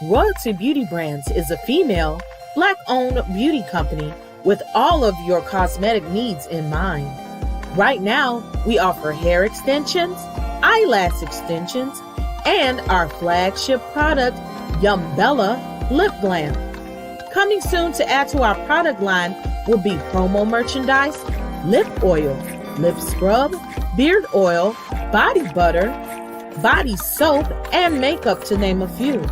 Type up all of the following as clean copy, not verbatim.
Royalty Beauty Brands is a female, Black-owned beauty company with all of your cosmetic needs in mind. Right now, we offer hair extensions, eyelash extensions, and our flagship product, Yumbella Lip Glam. Coming soon to add to our product line will be promo merchandise, lip oil, lip scrub, beard oil, body butter, body soap, and makeup, to name a few.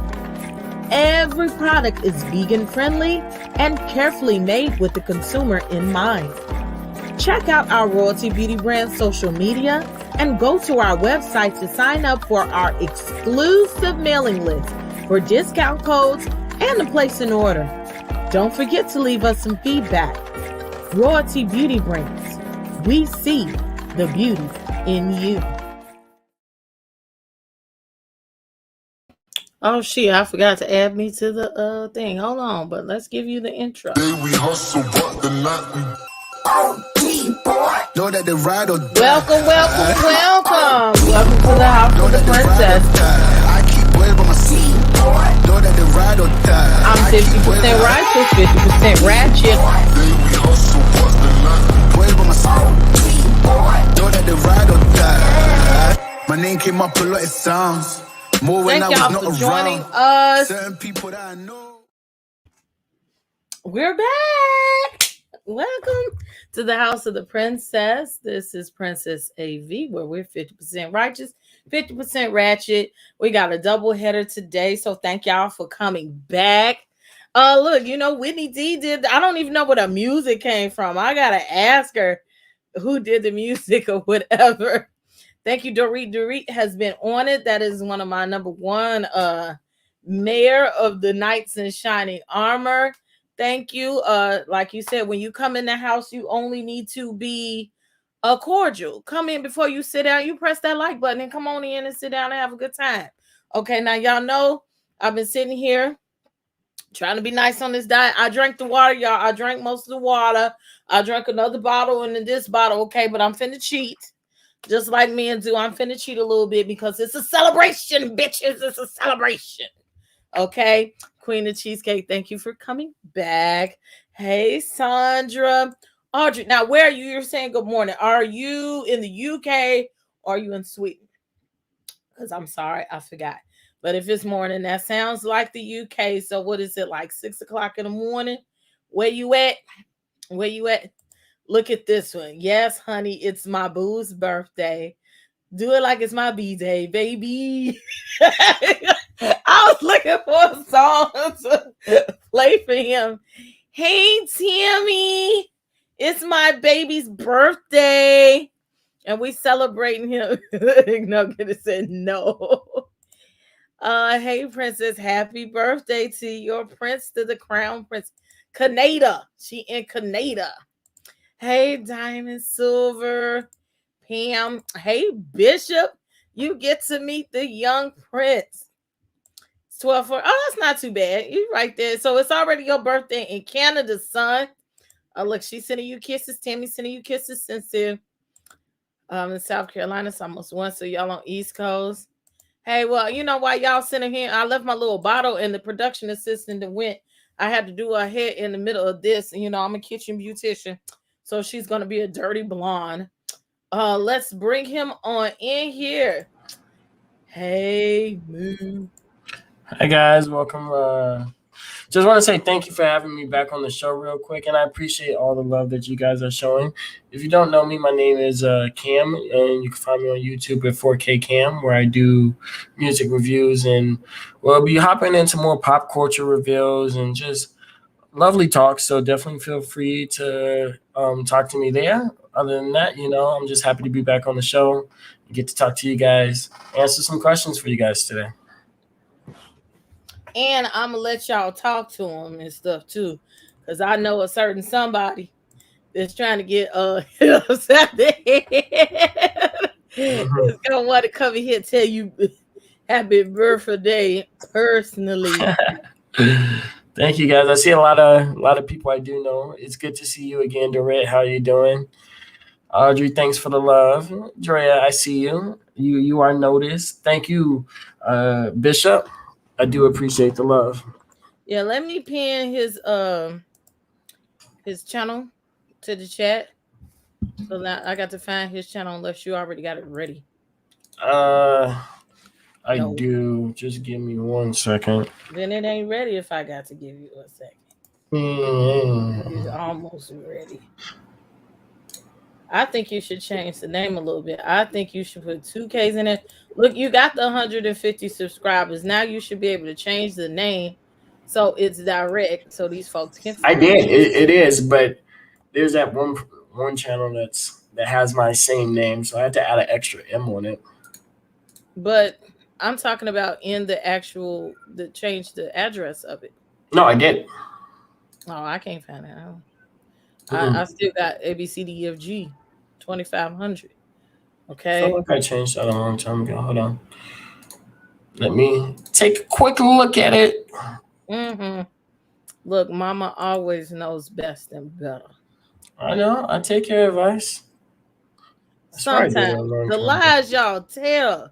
Every product is vegan friendly and carefully made with the consumer in mind. Check out our Royalty Beauty Brand social media and go to our website to sign up for our exclusive mailing list for discount codes and to place an order. Don't forget to leave us some feedback. Royalty Beauty Brands. We see the beauty in you. Oh shit, I forgot to add me to the thing. Hold on, but let's give you the intro. We hustle, but the night we know that the ride or die. Welcome to the House of the Princess. I keep well by my seat. Know that the ride or die. I'm 50% righteous, 50% ratchet. We hustle, but the night we well by my seat. Know that the ride or die. My name came up a lot of sounds. More when Thank I was y'all not for joining around. us. Certain people that I know. We're back. Welcome to the House of the Princess. This is Princess AV, where we're 50% righteous, 50% ratchet. We got a double header today, so thank y'all for coming back. Look, you know, Whitney D did, I don't even know where the music came from. I gotta ask her who did the music or whatever. Thank you, Dorit. Dorit has been on it. That is one of my number one mayor of the Knights in Shining Armor. Thank you. Like you said, when you come in the house, you only need to be cordial. Come in before you sit down. You press that like button and come on in and sit down and have a good time. Okay, now y'all know I've been sitting here trying to be nice on this diet. I drank the water, y'all. I drank most of the water. I drank another bottle and then this bottle. Okay, but I'm finna cheat. Just like me and do, I'm finna cheat a little bit because it's a celebration, bitches. It's a celebration. Okay. Queen of Cheesecake, thank you for coming back. Hey, Sandra. Audrey, now where are you? You're saying good morning. Are you in the UK or are you in Sweden? Because I'm sorry, I forgot. But if it's morning, that sounds like the UK. So what is it, like 6 o'clock in the morning? Where you at? Where you at? Look at this one. Yes, honey, it's my boo's birthday. Do it like it's my B-day, baby. I was looking for a song to play for him. Hey, Tammy, it's my baby's birthday. And we celebrating him. No, it said no. Hey, Princess, happy birthday to your prince, to the crown prince. Canada. She in Canada. Hey, Diamond Silver, Pam. Hey, Bishop. You get to meet the young prince. It's 12 for. Oh, that's not too bad. You're right there. So it's already your birthday in Canada, son. Look, she's sending you kisses. Tammy's sending you kisses sincere. In South Carolina, it's almost one. So y'all on East Coast. Hey, well, you know why y'all sending here? I left my little bottle and the production assistant that went. I had to do her hair in the middle of this. And, you know, I'm a kitchen beautician. So she's going to be a dirty blonde. Let's bring him on in here. Hey, Moo. Hi guys, welcome. Just want to say thank you for having me back on the show real quick, and I appreciate all the love that you guys are showing. If you don't know me, my name is Cam, and you can find me on YouTube at 4K Cam, where I do music reviews, and we'll be hopping into more pop culture reveals and just lovely talks. So definitely feel free to talk to me there. Other than that, I'm just happy to be back on the show and get to talk to you guys, answer some questions for you guys today. And I'm gonna let y'all talk to him and stuff too, because I know a certain somebody that's trying to get it's gonna want to come in here and tell you happy birthday personally. Thank you guys. I see a lot of people I do know. It's good to see you again, Dorette. How you doing? Audrey, thanks for the love. Drea, I see you. You are noticed. Thank you, Bishop. I do appreciate the love. Yeah, let me pin his channel to the chat. So now I got to find his channel unless you already got it ready. Uh, I No. do. Just give me 1 second. Then it ain't ready if I got to give you a second. It's Mm. almost ready. I think you should change the name a little bit. I think you should put 2Ks in it. Look, you got the 150 subscribers. Now you should be able to change the name so it's direct so these folks can I find did. you. It is, but there's that one channel that has my same name, so I had to add an extra M on it. But I'm talking about in the change the address of it. No, I did. Oh, I can't find it. I Mm-mm. still got ABCDEFG 2500. I feel Okay. like I changed that a long time ago. Hold on. Let me take a quick look at it. Mm-hmm. Look, mama always knows best and better. I know. I take your advice. I swear I did it a Sometimes long the time ago. lies y'all tell,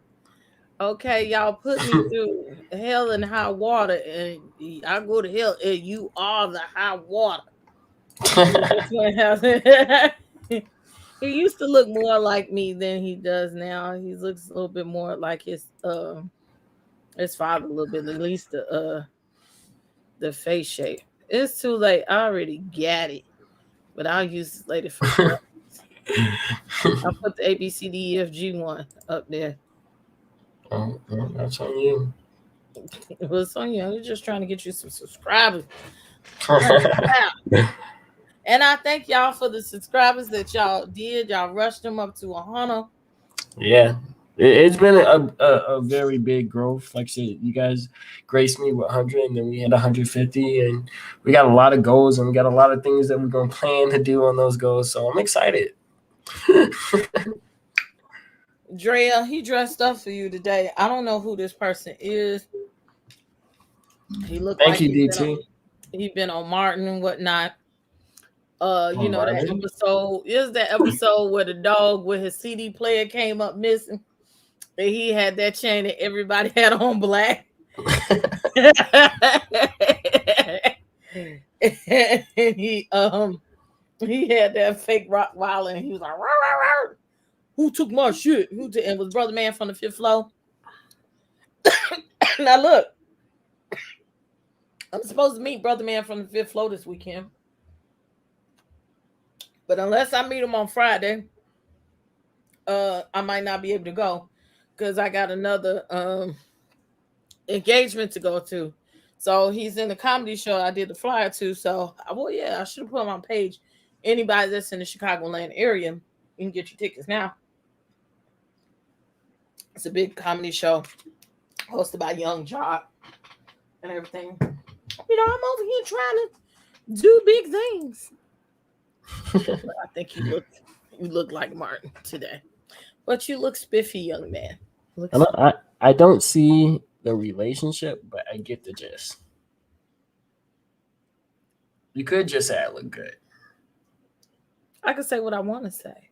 okay, y'all put me through hell and high water, and I go to hell, and you are the high water. That's what happened. He used to look more like me than he does now. He looks a little bit more like his father a little bit, at least the face shape. It's too late. I already got it, but I'll use it later for reference. I'll put the ABCDEFG one up there. Oh, well, that's on you. It was on you. I was just trying to get you some subscribers. Wow. And I thank y'all for the subscribers that y'all did. Y'all rushed them up to 100. Yeah. It's been a very big growth. Like I said, you guys graced me with 100, and then we had 150, and we got a lot of goals, and we got a lot of things that we're going to plan to do on those goals. So I'm excited. Drea, he dressed up for you today. I don't know who this person is. He looked Thank like you, DT. he been on Martin and whatnot. Oh, That Marvin. episode is that episode where the dog with his CD player came up missing. And he had that chain that everybody had on black. And he had that fake Rottweiler, and he was like, "Rawr, rawr, rawr. Who took my shit? And was Brother Man from the fifth floor?" Now look, I'm supposed to meet Brother Man from the fifth floor this weekend, but unless I meet him on Friday, I might not be able to go because I got another engagement to go to. So he's in the comedy show I did the flyer to. So well, yeah, I should have put him on page. Anybody that's in the Chicagoland area, you can get your tickets now. It's a big comedy show hosted by Young Jock and everything. I'm over here trying to do big things. I think you look like Martin today, but you look spiffy, young man. I don't see the relationship, but I get the gist. You could just say I look good. I can say what I want to say.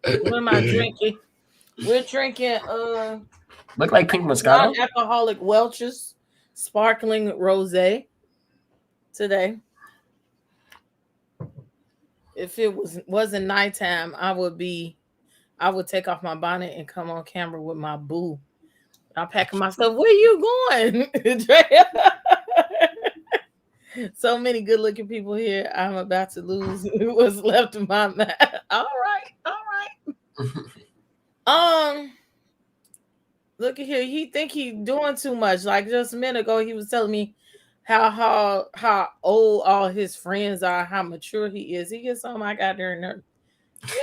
What am I drinking? We're drinking Look like pink Moscato. non-alcoholic Welch's sparkling rosé today. If it wasn't nighttime, I would be I would take off my bonnet and come on camera with my boo. I'm packing my stuff. Where you going? Drea? So many good looking people here. I'm about to lose what's left of my mouth. All right. Look at here. He think he doing too much. Like just a minute ago, he was telling me how old all his friends are, how mature he is. He gets on my goddamn nerve.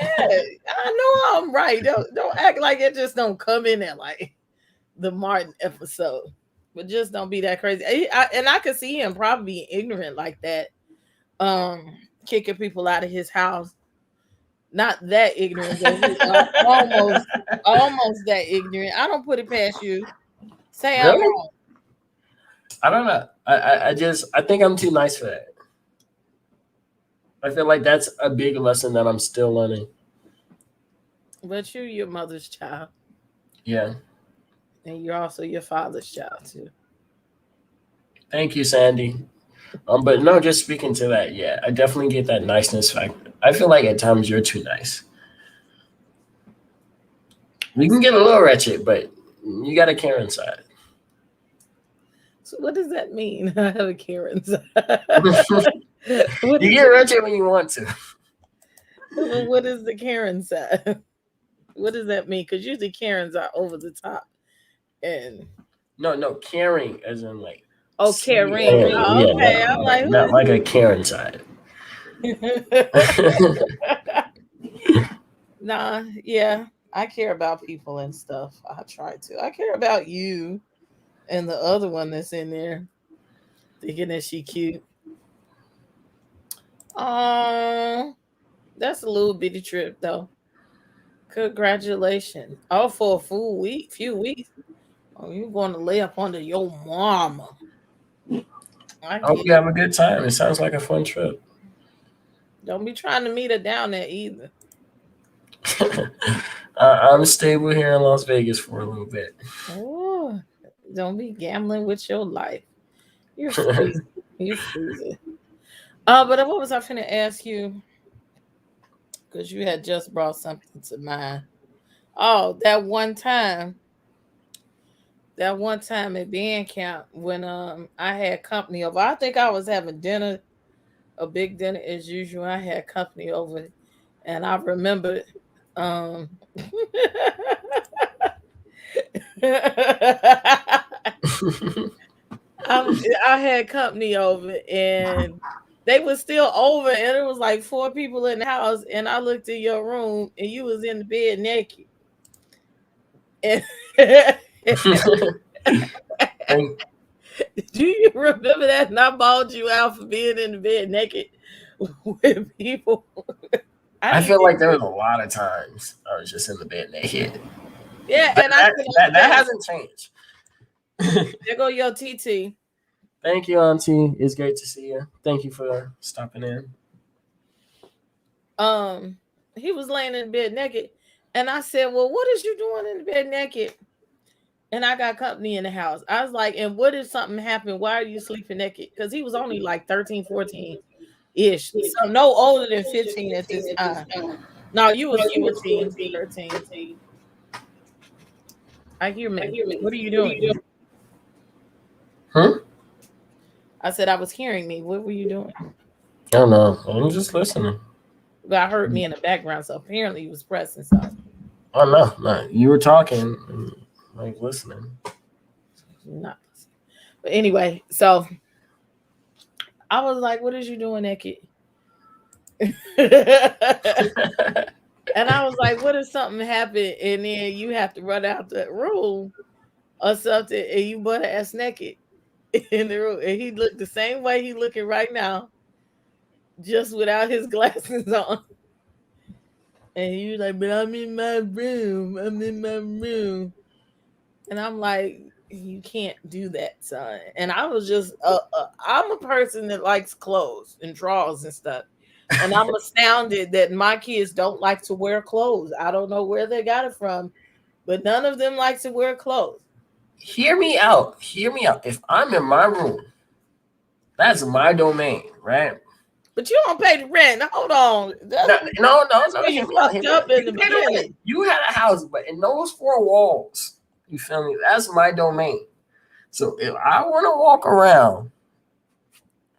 Yeah, I know I'm right. Don't act like it just don't come in there like the Martin episode. But just don't be that crazy. And I could see him probably being ignorant like that, kicking people out of his house. Not that ignorant, but almost that ignorant. I don't put it past you. Say I'm Really? wrong. I don't know. I think I'm too nice for that. I feel like that's a big lesson that I'm still learning. But you're your mother's child. Yeah. And you're also your father's child too. Thank you, Sandy. But no, just speaking to that, yeah, I definitely get that niceness factor. I feel like at times you're too nice. You can get a little wretched, but you got a Karen side. So what does that mean? I have a Karen side. You get wretched when you want to. What is the Karen side? What does that mean? Because usually Karens are over the top. And No, caring as in like. Oh, caring. Yeah, okay. No, I'm like, not like a Karen side. Nah, yeah. I care about people and stuff. I try to. I care about you and the other one that's in there thinking that she cute. That's a little bitty trip though. Congratulations. Oh, for a few weeks. Oh, you're going to lay up under your mama. I hope you have a good time. It sounds like a fun trip. Don't be trying to meet her down there either. I'm stable here in Las Vegas for a little bit. Oh, don't be gambling with your life. You're freezing. You're freezing. But what was I finna ask you? Because you had just brought something to mind. Oh, that one time at band camp when I had company over. I think I was having dinner, a big dinner as usual. I had company over, and I remember I had company over, and they were still over, and it was like 4 people in the house, and I looked in your room, and you was in the bed naked. And do you remember that? And I bawled you out for being in the bed naked with people. I feel like there was a lot of times I was just in the bed naked. Yeah, but and that hasn't changed. There go your TT. Thank you, Auntie. It's great to see you. Thank you for stopping in. He was laying in bed naked, and I said, "Well, what is you doing in the bed naked?" And I got company in the house. I was like, "And what if something happened? Why are you sleeping naked?" Because he was only like 13, 14-ish. So no older than 15 at this time. No, you was 14, 13. I hear me. What are you doing? Huh? I said I was hearing me. What were you doing? I don't know. I'm just listening. But I heard me in the background, so apparently you was pressing something. Oh no. You were talking and like listening. Not. But anyway, so I was like, "What is you doing naked?" And I was like, "What if something happened and then you have to run out the room or something and you butt ass naked in the room?" And he looked the same way he looking right now, just without his glasses on. And he was like, "But I'm in my room. And I'm like, "You can't do that, son." And I was just, I'm a person that likes clothes and drawers and stuff. And I'm astounded that my kids don't like to wear clothes. I don't know where they got it from, but none of them like to wear clothes. Hear me out. If I'm in my room, that's my domain, right? But you don't pay the rent. Hold on. No. You fucked up in the beginning. You had a house, but in those 4 walls, you feel me? That's my domain. So if I want to walk around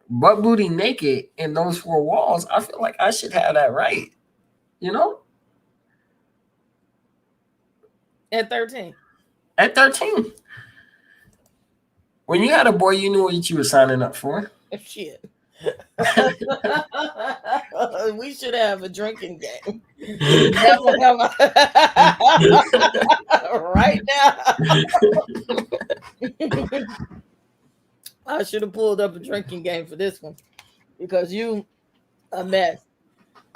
butt booty naked in those 4 walls, I feel like I should have that right. You know? At 13. At 13. When you had a boy, you knew what you were signing up for. Shit. We should have a drinking game. Right now. I should have pulled up a drinking game for this one because you a mess.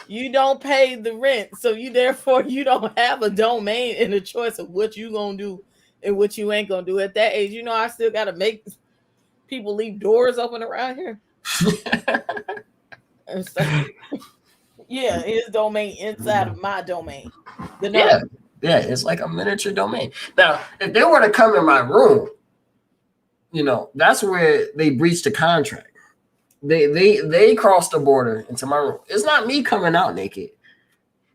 You don't pay the rent, so you don't have a domain and a choice of what you gonna do and what you ain't gonna do. At that age, I still gotta make people leave doors open around here. And so, yeah, his domain inside of my domain. Yeah, it's like a miniature domain. Now, if they were to come in my room, that's where they breached the contract. They crossed the border into my room. It's not me coming out naked.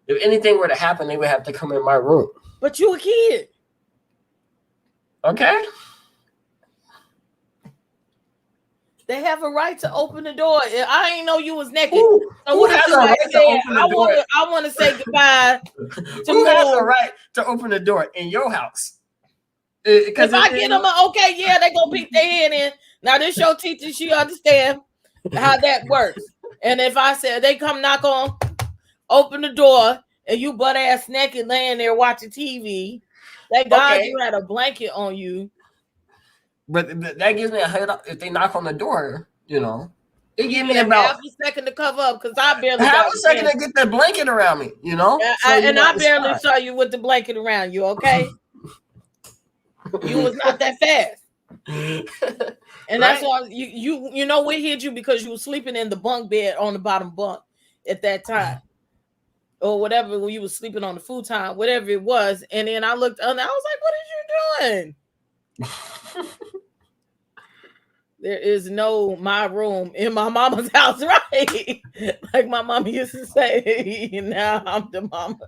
If anything were to happen, they would have to come in my room. But you a kid. Okay. They have a right to open the door. I ain't know you was naked. Who has a right to open the door? I want to say goodbye. Who has a right to open the door in your house? If I get them, okay, yeah, they gonna peek their head in. Now this your teacher, she understand how that works. And if I said they come knock on, open the door, and you butt ass naked laying there watching TV, thank God you had a blanket on you. But that gives me a head up if they knock on the door, it gives me about half a second to cover up because I barely half a second to get that blanket around me, I barely saw you with the blanket around you, okay? You was not that fast. And that's why we hid you because you were sleeping in the bunk bed on the bottom bunk at that time. Or whatever, when you was sleeping on the futon, whatever it was. And then I looked under, I was like, what are you doing? There is no my room in my mama's house, right? Like my mama used to say, now I'm the mama.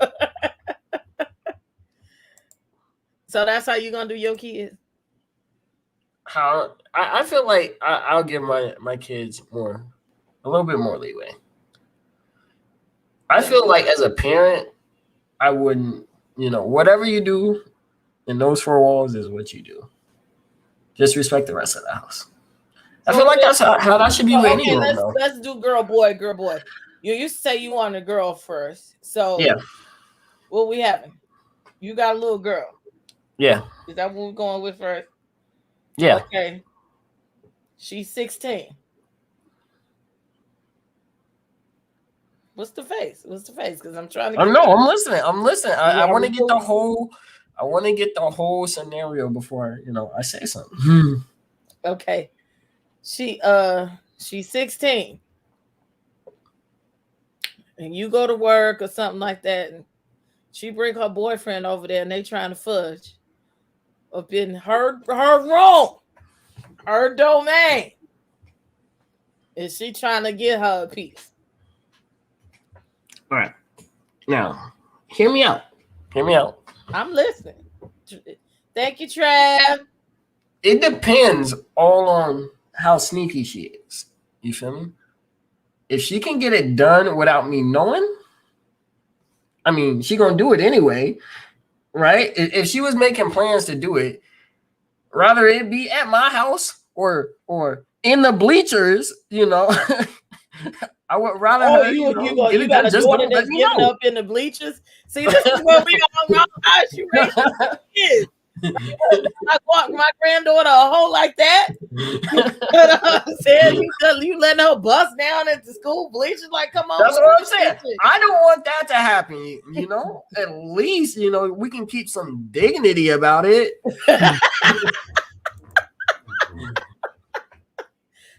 So that's how you gonna do your kids? How I feel like I'll give my kids a little bit more leeway. I feel like as a parent, I wouldn't, whatever you do in those 4 walls is what you do. Just respect the rest of the house. I feel like that's how that should be with anyone. Let's do girl, boy. You used to say you want a girl first. So yeah. What we having? You got a little girl. Yeah. Is that what we're going with first? Yeah. Okay. She's 16. What's the face? Because I'm trying to. I'm listening. I want to get the whole. I want to get the whole scenario before I say something. Okay. She's 16. And you go to work or something like that, and she bring her boyfriend over there, and they trying to fudge up in her room, her domain. Is she trying to get her a piece? All right. Now, hear me out. I'm listening. Thank you, Trav. It depends all on how sneaky she is. You feel me? If she can get it done without me knowing, I mean, she gonna do it anyway, right? If she was making plans to do it, rather it be at my house or in the bleachers, I would rather you got a daughter that's giving up in the bleachers. See, this is where we all wrong. How she raised kids. I walked my granddaughter a hole like that. Said you letting her bust down at the school bleachers. Like, come on. That's what I'm saying. I don't want that to happen. At least we can keep some dignity about it.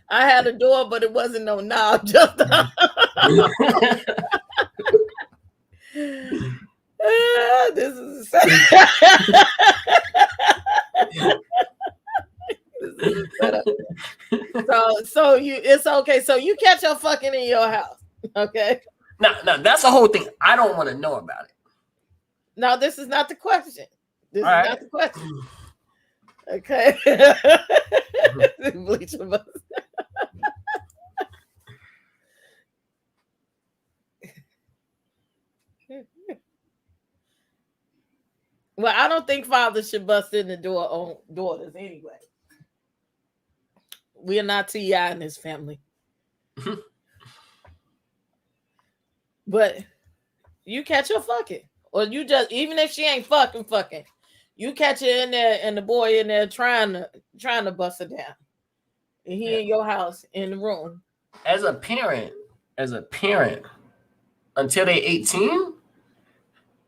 I had a door, but it wasn't no knob. Just this is a setup. it's okay. So you catch her fucking in your house, okay? No, that's the whole thing. I don't want to know about it. No, this is not the question. This All is right. not the question. Okay. Bleacher bus. Well, I don't think fathers should bust in the door on daughters anyway. We are not T.I. in this family. But you catch her fucking. Or you just, even if she ain't fucking, you catch her in there and the boy in there trying to bust her down. And he in your house in the room. As a parent, until they 18,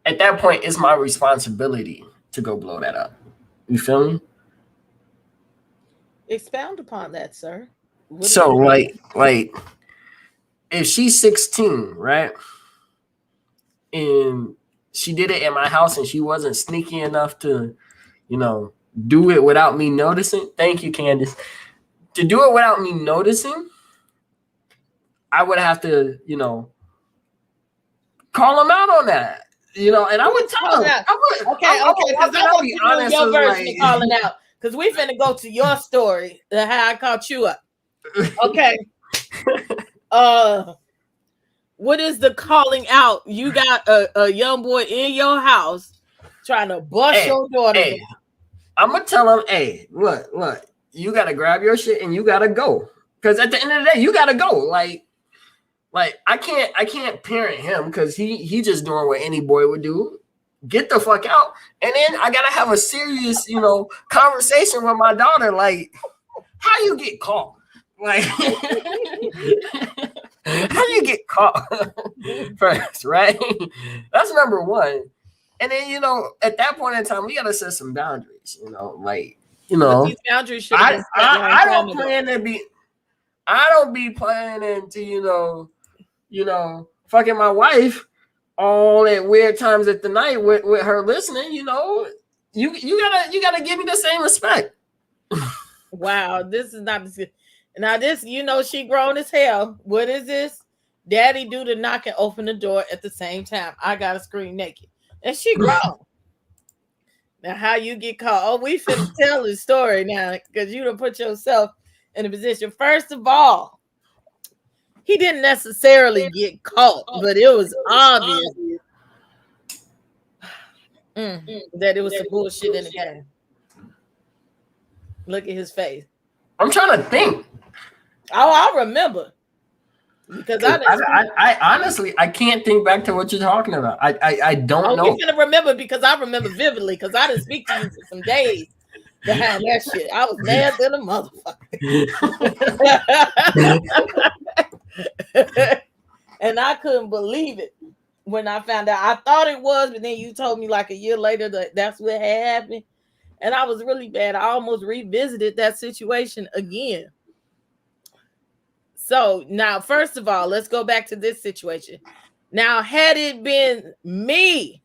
at that point, it's my responsibility to go blow that up. You feel me? Expound upon that, sir. So, like, if she's 16, right, and she did it at my house and she wasn't sneaky enough to, do it without me noticing. Thank you, Candice. To do it without me noticing, I would have to, call him out on that. And I would tell him. Okay, because I want to know your version of calling out. Because we finna go to your story, how I caught you up. Okay. What is the calling out? You got a young boy in your house trying to bust your daughter. Hey, I'm gonna tell him, hey, look, you gotta grab your shit and you gotta go. Because at the end of the day, you gotta go. Like I can't parent him because he just doing what any boy would do. Get the fuck out. And then I gotta have a serious, conversation with my daughter. Like, how you get caught? Like, how you get caught first, right? That's number one. And then, at that point in time, we gotta set some boundaries, But these boundaries should have been set I don't plan to be I don't be planning to, fucking my wife all at weird times at the night with her listening, you gotta give me the same respect. Wow, this is not this. Now this, she grown as hell. What is this? Daddy do the knock and open the door at the same time. I gotta scream naked. And she grown. Now how you get caught? Oh, we finna tell the story now because you done put yourself in a position. First of all, he didn't necessarily get caught, but it was obvious that it was some bullshit in the game. Look at his face. I'm trying to think. Oh, I remember. Because I honestly I can't think back to what you're talking about. I don't know. You're gonna remember because I remember vividly because I didn't speak to you for some days behind that shit. I was mad than a motherfucker. And I couldn't believe it when I found out. I thought it was, but then you told me like a year later that that's what had happened. And I was really bad. I almost revisited that situation again. So now, first of all, let's go back to this situation. Now, had it been me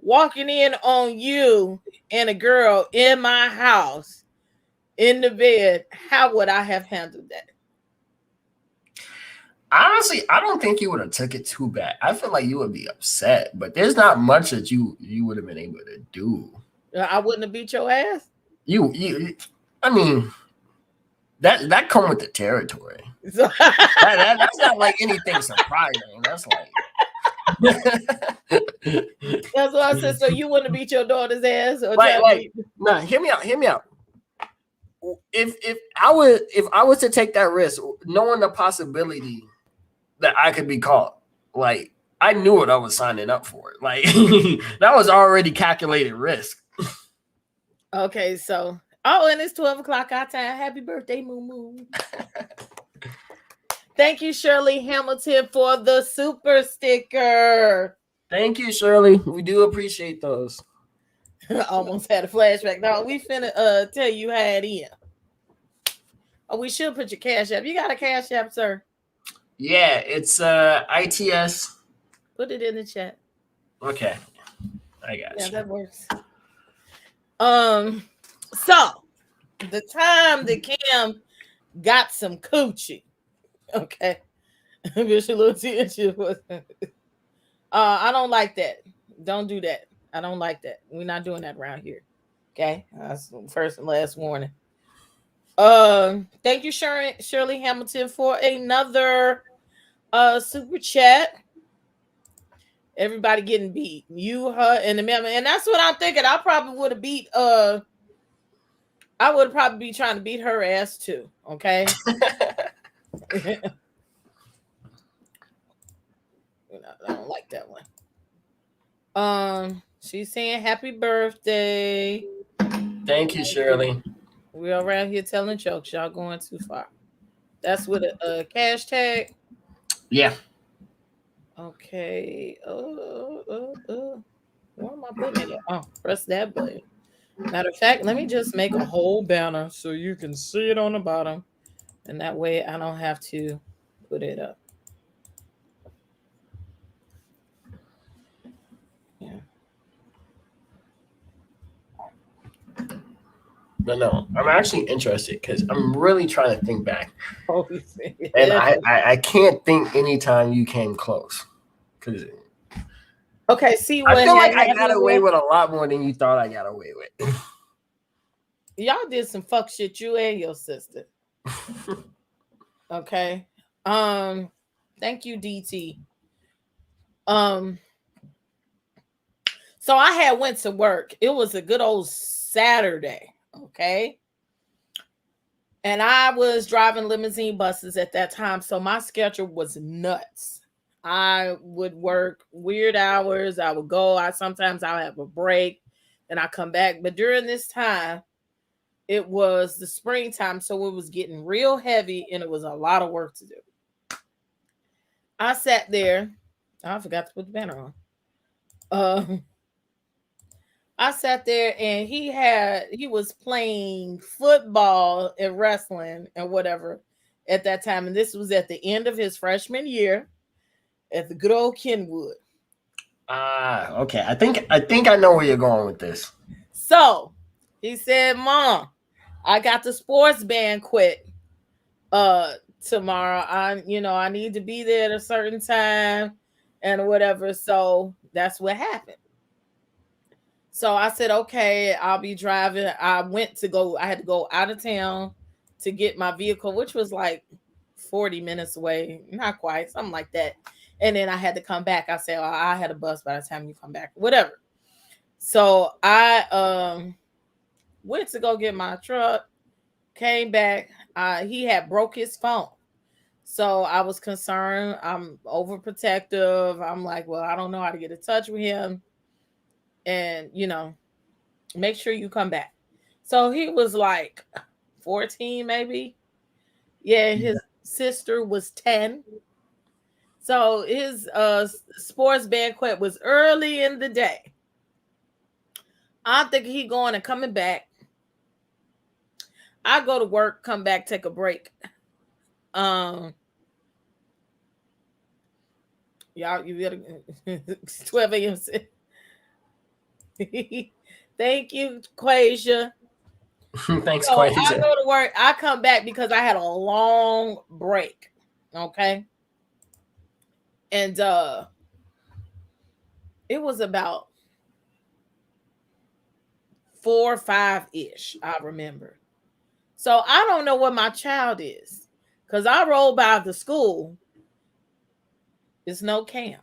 walking in on you and a girl in my house in the bed, how would I have handled that? Honestly, I don't think you would have took it too bad. I feel like you would be upset, but there's not much that you would have been able to do. I wouldn't have beat your ass. I mean, that come with the territory. So, that's not like anything surprising. That's like that's what I said. So you wouldn't beat your daughter's ass, or no? Hear me out. If I was to take that risk, knowing the possibility that I could be caught, like I knew what I was signing up for. Like that was already calculated risk. Okay, so and it's 12 o'clock our time. Happy birthday, Moo Moo. Thank you, Shirley Hamilton, for the super sticker. Thank you, Shirley. We do appreciate those. Almost had a flashback. No, we finna tell you how it is. Oh, we should put your cash app. You got a cash app, sir? Yeah, it's ITS. Put it in the chat. Okay. I got you. Yeah, that works. So the time that Cam got some coochie. Okay. I don't like that. Don't do that. I don't like that. We're not doing that around here. Okay. That's the first and last warning. Thank you, Shirley Hamilton, for another super chat. Everybody getting beat. You, her, and the man. And that's what I'm thinking. I probably would have beat I would probably be trying to beat her ass too. Okay. I don't like that one. She's saying happy birthday. Thank you, Shirley. We're around here telling jokes. Y'all going too far. That's with a cash tag. Yeah. Okay. Where am I putting it? Oh, press that button. Matter of fact, let me just make a whole banner so you can see it on the bottom. And that way I don't have to put it up. Yeah. But no, I'm actually interested because I'm really trying to think back. Oh, and I can't think anytime you came close. Because okay, see, I feel like I got away with a lot more than you thought I got away with. Y'all did some fuck shit, you and your sister. Okay. Thank you, DT. So I had went to work. It was a good old Saturday. Okay. And I was driving limousine buses at that time. So my schedule was nuts. I would work weird hours. I would go. Sometimes I'll have a break and I come back. But during this time, it was the springtime. So it was getting real heavy and it was a lot of work to do. I sat there. I forgot to put the banner on. I sat there and he was playing football and wrestling and whatever at that time. And this was at the end of his freshman year at the good old Kenwood. Okay. I think I know where you're going with this. So he said, Mom, I got the sports banquet tomorrow. I need to be there at a certain time and whatever. So that's what happened. So I said, okay, I'll be driving. I had to go out of town to get my vehicle, which was like 40 minutes away. Not quite, something like that. And then I had to come back. I said, I had a bus by the time you come back, whatever. So I went to go get my truck, came back. He had broke his phone. So I was concerned. I'm overprotective. I'm like, well, I don't know how to get in touch with him. And, make sure you come back. So he was like 14, maybe. Yeah, his sister was 10. So his sports banquet was early in the day. I'm thinking he going and coming back. I go to work, come back, take a break. Y'all, you better 12 a.m. Thank you, Quasia. Thanks, so Quasia. I go to work. I come back because I had a long break. Okay. And it was about 4 or 5-ish, I remember. So I don't know what my child is. Because I roll by the school. It's no camp.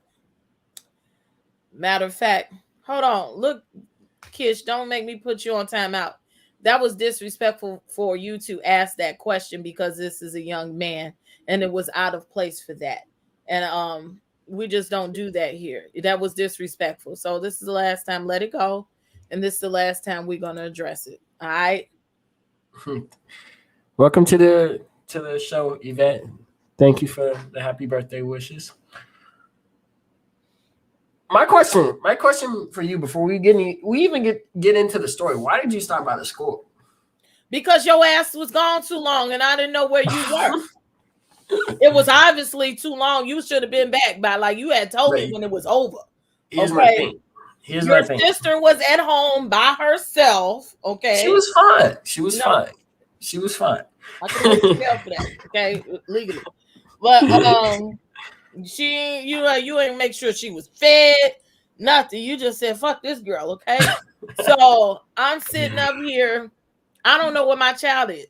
Matter of fact, hold on. Look, Kish, don't make me put you on timeout. That was disrespectful for you to ask that question because this is a young man and it was out of place for that. And we just don't do that here. That was disrespectful. So this is the last time. Let it go. And this is the last time we're going to address it. All right. Welcome to the show, Yvette. Thank you for the happy birthday wishes. My question for you before we even get into the story. Why did you stop by the school? Because your ass was gone too long and I didn't know where you were. It was obviously too long. You should have been back by like you had told me when it was over. Here's my thing. Your sister was at home by herself. Okay. She was fine. She was fine. I could go to jail for that, okay, legally. But you ain't make sure she was fed, nothing. You just said fuck this girl, okay? So I'm sitting up here. I don't know where my child is.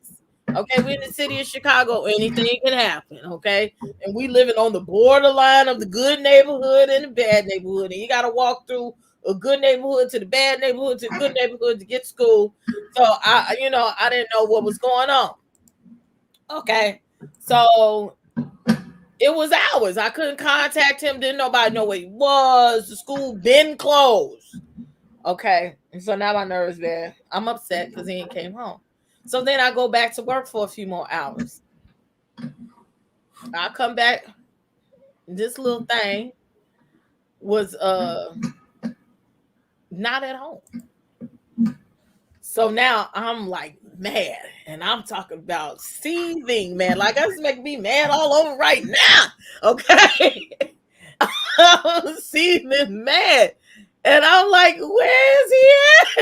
Okay, we're in the city of Chicago. Anything can happen. Okay, and we living on the borderline of the good neighborhood and the bad neighborhood, and you got to walk through a good neighborhood to the bad neighborhood to the good neighborhood to get to school. So I didn't know what was going on. Okay, so it was hours. I couldn't contact him. Didn't nobody know where he was. The school been closed. Okay, and so now my nerves bad. I'm upset because he ain't came home. So then I go back to work for a few more hours. I come back. This little thing was not at home. So now I'm like mad, and I'm talking about seething, man. Like that's making me mad all over right now. Okay, I'm seething mad, and I'm like, where is he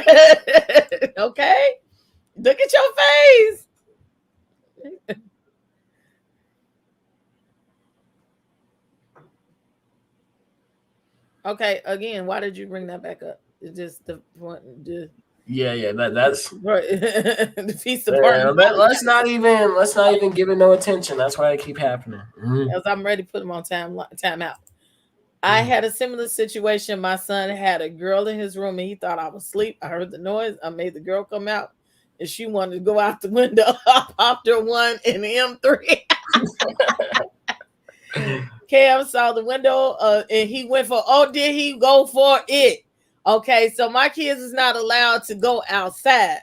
at? Okay, look at your face. Okay, again, why did you bring that back up? It's just the point. Yeah. That's The piece of part. let's not even give it no attention. That's why it keep happening. As I'm ready to put him on time out. I had a similar situation. My son had a girl in his room and he thought I was asleep. I heard the noise. I made the girl come out and she wanted to go out the window. I popped her one in the M3. Cam saw the window and he went for, did he go for it? Okay, so my kids is not allowed to go outside.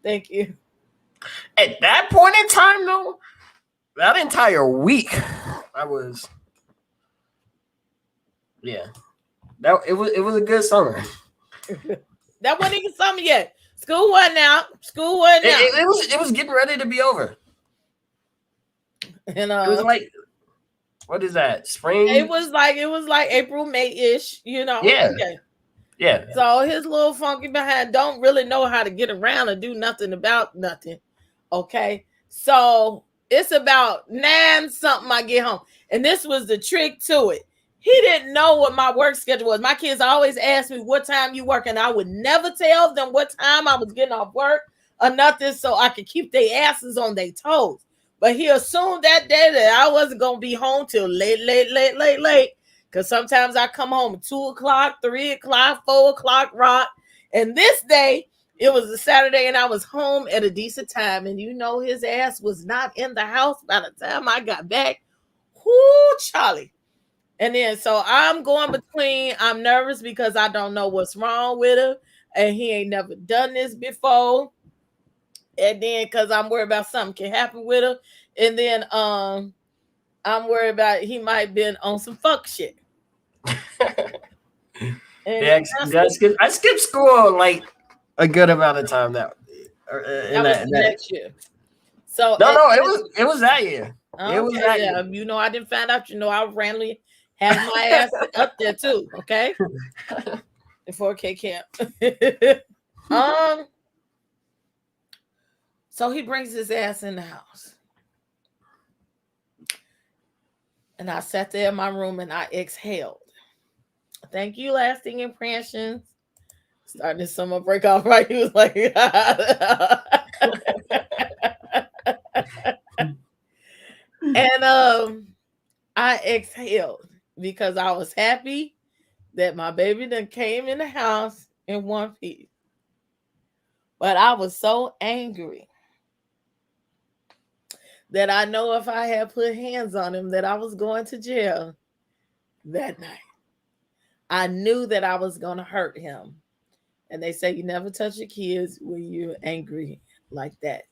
Thank you. At that point in time, though, that entire week, I was, yeah, it was a good summer. That wasn't even summer yet. School wasn't out. It was getting ready to be over. And it was like, what is that? Spring? It was like April, May-ish, Yeah. Okay. Yeah. So his little funky behind don't really know how to get around and do nothing about nothing. Okay. So it's about 9 something I get home. And this was the trick to it. He didn't know what my work schedule was. My kids always asked me what time you work, and I would never tell them what time I was getting off work or nothing so I could keep their asses on their toes. But he assumed that day that I wasn't going to be home till late. Because sometimes I come home at 2 o'clock, 3 o'clock, 4 o'clock, rock. And this day, it was a Saturday, and I was home at a decent time. And his ass was not in the house by the time I got back. Whoo, Charlie. And then, so I'm going between, I'm nervous because I don't know what's wrong with him. And he ain't never done this before. And then, because I'm worried about something can happen with him. And then, I'm worried about he might have been on some fuck shit. Yeah, I skipped school like a good amount of time that next year. So it was that year. Okay, it was that year. I didn't find out. I randomly had my ass up there too. Okay, the 4K camp. So he brings his ass in the house, and I sat there in my room and I exhaled. Thank you, lasting impressions. Starting this summer break off right. He was like, and I exhaled because I was happy that my baby done came in the house in one piece. But I was so angry that I know if I had put hands on him that I was going to jail that night. I knew that I was going to hurt him. And they say you never touch your kids when you're angry like that.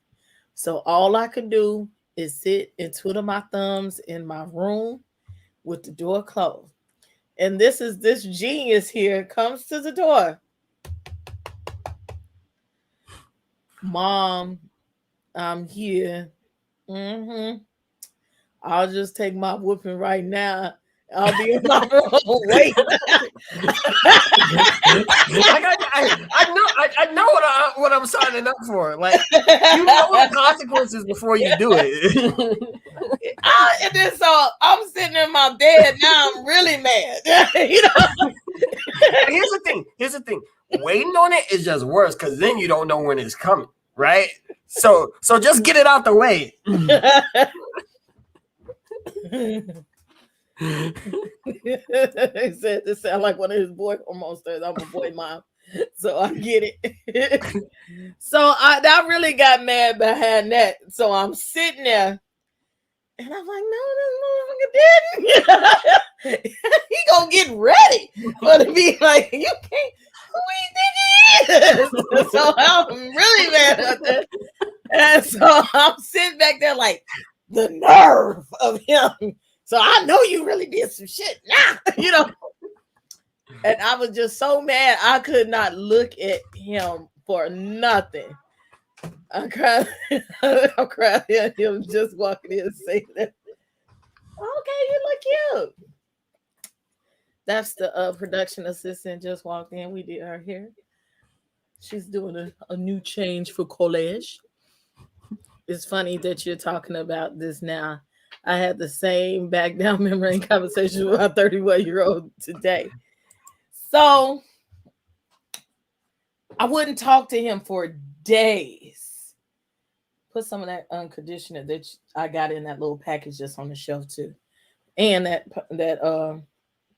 So all I could do is sit and twiddle my thumbs in my room with the door closed. And this genius here comes to the door. Mom, I'm here. I'll just take my whooping right now I'll be in my room. Wait. I know what I'm signing up for. Like, you know the consequences before you do it. And then so I'm sitting in my bed now. I'm really mad. Here's the thing. Waiting on it is just worse because then you don't know when it's coming, right? So just get it out the way. He said this sound like one of his boy hormones. I'm a boy mom, so I get it. So I really got mad behind that. So I'm sitting there, and I'm like, no, this motherfucker didn't. He gonna get ready for to be like, you can't. Who do you think he is? So I'm really mad at that. And so I'm sitting back there like, the nerve of him. So I know you really did some shit now, And I was just so mad I could not look at him for nothing. I cried. I cried at him just walking in and saying that. Okay, you look cute. That's the production assistant just walked in. We did her hair. She's doing a new change for college. It's funny that you're talking about this now. I had the same back down memory conversation with my 31-year-old today. So I wouldn't talk to him for days. Put some of that conditioner that I got in that little package just on the shelf too. And that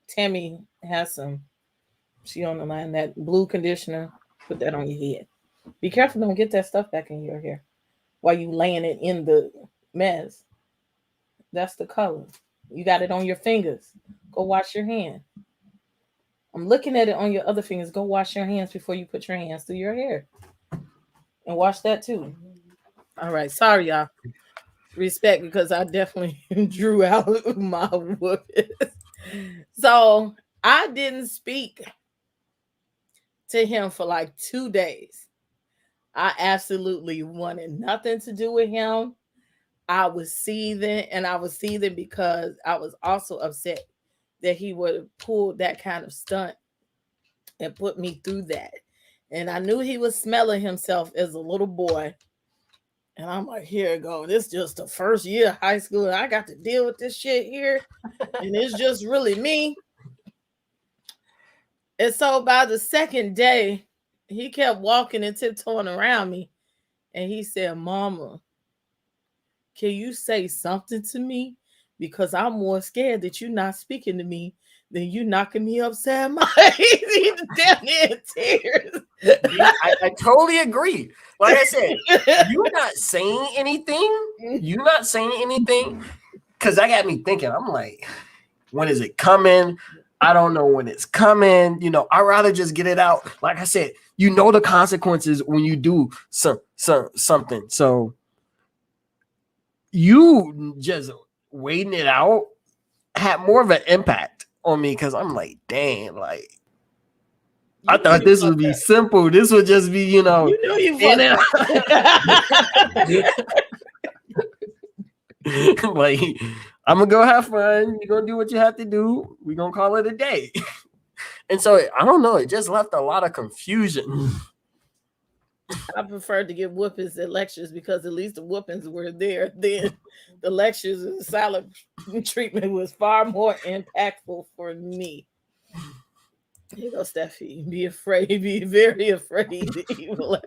Tammy has some. She on the line, that blue conditioner. Put that on your head. Be careful, don't get that stuff back in your hair while you laying it in the mess. That's the color. You got it on your fingers. Go wash your hand. I'm looking at it on your other fingers. Go wash your hands before you put your hands through your hair. And wash that too. All right. Sorry, y'all. Respect, because I definitely drew out my whoopings. So I didn't speak to him for like 2 days. I absolutely wanted nothing to do with him. I was seething, and I was seething because I was also upset that he would have pulled that kind of stunt and put me through that. And I knew he was smelling himself as a little boy. And I'm like, here it go. This is just the first year of high school, and I got to deal with this shit here. And it's just really me. And so by the second day, he kept walking and tiptoeing around me. And he said, Mama, can you say something to me? Because I'm more scared that you're not speaking to me than you knocking me upside my head. He's down there in tears. I totally agree. Like I said, you're not saying anything. You're not saying anything. Because that got me thinking. I'm like, when is it coming? I don't know when it's coming. I'd rather just get it out. Like I said, the consequences when you do something. So you just waiting it out had more of an impact on me because I'm like, dang, like I thought this would be simple. This would just be, You know you like, I'm gonna go have fun. You're gonna do what you have to do. We're gonna call it a day. And so I don't know, it just left a lot of confusion. I preferred to get whoopings at lectures because at least the whoopings were there. Then the lectures and the silent treatment was far more impactful for me. Here you go, Steffi. Be afraid, be very afraid.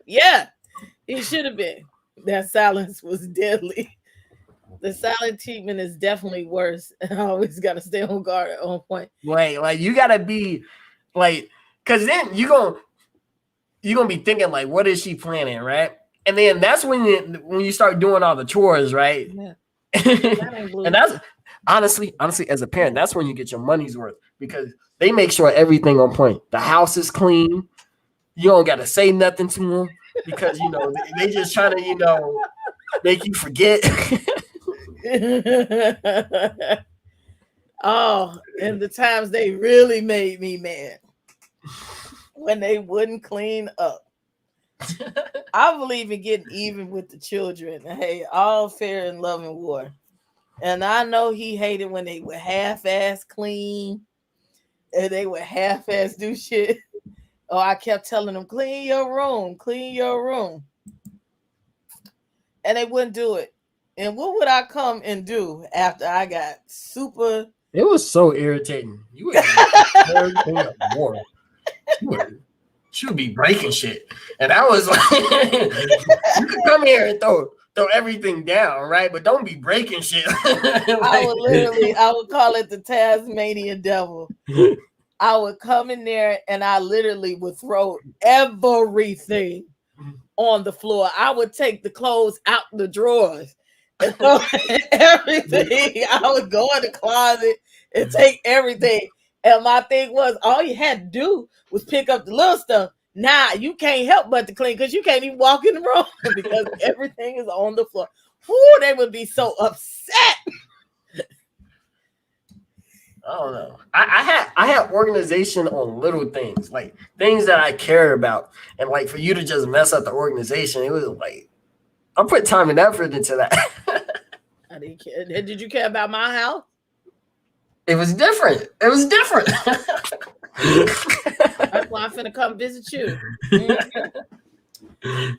Yeah, it should have been. That silence was deadly. The silent treatment is definitely worse. I always got to stay on guard at on point. Like you got to be like, because then you're gonna be thinking like, what is she planning, right? And then that's when you start doing all the chores, right? Yeah. And that's honestly, as a parent, that's when you get your money's worth because they make sure everything on point. The house is clean. You don't got to say nothing to them because they just trying to make you forget. Oh, and the times they really made me mad when they wouldn't clean up. I believe in getting even with the children. Hey, all fair in love and war. And I know he hated when they would half-ass clean and they would half-ass do shit. Oh, I kept telling them, clean your room, clean your room. And they wouldn't do it. And what would I come and do after I got super? It was so irritating. You would everything up more. She would be breaking shit. And I was like, you could come here and throw everything down, right? But don't be breaking shit. I would call it the Tasmanian devil. I would come in there and I literally would throw everything on the floor. I would take the clothes out the drawers and throw everything. I would go in the closet and take everything. And my thing was, all you had to do was pick up the little stuff. Nah, you can't help but to clean because you can't even walk in the room because everything is on the floor. Ooh, they would be so upset. I don't know. I had organization on little things, like things that I care about. And like for you to just mess up the organization, it was like, I put time and effort into that. I didn't care. Did you care about my house? It was different. It was different. That's why I'm finna come visit you. Mm-hmm.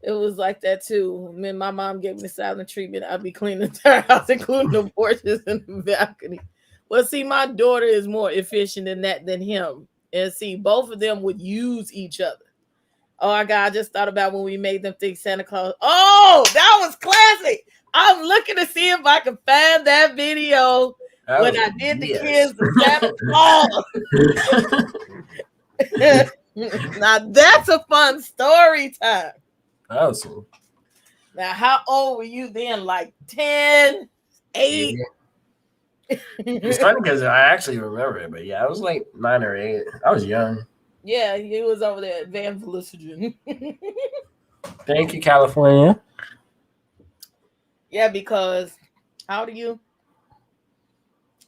It was like that too. When my mom gave me silent treatment, I'd be cleaning the entire house, including the porches and the balcony. Well, see, my daughter is more efficient in that than him. And see, both of them would use each other. Oh my God, I just thought about when we made them think Santa Claus. Oh, that was classic. I'm looking to see if I can find that video when I did the kids the Santa Claus. Now that's a fun story time. Awesome. Now, how old were you then? Like 10, 8? Yeah. It's funny because I actually remember it, but yeah, I was like 9 or 8. I was young. Yeah, he was over there at Van Felicity. Thank you, California. Yeah, because how old are you?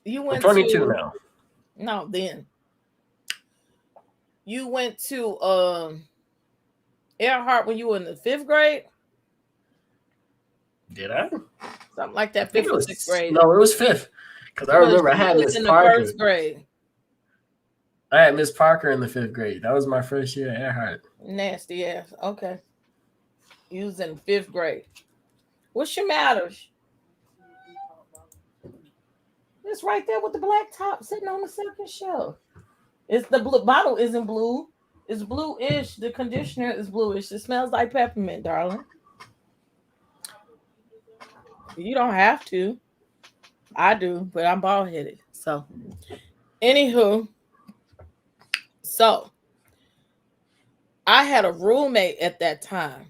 You went I'm 22 now. No, then. You went to Earhart when you were in the 5th grade? Did I? Something like that, 5th or 6th grade. No, it was 5th. Because I remember I had Miss Parker. In the 1st grade. I had Miss Parker in the 5th grade. That was my first year at Earhart. Nasty ass. Okay. You was in 5th grade. What's your matters? It's right there with the black top sitting on the second shelf. It's the blue bottle isn't blue. It's bluish. The conditioner is bluish. It smells like peppermint, darling. You don't have to. I do, but I'm bald headed. So, anywho, so I had a roommate at that time.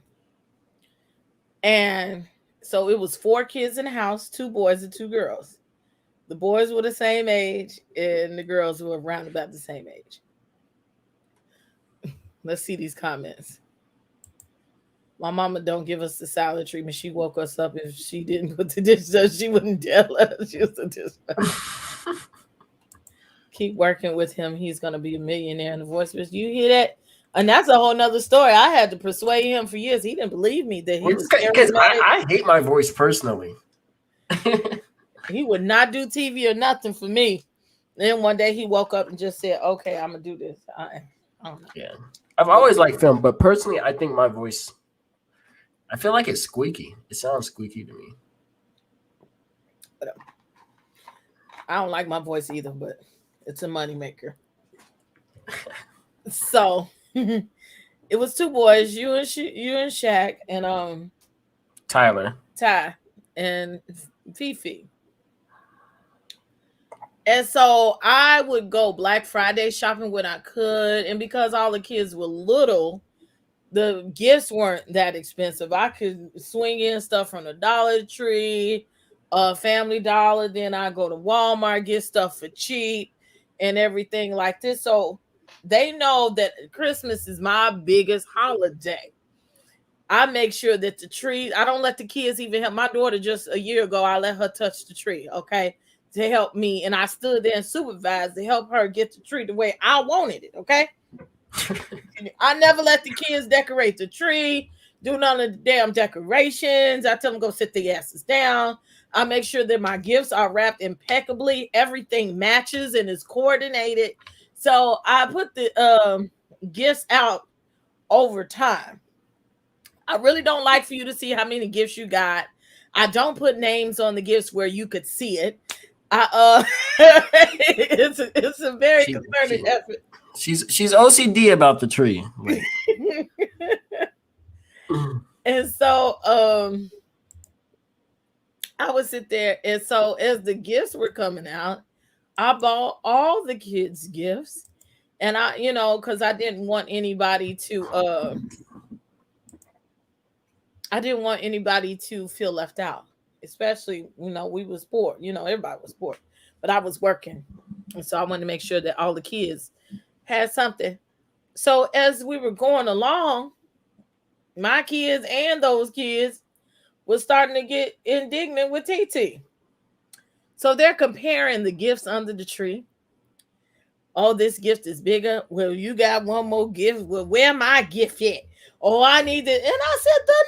And so it was 4 kids in the house, 2 boys and 2 girls. The boys were the same age and the girls were around about the same age. Let's see these comments. My mama don't give us the silent treatment. She woke us up. If she didn't put the dish up, she wouldn't tell us. She was a dish. Keep working with him. He's going to be a millionaire in the voice business. You hear that? And that's a whole nother story. I had to persuade him for years. He didn't believe me that he was because I hate my voice personally. He would not do TV or nothing for me. Then one day he woke up and just said, okay, I'm going to do this. I don't know. Yeah. I've always liked film, but personally, I think my voice, I feel like it's squeaky. It sounds squeaky to me. I don't like my voice either, but it's a moneymaker. So it was 2 boys, you and Shaq, and Ty and Fifi. And so I would go Black Friday shopping when I could, and because all the kids were little, the gifts weren't that expensive. I could swing in stuff from the Dollar Tree, Family Dollar. Then I go to Walmart, get stuff for cheap and everything like this. So they know that Christmas is my biggest holiday. I make sure that the tree, I don't let the kids even help. My daughter just a year ago, I let her touch the tree, okay, to help me. And I stood there and supervised to help her get the tree the way I wanted it, okay? I never let the kids decorate the tree, do none of the damn decorations. I tell them go sit their asses down. I make sure that my gifts are wrapped impeccably. Everything matches and is coordinated. So I put the gifts out over time. I really don't like for you to see how many gifts you got. I don't put names on the gifts where you could see it. It's a very concerted effort. She's OCD about the tree. Like. And so I would sit there, and so as the gifts were coming out, I bought all the kids gifts, and I, because I didn't want anybody to feel left out, especially, we was poor, everybody was poor, but I was working. And so I wanted to make sure that all the kids had something. So as we were going along, my kids and those kids was starting to get indignant with TT. So they're comparing the gifts under the tree. Oh, this gift is bigger. Well, you got one more gift. Well, where my gift at? Oh, I need it. And I said, the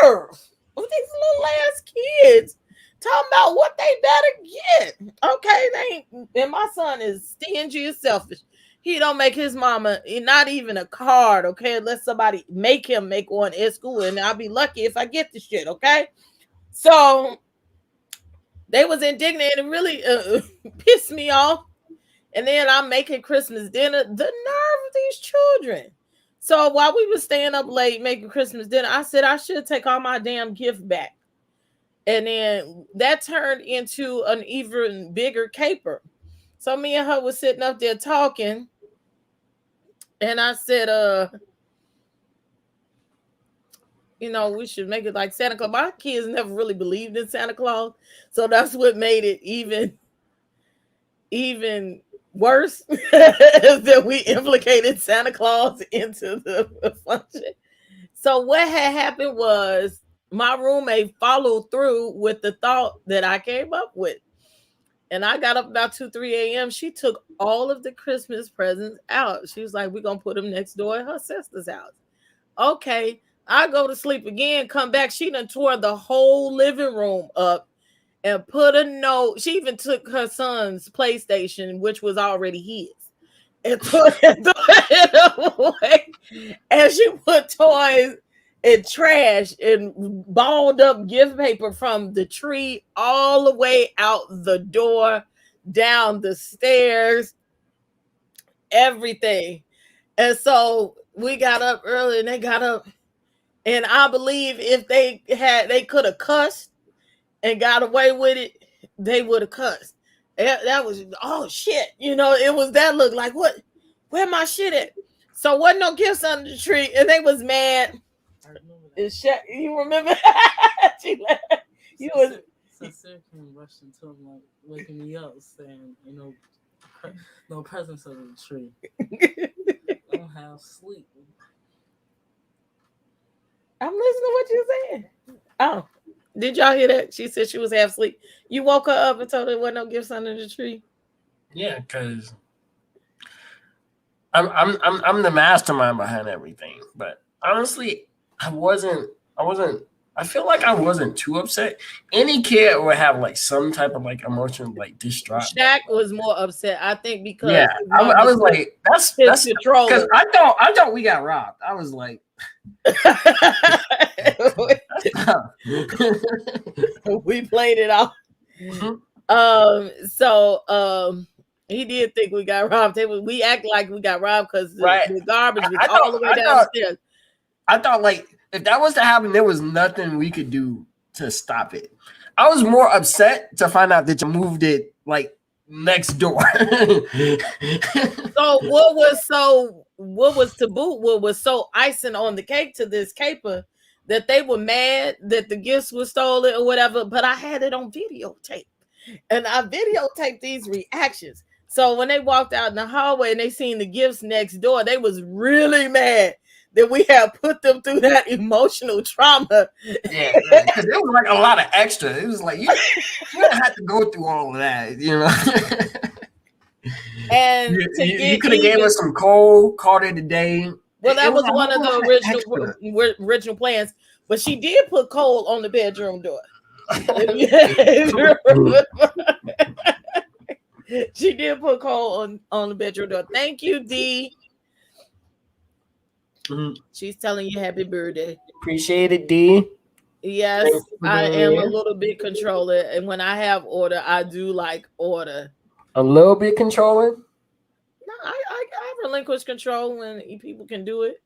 nerve of these little ass kids talking about what they better get. Okay, and my son is stingy and selfish. He don't make his mama not even a card, okay, unless somebody make him make one at school, and I'll be lucky if I get the shit, okay? So they was indignant and really pissed me off. And then I'm making Christmas dinner. The nerve of these children. So while we were staying up late making Christmas dinner, I said I should take all my damn gift back. And then that turned into an even bigger caper. So me and her was sitting up there talking. And I said, we should make it like Santa Claus. My kids never really believed in Santa Claus. So that's what made it even worse that we implicated Santa Claus into the function. So what had happened was my roommate followed through with the thought that I came up with. And I got up about 2-3 a.m. She took all of the Christmas presents out. She was like, we're going to put them next door at her sister's house. Okay. I go to sleep again, come back. She done tore the whole living room up and put a note. She even took her son's PlayStation, which was already his, and put it away. And she put toys and trash and balled up gift paper from the tree all the way out the door, down the stairs, everything. And so we got up early, and they got up. And I believe if they could have cussed and got away with it, they would have cussed. That was, oh shit. It was that look like, what? Where my shit at? So wasn't no gifts under the tree. And they was mad. I remember that. You remember? She laughed. You was. So Sarah came rushed into him, like waking me up, saying, no presents under the tree. I don't have sleep. I'm listening to what you're saying. Oh, did y'all hear that? She said she was half asleep. You woke her up and told her there wasn't no gifts under the tree. Yeah, because I'm the mastermind behind everything. But honestly, I feel like I wasn't too upset. Any kid would have like some type of like emotion, like distraught. Shaq was more upset, I think, because I was like, that's because I thought we got robbed. I was like, we played it off. Mm-hmm. So he did think we got robbed. We act like we got robbed because the garbage was all the way downstairs. I thought like if that was to happen, there was nothing we could do to stop it. I was more upset to find out that you moved it like next door. So what was to boot? What was so icing on the cake to this caper that they were mad that the gifts were stolen or whatever? But I had it on videotape, and I videotaped these reactions. So when they walked out in the hallway and they seen the gifts next door, they was really mad that we had put them through that emotional trauma. Yeah, because it was like a lot of extra. It was like you didn't have to go through all of that, And you could have gave us some coal, called it a day. Well, that was one of the original plans, but she did put coal on the bedroom door. She did put coal on the bedroom door. Thank you, D. She's telling you happy birthday. Appreciate it, D. Yes, I am a little bit controller, and when I have order, I do like order. A little bit controlling? No, I relinquish control when people can do it.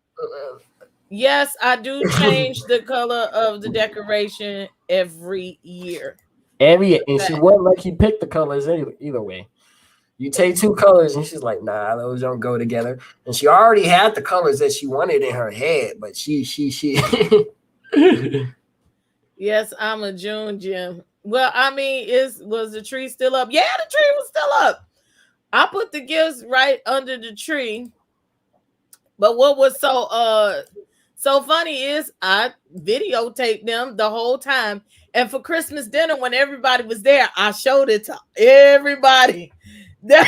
Yes, I do change the color of the decoration every year. And she wouldn't let you pick the colors either way. You take two colors, and she's like, "Nah, those don't go together." And she already had the colors that she wanted in her head, but she. Yes, I'm a June Jim. Well, I mean, was the tree still up? Yeah, the tree was still up. I put the gifts right under the tree. But what was so funny is I videotaped them the whole time. And for Christmas dinner, when everybody was there, I showed it to everybody. I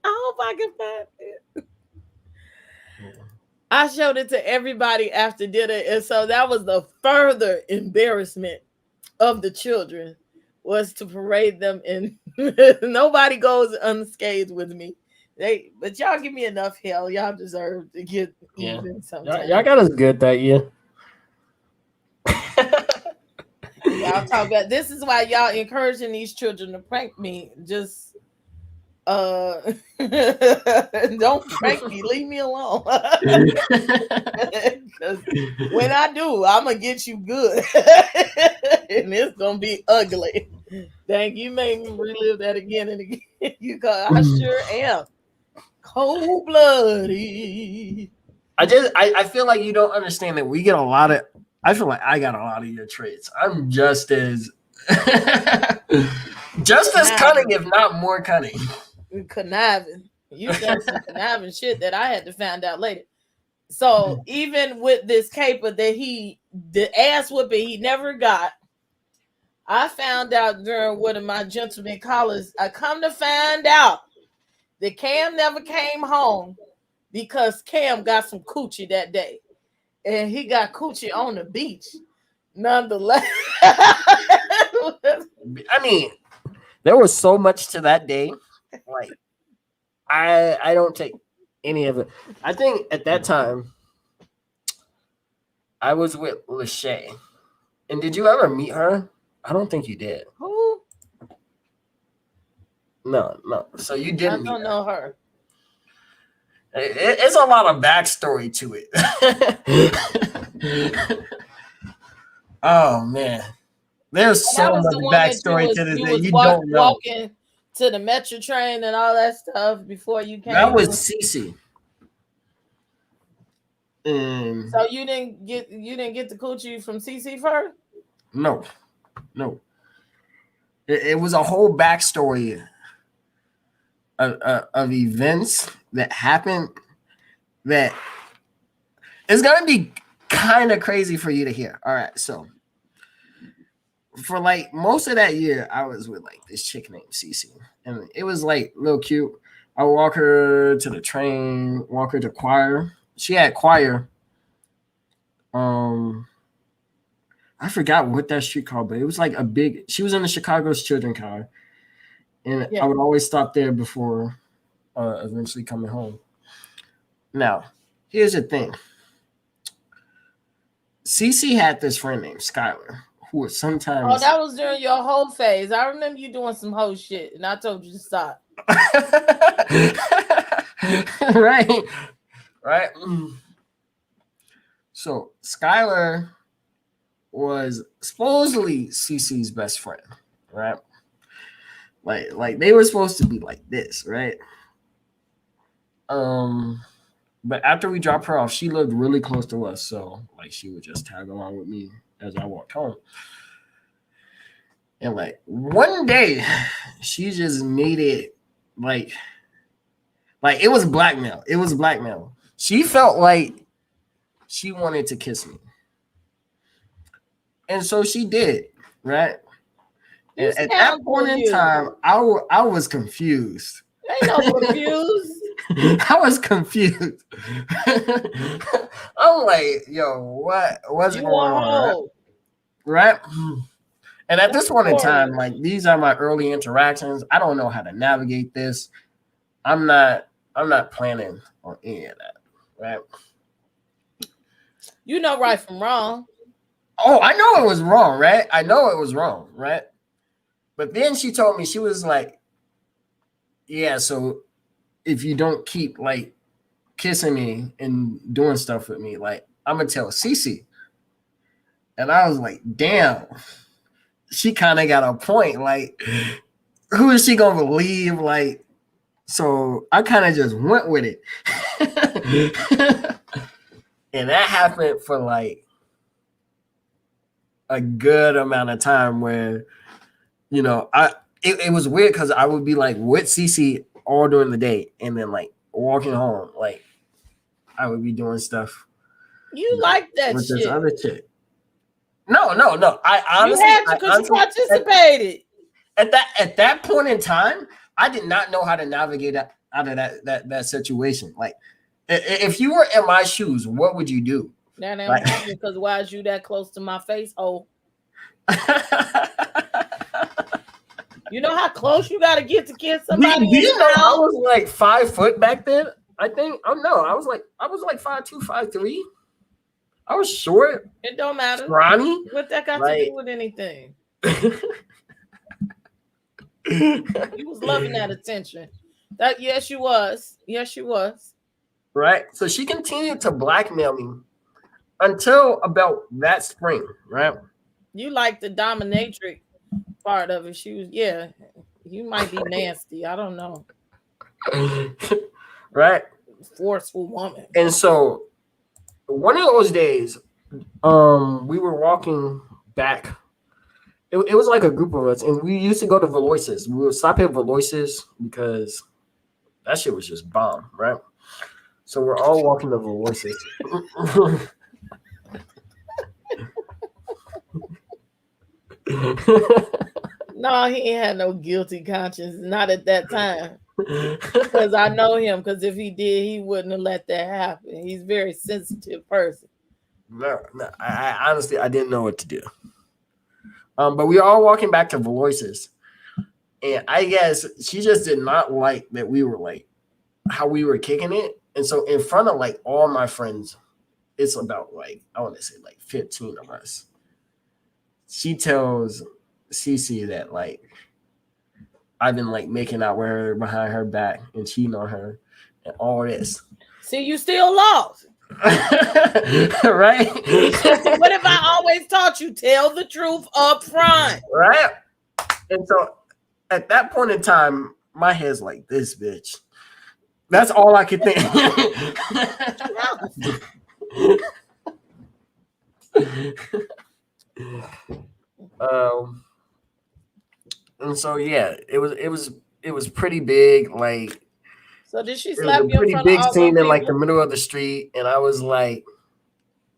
hope I can find it. I showed it to everybody after dinner, and so that was the further embarrassment of the children, was to parade them in. Nobody goes unscathed with me. But y'all give me enough hell. Y'all deserve to get even sometimes. Y'all got us good that year. Y'all talk about this is why y'all encouraging these children to prank me. Just don't prank me, leave me alone. Because when I do, I'm gonna get you good. And it's gonna be ugly. Dang, you made me relive that again and again. I sure am cold-blooded. I feel like you don't understand that we get a lot of. I feel like I got a lot of your traits. I'm just as cunning, if not more cunning. Conniving. You done some conniving shit that I had to find out later. So even with this caper that the ass whipping he never got, I found out during one of my gentleman callers. I come to find out that Cam never came home because Cam got some coochie that day. And he got coochie on the beach. Nonetheless. I mean, there was so much to that day. Like, I don't take any of it. I think at that time, I was with Lachey. And did you ever meet her? I don't think you did. Who? No. So you didn't. I don't know her. It's a lot of backstory to it. Oh man, there's so much backstory to this that you don't know. Walking to the metro train and all that stuff before you came. That was Cece. So you didn't get the coochie from Cece first? No. It was a whole backstory of events that happened that it's gonna be kind of crazy for you to hear. All right, so for like most of that year, I was with like this chick named Cece, and it was like real cute. I would walk her to the train, walk her to choir. She had choir. I forgot what that street called, but it was like a big. She was in the Chicago's Children car, and I would always stop there before eventually coming home. Now, here's the thing. Cece had this friend named Skylar, who was sometimes. Oh, that was during your whole phase. I remember you doing some whole shit, and I told you to stop. Right. So Skylar was supposedly Cece's best friend, right? Like they were supposed to be like this, right? But after we dropped her off, she lived really close to us, so like she would just tag along with me as I walked home. And like one day, she just made it like it was blackmail. It was blackmail. She felt like she wanted to kiss me, and so she did, right? And at that point in time, I was confused. Ain't no confused. I was confused. I'm like, yo, what's You going on? whoa. Right? And at this point in time, horrible. like these are my early interactions. I don't know how to navigate this. I'm not planning on any of that. Right? You know right from wrong. Oh, I know it was wrong, right? I know it was wrong, right? But then she told me, she was like, yeah, so if you don't keep like kissing me and doing stuff with me, like I'm gonna tell Cece. And I was like, damn, she kind of got a point. Like, who is she gonna believe? Like, so I kind of just went with it. And that happened for like a good amount of time where, you know, it was weird because I would be like with Cece all during the day and then like walking home, like I would be doing stuff. You like that with shit. this other chick. No. I honestly, you had to because you participated. At that point in time, I did not know how to navigate out of that situation. Like, if you were in my shoes, what would you do? That ain't like, because why is you that close to my face? Oh, you know how close you got to get to kiss somebody? Do you know I was like 5 foot back then? I think. Oh no, I was like 5'2", 5'3". I was short. It don't matter. Scrawny. What that got to do with anything? You was loving that attention. That yes, you was. Yes, you was. Right. So she continued to blackmail me until about that spring. Right. You like the dominatrix part of it. She was, yeah. You might be nasty. I don't know. Right. Forceful woman. And so one of those days, we were walking back. It was like a group of us, and we used to go to Valoises. We would stop at Valoises because that shit was just bomb, right? So we're all walking to Valoises. No, he ain't had no guilty conscience. Not at that time. Because I know him. Because if he did, he wouldn't have let that happen. He's a very sensitive person. No, I honestly, I didn't know what to do. But we were all walking back to Valoises. And I guess she just did not like that we were like, how we were kicking it. And so in front of like all my friends, it's about like, I want to say like 15 of us. She tells Cece that like I've been like making out with her behind her back and cheating on her and all this. See, you still lost. Right? What if I always taught you? Tell the truth up front. Right? And so at that point in time, my head's like, this bitch. That's all I could think. And so yeah, it was pretty big. Like, so did she slap you? It was a pretty big scene in like the middle of the street, and I was like,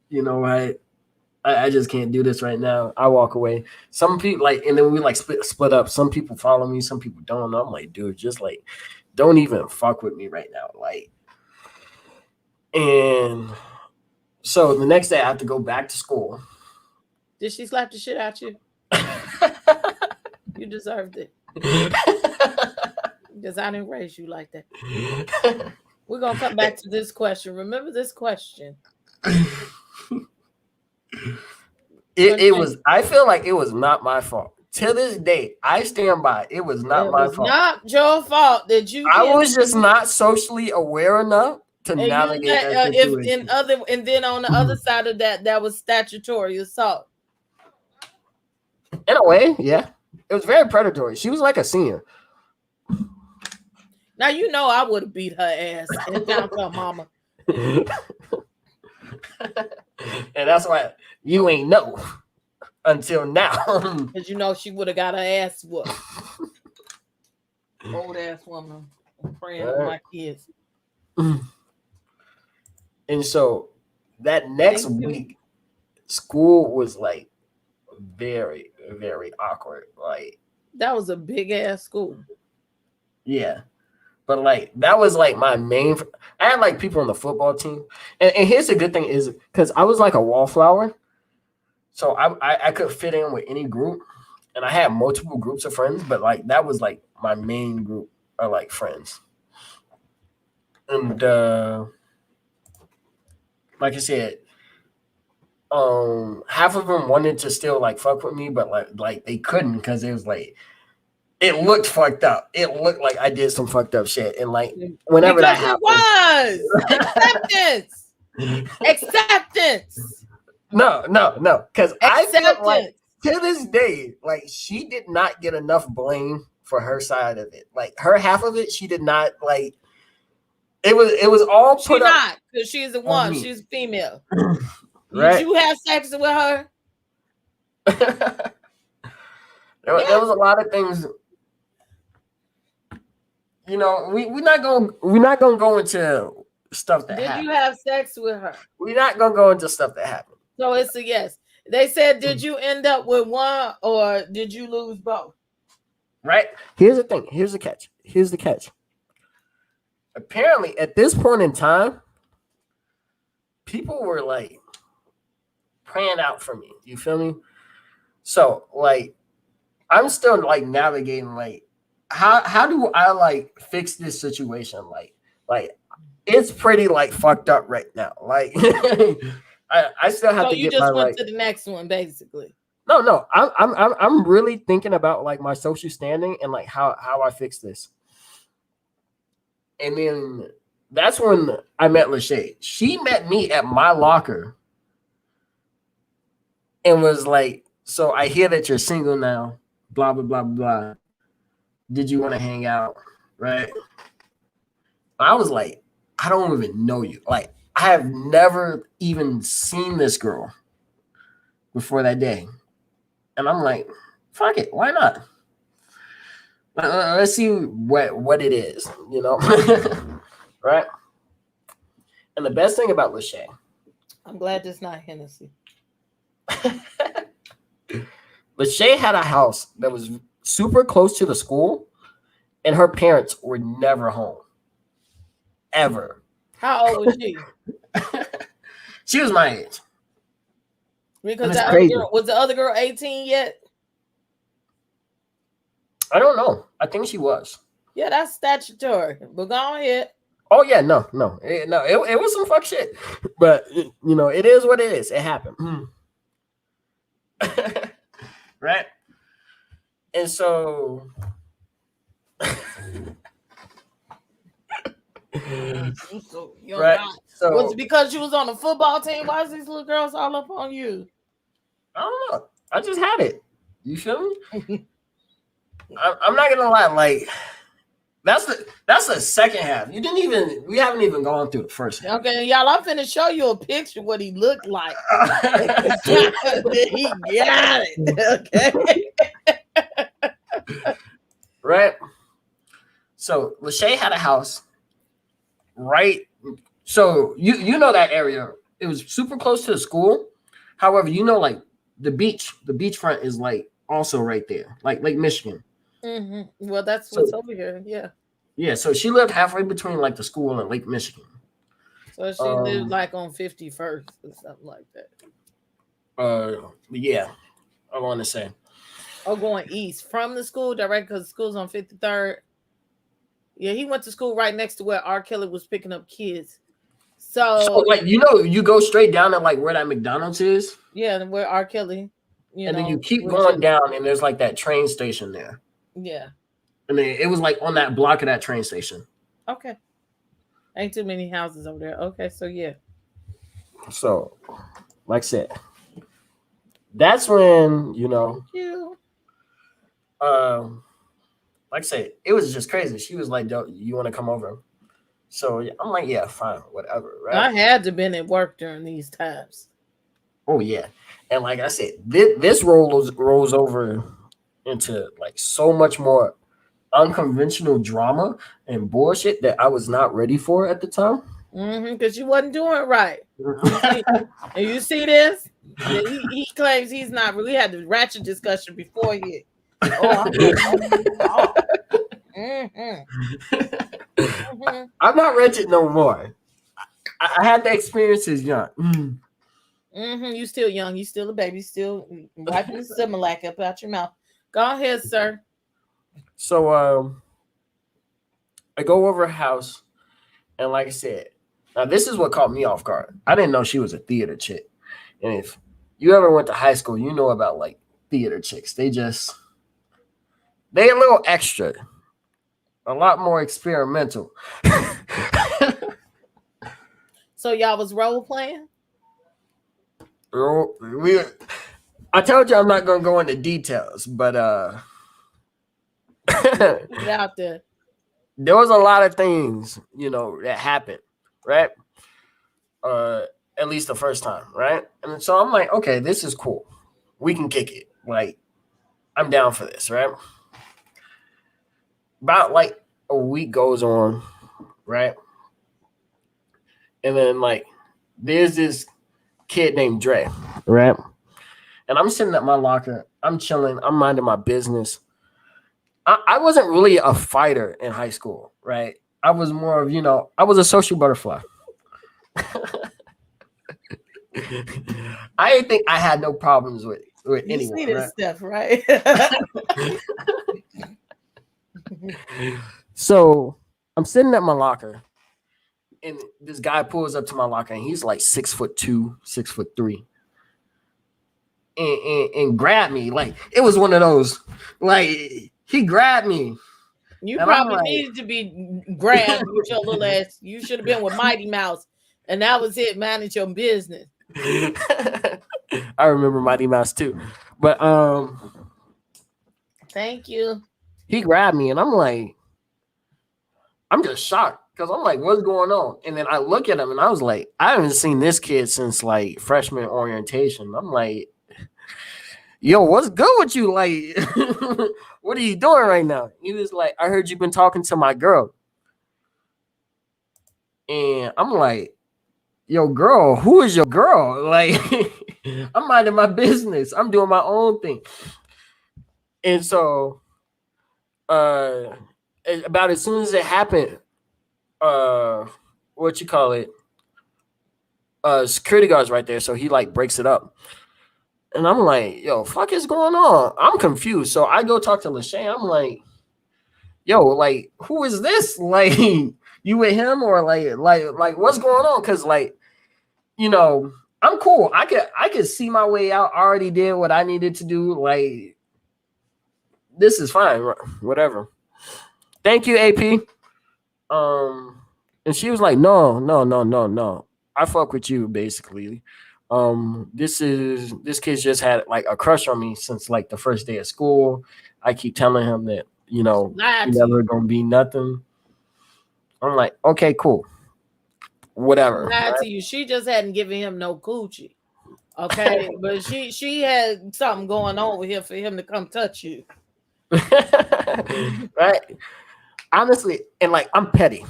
you know what? I just can't do this right now. I walk away. Some people like, and then we like split up. Some people follow me, some people don't. I'm like, dude, just like, don't even fuck with me right now. Like, and so the next day I have to go back to school. Did she slap the shit out you? You deserved it. Because I didn't raise you like that. We're going to come back to this question. Remember this question. It was, I feel like it was not my fault. To this day, I stand by it was not my fault. Not your fault that you. I was just not socially aware enough to navigate that situation. And then on the other side of that, that was statutory assault. In a way, yeah. It was very predatory. She was like a senior. Now you know I would have beat her ass and found her mama. And that's why you ain't know until now. Because you know she would have got her ass whooped. Old ass woman praying for my kids. And so that next week, school was like very, very awkward. Like, that was a big ass school. Yeah. But like that was like my main. I had like people on the football team, and here's the good thing is because I was like a wallflower, so I could fit in with any group, and I had multiple groups of friends. But like that was like my main group of like friends, and like I said, half of them wanted to still like fuck with me, but like they couldn't because it was like. It looked fucked up. It looked like I did some fucked up shit. And like whenever because that happened. Acceptance. No. Because I feel like Acceptance. to this day, like she did not get enough blame for her side of it. Like her half of it, she did not like. It was all She put up. not because she's a woman. me. She's a female. Right? Did you have sex with her? There was a lot of things. You know, we're not gonna go into stuff that happened. Did you have sex with her? We're not gonna go into stuff that happened. So it's a yes. They said, did you end up with one or did you lose both? Right? Here's the thing. Here's the catch. Apparently, at this point in time, people were like praying out for me. You feel me? So like, I'm still like navigating like. How do I like fix this situation? Like it's pretty like fucked up right now. Like I still have to get my. So you just went to the next one, basically. No. I'm really thinking about like my social standing and like how I fix this. And then that's when I met Lachey. She met me at my locker and was like, "So I hear that you're single now. Blah blah blah blah. Did you want to hang out?" Right? I was like, I don't even know you. Like, I have never even seen this girl before that day. And I'm like, fuck it. Why not? Let's see what it is, you know? Right? And the best thing about Lachey. I'm glad it's not Hennessy. Lachey had a house that was super close to the school, and her parents were never home. Ever. How old was she? She was my age. Because the other girl, was the other girl 18 yet? I don't know. I think she was. Yeah, that's statutory. But go ahead. Oh yeah, no. It was some fuck shit. But you know, it is what it is. It happened. Right? And so right. So was it because you was on the football team? Why is these little girls all up on you? I don't know. I just had it. You feel me? I'm not gonna lie. Like that's the second half. We haven't even gone through the first half. Okay, y'all. I'm finna show you a picture of what he looked like. He got it. Okay. Right. So Lachey had a house. Right. So you know that area. It was super close to the school. However, you know, like the beachfront is like also right there, like Lake Michigan. Mm-hmm. Well, that's what's over here. Yeah. Yeah. So she lived halfway between like the school and Lake Michigan. So she lived like on 51st or something like that. Yeah. I want to say. Oh, going east from the school direct because the school's on 53rd. Yeah, he went to school right next to where R. Kelly was picking up kids. So like, you know, you go straight down to like where that McDonald's is. Yeah, and where R. Kelly. And then you keep going down, and there's like that train station there. Yeah. And then it was like on that block of that train station. Okay. Ain't too many houses over there. Okay, so yeah. So, like I said, that's when, you know, like I said, it was just crazy. She was like, "Don't you want to come over?" So I'm like, "Yeah, fine, whatever." Right? I had to been at work during these times. Oh yeah, and like I said, this rolls over into like so much more unconventional drama and bullshit that I was not ready for at the time. Because you wasn't doing it right. And you see this? Yeah, he claims he's not really had the ratchet discussion before he. I'm not wretched no more. I had the experiences young. You still young. You still a baby. Still wiping the Similac up out your mouth. Go ahead, sir. So I go over her house, and like I said, now this is what caught me off guard. I didn't know she was a theater chick. And if you ever went to high school, you know about like theater chicks. They a little extra, a lot more experimental. So y'all was role playing? I told you I'm not gonna go into details, but Get out there. there was a lot of things, that happened, right? At least the first time, right? And so I'm like, okay, this is cool. We can kick it. Like, I'm down for this, right? About like a week goes on, right? And then like there's this kid named Dre, right? And I'm sitting at my locker, I'm chilling, I'm minding my business. I wasn't really a fighter in high school, right? I was more of, I was a social butterfly. I didn't think I had no problems with anyone. You see this stuff, right? So I'm sitting at my locker, and this guy pulls up to my locker, and he's like 6'2", 6'3", and grabbed me. Like, it was one of those, like, he grabbed me. You probably needed to be grabbed with your little ass. You should have been with Mighty Mouse, and that was it. Manage your business. I remember Mighty Mouse too, but thank you. He grabbed me, and I'm just shocked because I'm like, what's going on? And then I look at him, and I was like, I haven't seen this kid since like freshman orientation. I'm like, yo, what's good with you? Like, what are you doing right now? He was like, I heard you've been talking to my girl. And I'm like, yo, girl, who is your girl? Like, I'm minding my business. I'm doing my own thing. And so, about as soon as it happened, security guard's right there. So he like breaks it up. And I'm like, yo, fuck is going on? I'm confused. So I go talk to Lachey. I'm like, yo, like, who is this? Like, you with him or like what's going on? Cause like, I'm cool. I could see my way out. I already did what I needed to do. Like, this is fine. Whatever. Thank you, AP. And she was like, no. I fuck with you, basically. This kid's just had like a crush on me since like the first day of school. I keep telling him that, never gonna be nothing. I'm like, okay, cool. Whatever. Lied to you. She just hadn't given him no coochie. Okay. But she had something going on with him for him to come touch you. Right. Honestly, and like, I'm petty.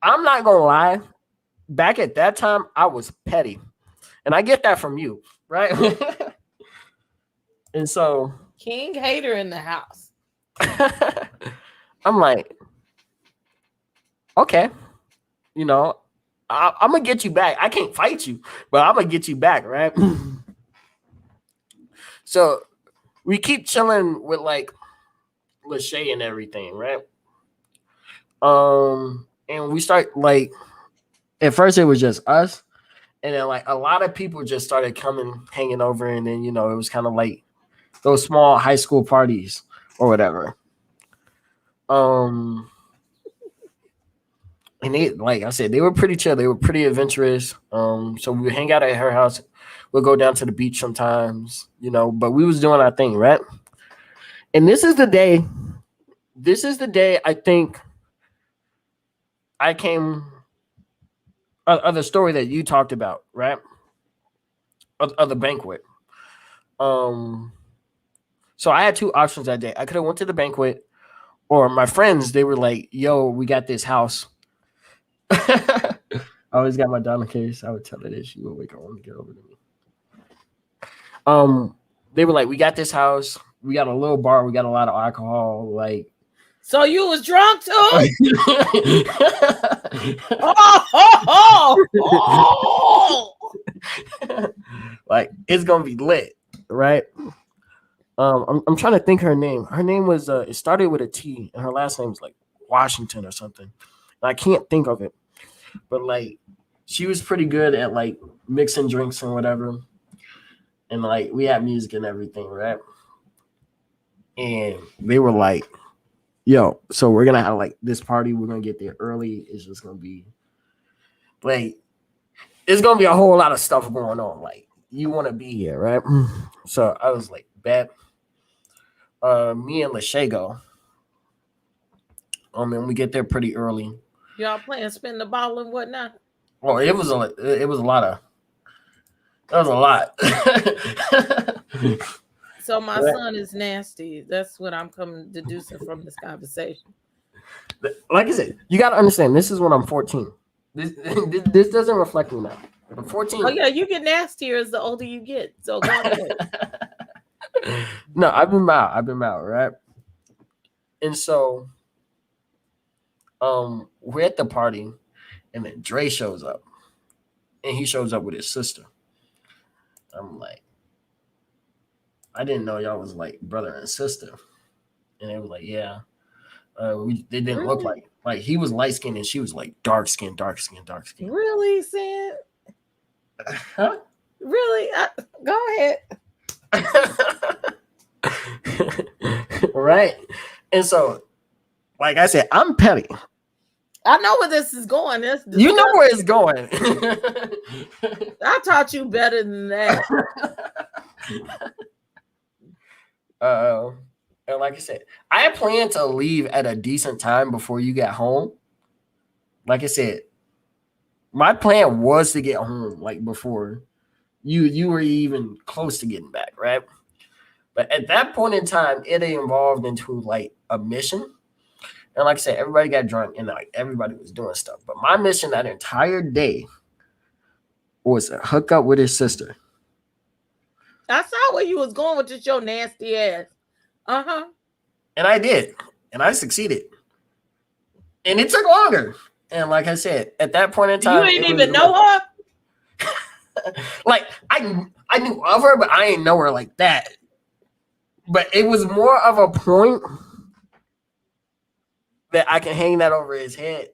I'm not gonna lie. Back at that time, I was petty. And I get that from you, right? And so King hater in the house. I'm like, okay, I'm gonna get you back. I can't fight you, but I'm gonna get you back, right? So we keep chilling with like Lachey and everything, right? And we start like, at first it was just us, and then like a lot of people just started coming, hanging over, and then it was kind of like those small high school parties or whatever. And they, like I said, they were pretty chill. They were pretty adventurous. So we would hang out at her house. We'll go down to the beach sometimes, but we was doing our thing, right? And this is the day I think I came of the story that you talked about, right? Of the banquet. So I had two options that day. I could have went to the banquet, or my friends, they were like, yo, we got this house. I always got my diamond case. I would tell her that she would wake up and get over to me. They were like, we got this house. We got a little bar. We got a lot of alcohol. Like, So you was drunk too? Oh, like it's gonna be lit, right? I'm trying to think her name. Her name was it started with a T, and her last name was like Washington or something. And I can't think of it, but like she was pretty good at like mixing drinks and whatever, and like we had music and everything, right? And they were like, "Yo, so we're gonna have like this party. We're gonna get there early. It's just gonna be like it's gonna be a whole lot of stuff going on. Like you want to be here, right?" So I was like, "Bet." Me and Lachey go. And we get there pretty early. Y'all playing spin the ball and whatnot? Oh, it was a lot. That was a lot. So my son is nasty. That's what I'm coming deducing from this conversation. Like I said, you got to understand. This is when I'm 14. This doesn't reflect me now. I'm 14. Oh yeah, you get nastier as the older you get. So go ahead. No, I've been out, right? And so, we're at the party, and then Dre shows up, and he shows up with his sister. I'm like, I didn't know y'all was like brother and sister, and they was like, yeah. They didn't look like he was light skinned and she was like dark skin. Really, Sam? Huh? Really? Go ahead. Right. And so, like I said, I'm petty. I know where this is going. You know where it's going. I taught you better than that. And like I said, I plan to leave at a decent time before you get home. Like I said, my plan was to get home like before you were even close to getting back, right? But at that point in time, it evolved into like a mission. And like I said, everybody got drunk and like everybody was doing stuff. But my mission that entire day was to hook up with his sister. I saw where you was going with just your nasty ass. Uh-huh. And I did. And I succeeded. And it took longer. And like I said, at that point in time, you ain't even know her? Like I knew of her, but I ain't know her like that. But it was more of a point that I can hang that over his head.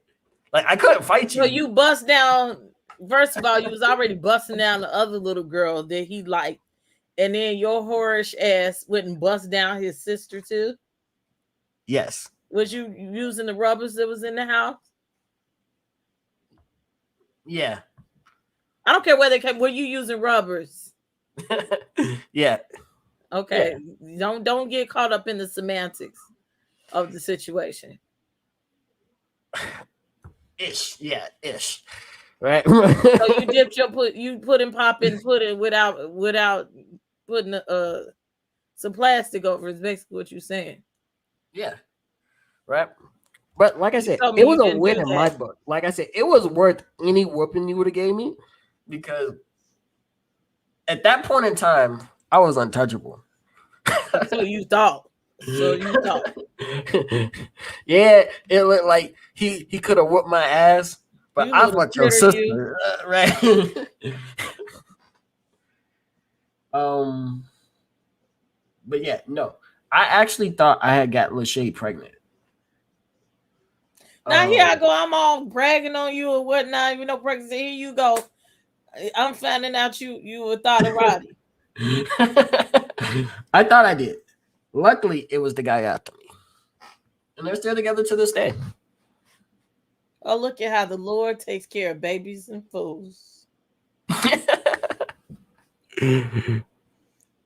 Like I couldn't fight you. So you bust down. First of all, you was already busting down the other little girl that he liked. And then your whorish ass went and bust down his sister too? Yes. Was you using the rubbers that was in the house? Yeah. I don't care where they came. Were you using rubbers? Yeah. Okay. Yeah. Don't get caught up in the semantics of the situation. Ish. Yeah. Ish. Right. So you dipped you put in pop and put it without putting some plastic over is basically what you're saying. Yeah. Right. But like I said, it was a win in my book. Like I said, it was worth any whooping you would have gave me because at that point in time, I was untouchable. So you thought. Yeah, it looked like he could have whooped my ass, but I fucked your sister, right? But yeah, no, I actually thought I had got Lachey pregnant. Now here I go. I'm all bragging on you or whatnot. You know, pregnancy. Here you go. I'm finding out you were thought of Roddy. I thought I did. Luckily, it was the guy after me, and they're still together to this day. Oh, look at how the Lord takes care of babies and fools.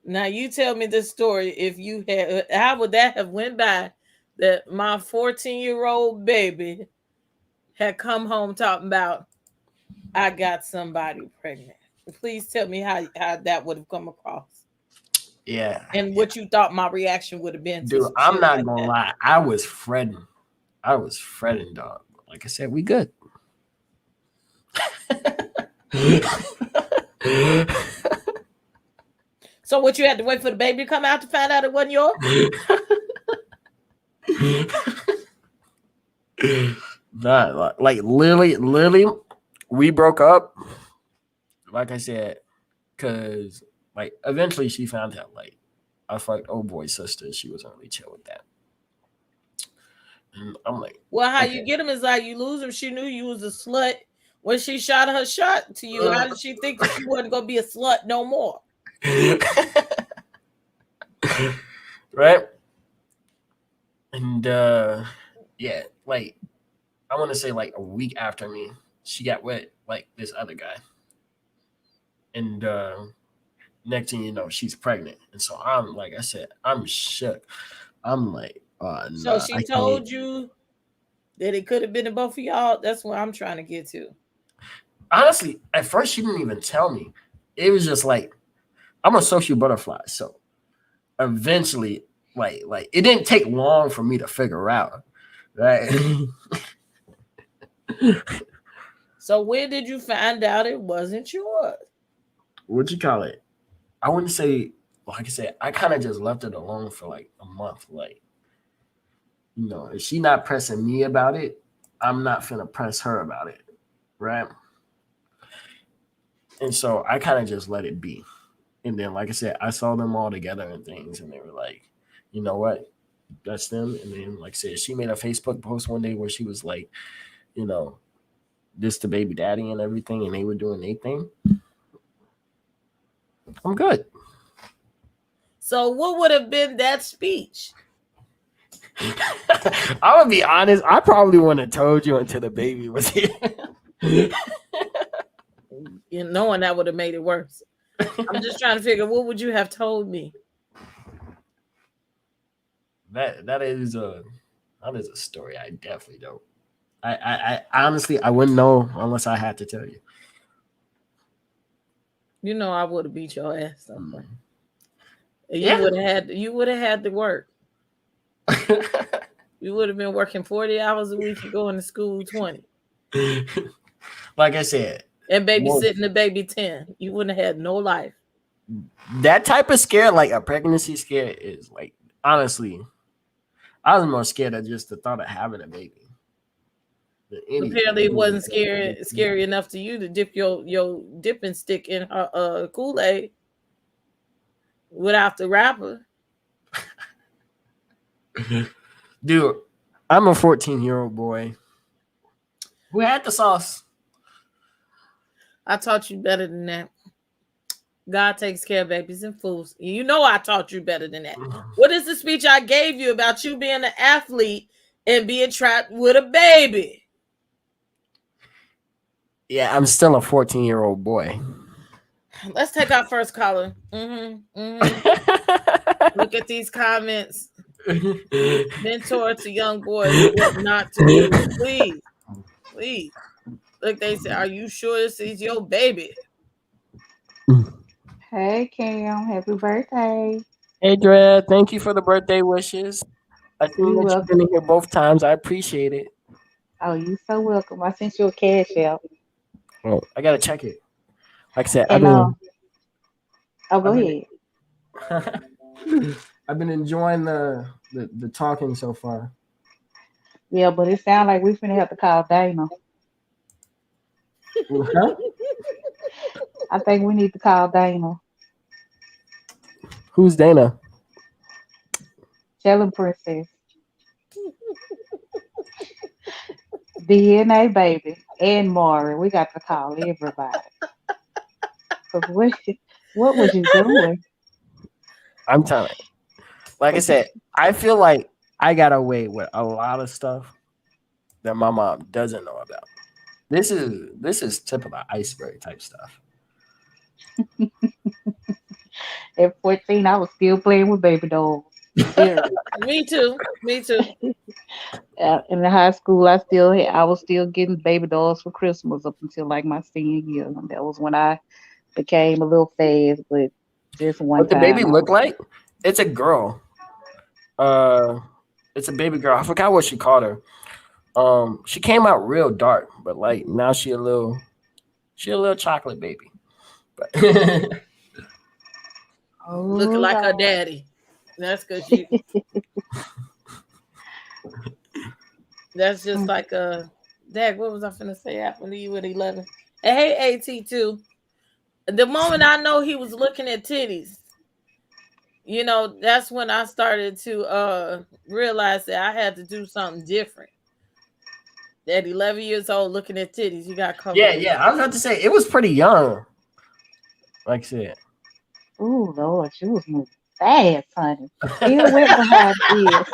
Now you tell me this story. If you had, how would that have went by? That my 14-year-old baby had come home talking about, I got somebody pregnant. Please tell me how that would have come across. Yeah. And what you thought my reaction would have been. Dude, I'm not gonna lie. I was fretting, dog. Like I said, we good. So what, you had to wait for the baby to come out to find out it wasn't yours? Nah, like literally, we broke up. Like I said, because like eventually she found out like I fucked old boy's sister. She wasn't really chill with that. And I'm like, Well, how okay. you get him is like you lose him. She knew you was a slut when she shot her shot to you. How did she think that she wasn't gonna be a slut no more? Right? And yeah, like I want to say like a week after me, she got with like this other guy. And next thing you know, she's pregnant. And so I'm like I said, I'm shook. I'm like, So nah, she I told can't. you that it could have been the both of y'all. That's what I'm trying to get to. Honestly, at first she didn't even tell me. It was just like I'm a social butterfly. So eventually, like it didn't take long for me to figure out. Right. So when did you find out it wasn't yours? What you call it? I wouldn't say, like I said, I kind of just left it alone for like a month. Like, if she not pressing me about it, I'm not finna press her about it, right? And so I kind of just let it be. And then, like I said, I saw them all together and things, and they were like, you know what? That's them. And then, like I said, she made a Facebook post one day where she was like, this the baby daddy and everything, and they were doing their thing. I'm good. So what would have been that speech? I would be honest. I probably wouldn't have told you until the baby was here. Knowing that would have made it worse. I'm just trying to figure, what would you have told me? That is a story I definitely don't. I honestly I wouldn't know unless I had to tell you. I would have beat your ass. Somewhere. Yeah. You would have had to work. You would have been working 40 hours a week and going to school 20. Like I said. And babysitting the baby 10. You wouldn't have had no life. That type of scare, like a pregnancy scare, is like, honestly, I was more scared of just the thought of having a baby. Apparently it wasn't scary enough to you to dip your dipping stick in her Kool-Aid without the wrapper. Dude, I'm a 14-year-old boy who had the sauce. I taught you better than that. God takes care of babies and fools. I taught you better than that. What is the speech I gave you about you being an athlete and being trapped with a baby? Yeah, I'm still a 14-year-old boy. Let's take our first caller. Look at these comments. Mentor to young boys what not to do. Please. Look, they say, are you sure this is your baby? Hey, Cam. Happy birthday. Hey, Dre. Thank you for the birthday wishes. I think You're that you've welcome. been here both times. I appreciate it. Oh, you so welcome. I sent you a cash out. Oh, I got to check it. Like I said, And go ahead. I've been enjoying the talking so far. Yeah, but it sounds like we finna have to call Dana. Huh? I think we need to call Dana. Who's Dana? Tell him, Princess. DNA baby and Maury. We got to call everybody. Cause what was you doing? I'm telling you. Like I said, I feel like I got away with a lot of stuff that my mom doesn't know about. This is tip of the iceberg type stuff. At 14, I was still playing with baby dolls. Me too. In the high school, I was still getting baby dolls for Christmas up until like my senior year. And that was when I became a little fast, but just one What the time. baby look like? It's a girl. It's a baby girl. I forgot what she called her. She came out real dark, but like now she a little chocolate baby. But Looking like her daddy. That's because she. That's just like Dad, what was I finna say happened to you at 11? And hey, AT2. The moment I know he was looking at titties, that's when I started to realize that I had to do something different. At 11 years old, looking at titties, you got covered. Yeah. I was about to say it was pretty young. Like I said. Ooh, Lord, you was moving fast, honey. Still went behind ears.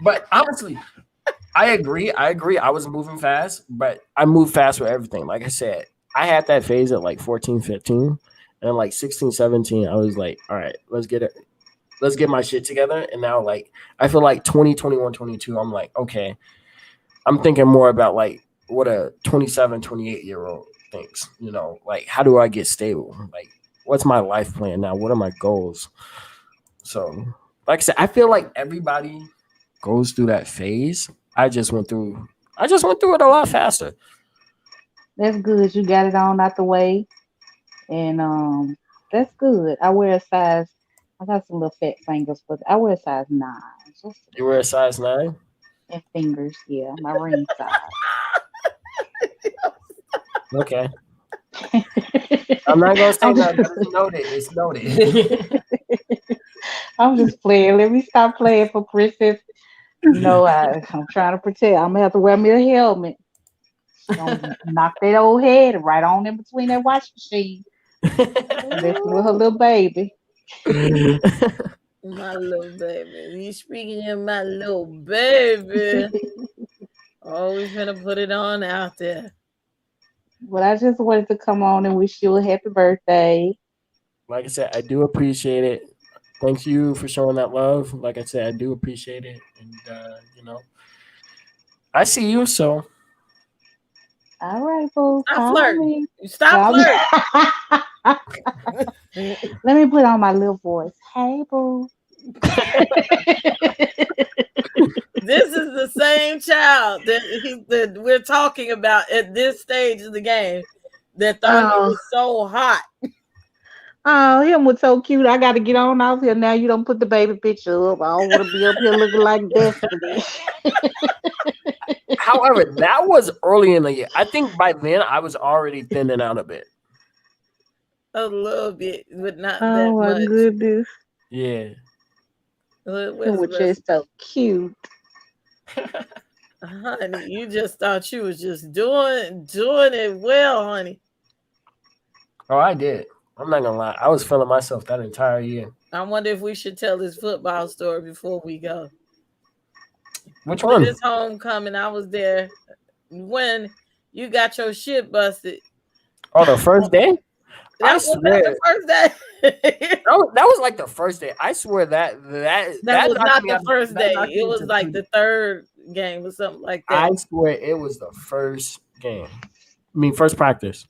But honestly, I agree. I was moving fast, but I moved fast with everything. Like I said, I had that phase at like 14, 15. And like 16, 17, I was like, all right, let's get my shit together. And now like I feel like 20, 21, 22, I'm like, okay. I'm thinking more about like what a 27, 28-year-old thinks, like how do I get stable? Like what's my life plan now? What are my goals? So like I said, I feel like everybody goes through that phase. I just went through it a lot faster. That's good. You got it on out the way. And that's good. I wear a size. I got some little fat fingers, but I wear a size 9. Just You wear a size 9? and fingers, yeah, my ring size. Okay. I'm not gonna say that, but it's noted. It's noted. I'm just playing. Let me stop playing for Princess. I'm trying to protect. I'm gonna have to wear me a helmet. She's gonna knock that old head right on in between that washing machine. Messing with her little baby. My little baby. You speaking of my little baby. Always gonna put it on out there. But I just wanted to come on and wish you a happy birthday. Like I said, I do appreciate it. Thank you for showing that love. Like I said, I do appreciate it. And, I see you, so. All right, boo. Stop flirting. Me. Stop flirting. Let me put on my little voice. Hey, boo. This is the same child that we're talking about at this stage of the game that thought he was so hot. Oh, him was so cute. I got to get on off here now. You don't put the baby picture up. I don't want to be up here looking like Destiny. However, that was early in the year. I think by then I was already thinning out a bit. A little bit, but not that Oh, my much. goodness. Yeah. It was just so cute. Honey, you just thought you was just doing it well, honey. Oh, I did. I'm not gonna lie. I was feeling myself that entire year. I wonder if we should tell this football story before we go. Which one? This homecoming, I was there when you got your shit busted. Oh, the first day? That was the first day. that was like the first day. I swear that was not the first day. It was like the third game or something like that. I swear it was the first game. I mean, first practice.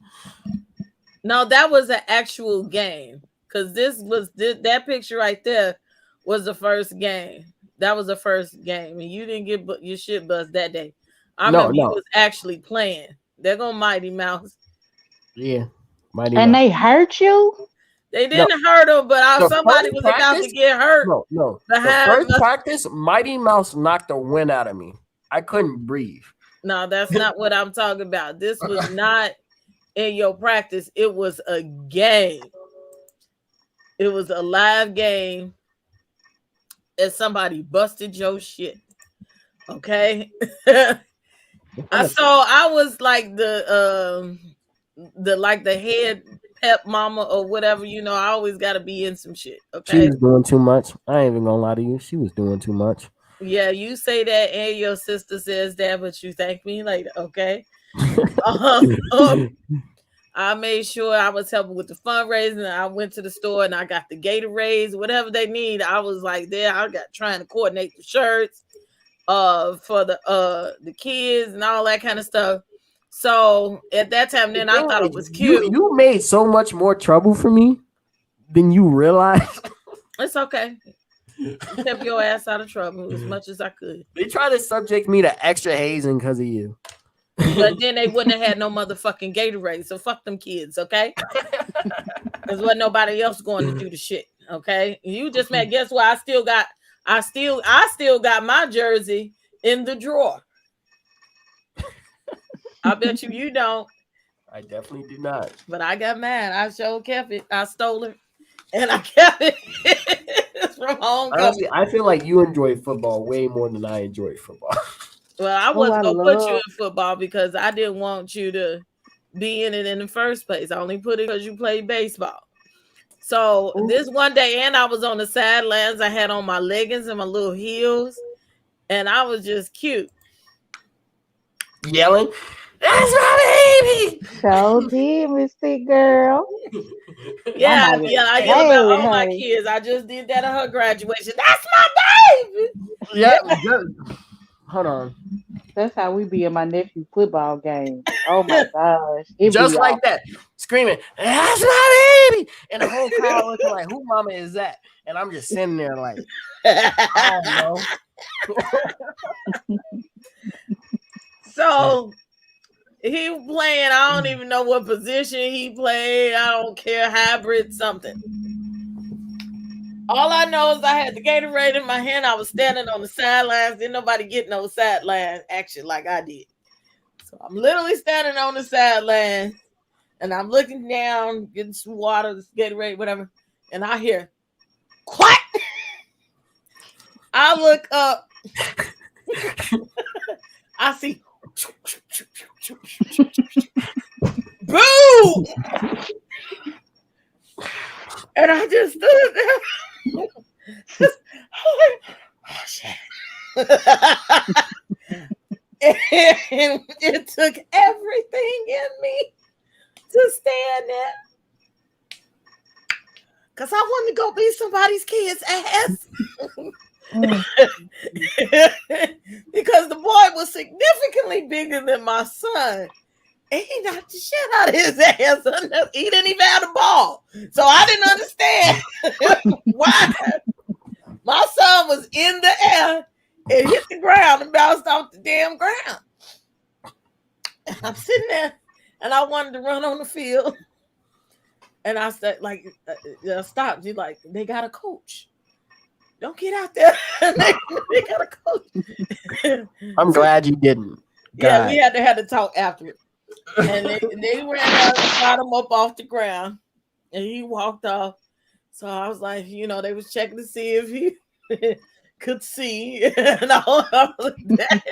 No, that was an actual game. Because that picture right there was the first game. That was the first game. And you didn't get your shit buzzed that day. I remember you was actually playing. They're going Mighty Mouse. Yeah. Mighty Mouse. They hurt you? They didn't hurt him, but somebody was about to get hurt. No. The first practice, Mighty Mouse knocked the wind out of me. I couldn't breathe. No, that's not what I'm talking about. This was not in your practice. It was a game. It was a live game. And somebody busted your shit. Okay. I was like the head pep mama or whatever, I always got to be in some shit. Okay. She was doing too much. I ain't even gonna lie to you. She was doing too much. Yeah, you say that and your sister says that, but you thank me later. Okay. I made sure I was helping with the fundraising. I went to the store and I got the Gatorades, whatever they need. I was like there. I got trying to coordinate the shirts for the kids and all that kind of stuff. So at that time, then I thought it was cute. You made so much more trouble for me than you realized. It's okay. You kept your ass out of trouble as much as I could. They tried to subject me to extra hazing because of you. But then they wouldn't have had no motherfucking Gatorade. So fuck them kids, okay? Because wasn't nobody else going to do the shit, okay? You just mad. Guess what? I still got my jersey in the drawer. I bet you don't. I definitely do not. But I got mad. I sure kept it. I stole it, and I kept it from homecoming. Honestly, I feel like you enjoy football way more than I enjoy football. Well, I Oh, wasn't I gonna put you love. in football because I didn't want you to be in it in the first place. I only put it because you played baseball. So Ooh. this one day, and I was on the sidelines. I had on my leggings and my little heels, and I was just cute. Yelling, "That's my baby!" So did, Mystic Girl. Yeah, might yeah, I get yell about paid, all my honey. kids. I just did that at her graduation. That's my baby. Yeah, hold on. That's how we be in my nephew's football game. Oh my gosh. It Just be like awesome. that, screaming, "That's my baby!" And the whole crowd looking like, "Who mama is that?" And I'm just sitting there like, I don't know. So he playing, I don't even know what position he played. I don't care, hybrid something. All I know is I had the Gatorade in my hand. I was standing on the sidelines. Didn't nobody get no sideline action like I did. So I'm literally standing on the sideline and I'm looking down, getting some water, Gatorade, whatever. And I hear quack. I look up. I see boo! And I just stood there. Oh shit. And it took everything in me to stand there. Because I wanted to go beat somebody's kid's ass. Because the boy was significantly bigger than my son. And he knocked the shit out of his ass. He didn't even have the ball. So I didn't understand why my son was in the air and hit the ground and bounced off the damn ground. And I'm sitting there and I wanted to run on the field. And I said, like, stop. She's like, they got a coach. Don't get out there. they got a coach. I'm glad you didn't. Yeah, we had to have to talk after it. And they ran out and got him up off the ground. And he walked off. So I was like, they was checking to see if he could see. And all of that.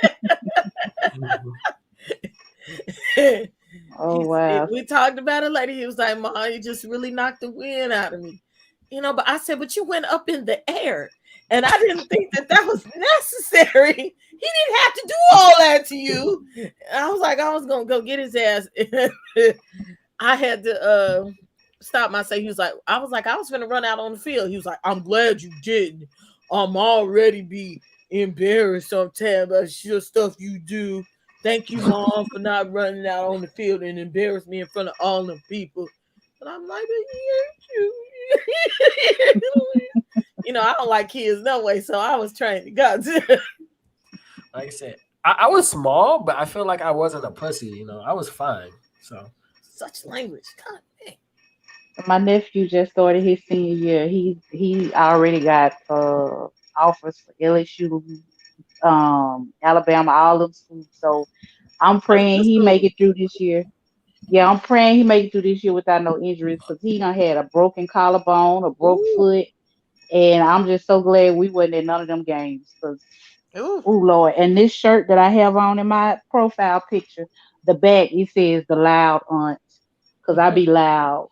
Oh wow. We talked about it later. He was like, "Mom, you just really knocked the wind out of me." But I said, "But you went up in the air." And I didn't think that was necessary. He didn't have to do all that to you. And I was like, I was going to go get his ass. I had to stop myself. He was like, I was going to run out on the field. He was like, "I'm glad you didn't. I'm already be embarrassed sometimes about your stuff you do. Thank you, Mom, for not running out on the field and embarrass me in front of all the people." And I'm like, I don't like kids no way, so I was trying to go. Like I said, I was small, but I feel like I wasn't a pussy. I was fine. So Such language, God dang. My nephew just started his senior year. He already got offers for LSU, Alabama, all of them schools. So I'm praying he make it through this year. Yeah, I'm praying he make it through this year without no injuries because he done had a broken collarbone, a broke foot, and I'm just so glad we wasn't in none of them games. Cause, oh Lord! And this shirt that I have on in my profile picture, the back it says "the loud aunt," because I be loud.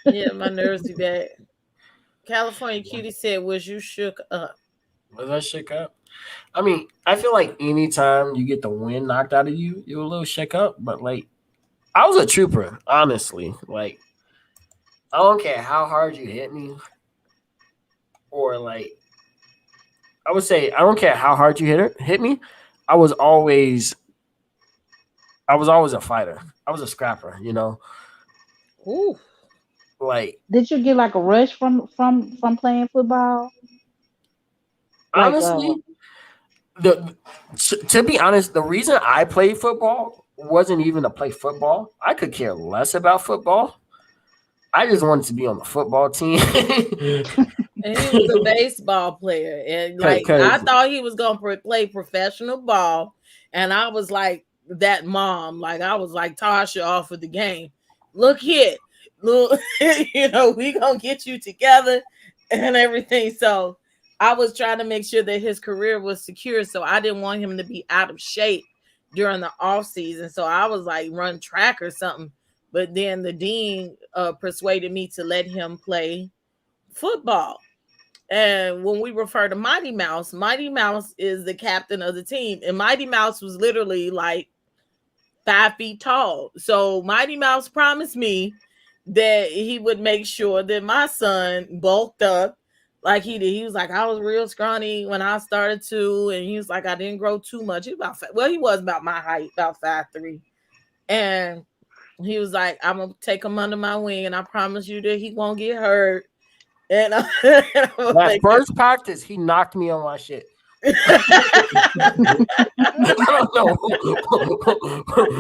Yeah, my nerves be bad. California Cutie said, "Was you shook up?" Was I shook up? I mean, I feel like anytime you get the wind knocked out of you, you're a little shook up. But I was a trooper, honestly. I don't care how hard you hit me, or I would say I don't care how hard you hit me. I was always a fighter. I was a scrapper. Ooh. Did you get like a rush from playing football? Honestly, to be honest, the reason I played football wasn't even to play football. I could care less about football. I just wanted to be on the football team. And he was a baseball player. And like I thought he was gonna play professional ball. And I was like that mom. Like I was like Tasha off of the game. Look here. Look, we gonna get you together and everything. So I was trying to make sure that his career was secure. So I didn't want him to be out of shape during the off season. So I was like run track or something. But then the dean persuaded me to let him play football. And when we refer to Mighty Mouse is the captain of the team. And Mighty Mouse was literally like 5 feet tall. So Mighty Mouse promised me that he would make sure that my son bulked up like he did. He was like, I was real scrawny when I started to. And he was like, I didn't grow too much. He was about my height, about 5'3". And he was like, I'm going to take him under my wing. And I promise you that he won't get hurt. And that first practice, he knocked me on my shit. I don't know.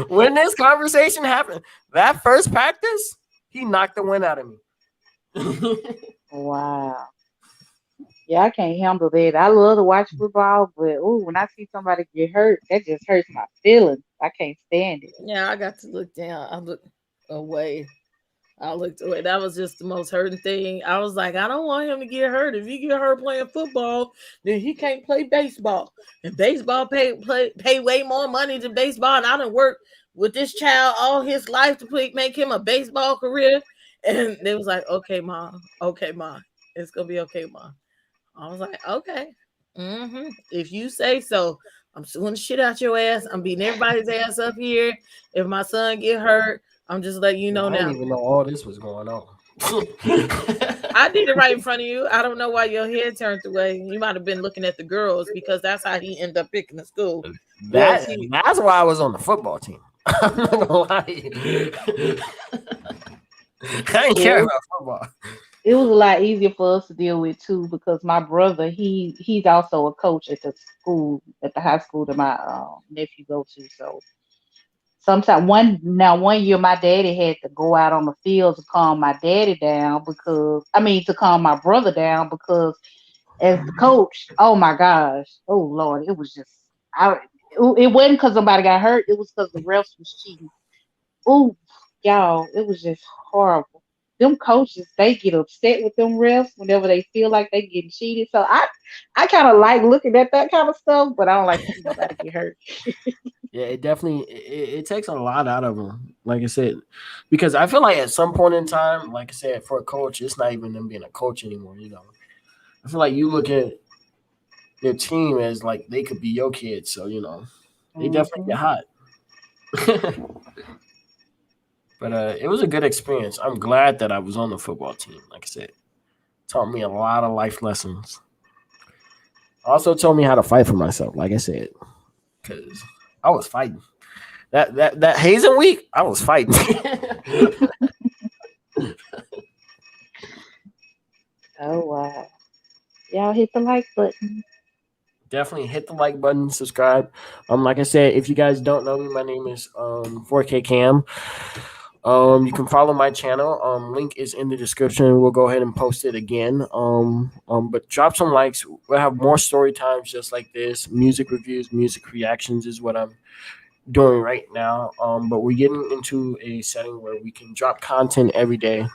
When this conversation happened, that first practice, he knocked the wind out of me. Wow. Yeah, I can't handle that. I love to watch football, but when I see somebody get hurt, that just hurts my feelings. I can't stand it. Yeah, I got to look down. I looked away. That was just the most hurting thing. I was like, I don't want him to get hurt. If he get hurt playing football, then he can't play baseball. And baseball pay way more money than baseball. And I done worked with this child all his life to make him a baseball career. And they was like, okay, mom. It's gonna be okay, mom. I was like, okay. If you say so. I'm suing the shit out your ass. I'm beating everybody's ass up here. If my son get hurt, I'm just letting you know now. I didn't even know all this was going on. I did it right in front of you. I don't know why your head turned away. You might have been looking at the girls because that's how he ended up picking the school. That's why I was on the football team. I'm not gonna lie. I didn't care about football. It was a lot easier for us to deal with too because my brother, he's also a coach at the high school that my nephew go to. So sometimes one year my daddy had to go out on the field to calm my daddy down to calm my brother down because as the coach, oh my gosh, oh Lord, it was just it wasn't because somebody got hurt, it was because the refs was cheating. Oh y'all, it was just horrible. Them coaches, they get upset with them refs whenever they feel like they getting cheated. So I kind of like looking at that kind of stuff, but I don't like to see nobody get hurt. Yeah, it definitely it takes a lot out of them. Like I said, because I feel like at some point in time, like I said, for a coach, it's not even them being a coach anymore. I feel like you look at your team as like they could be your kids. So they definitely get hot. But it was a good experience. I'm glad that I was on the football team. Like I said, taught me a lot of life lessons. Also told me how to fight for myself. Like I said, because I was fighting. That hazing week, I was fighting. Oh wow! Y'all hit the like button. Definitely hit the like button, subscribe. Like I said, if you guys don't know me, my name is 4K Cam. You can follow my channel. Link is in the description. We'll go ahead and post it again. But drop some likes. We'll have more story times just like this. Music reviews, music reactions is what I'm doing right now. But we're getting into a setting where we can drop content every day.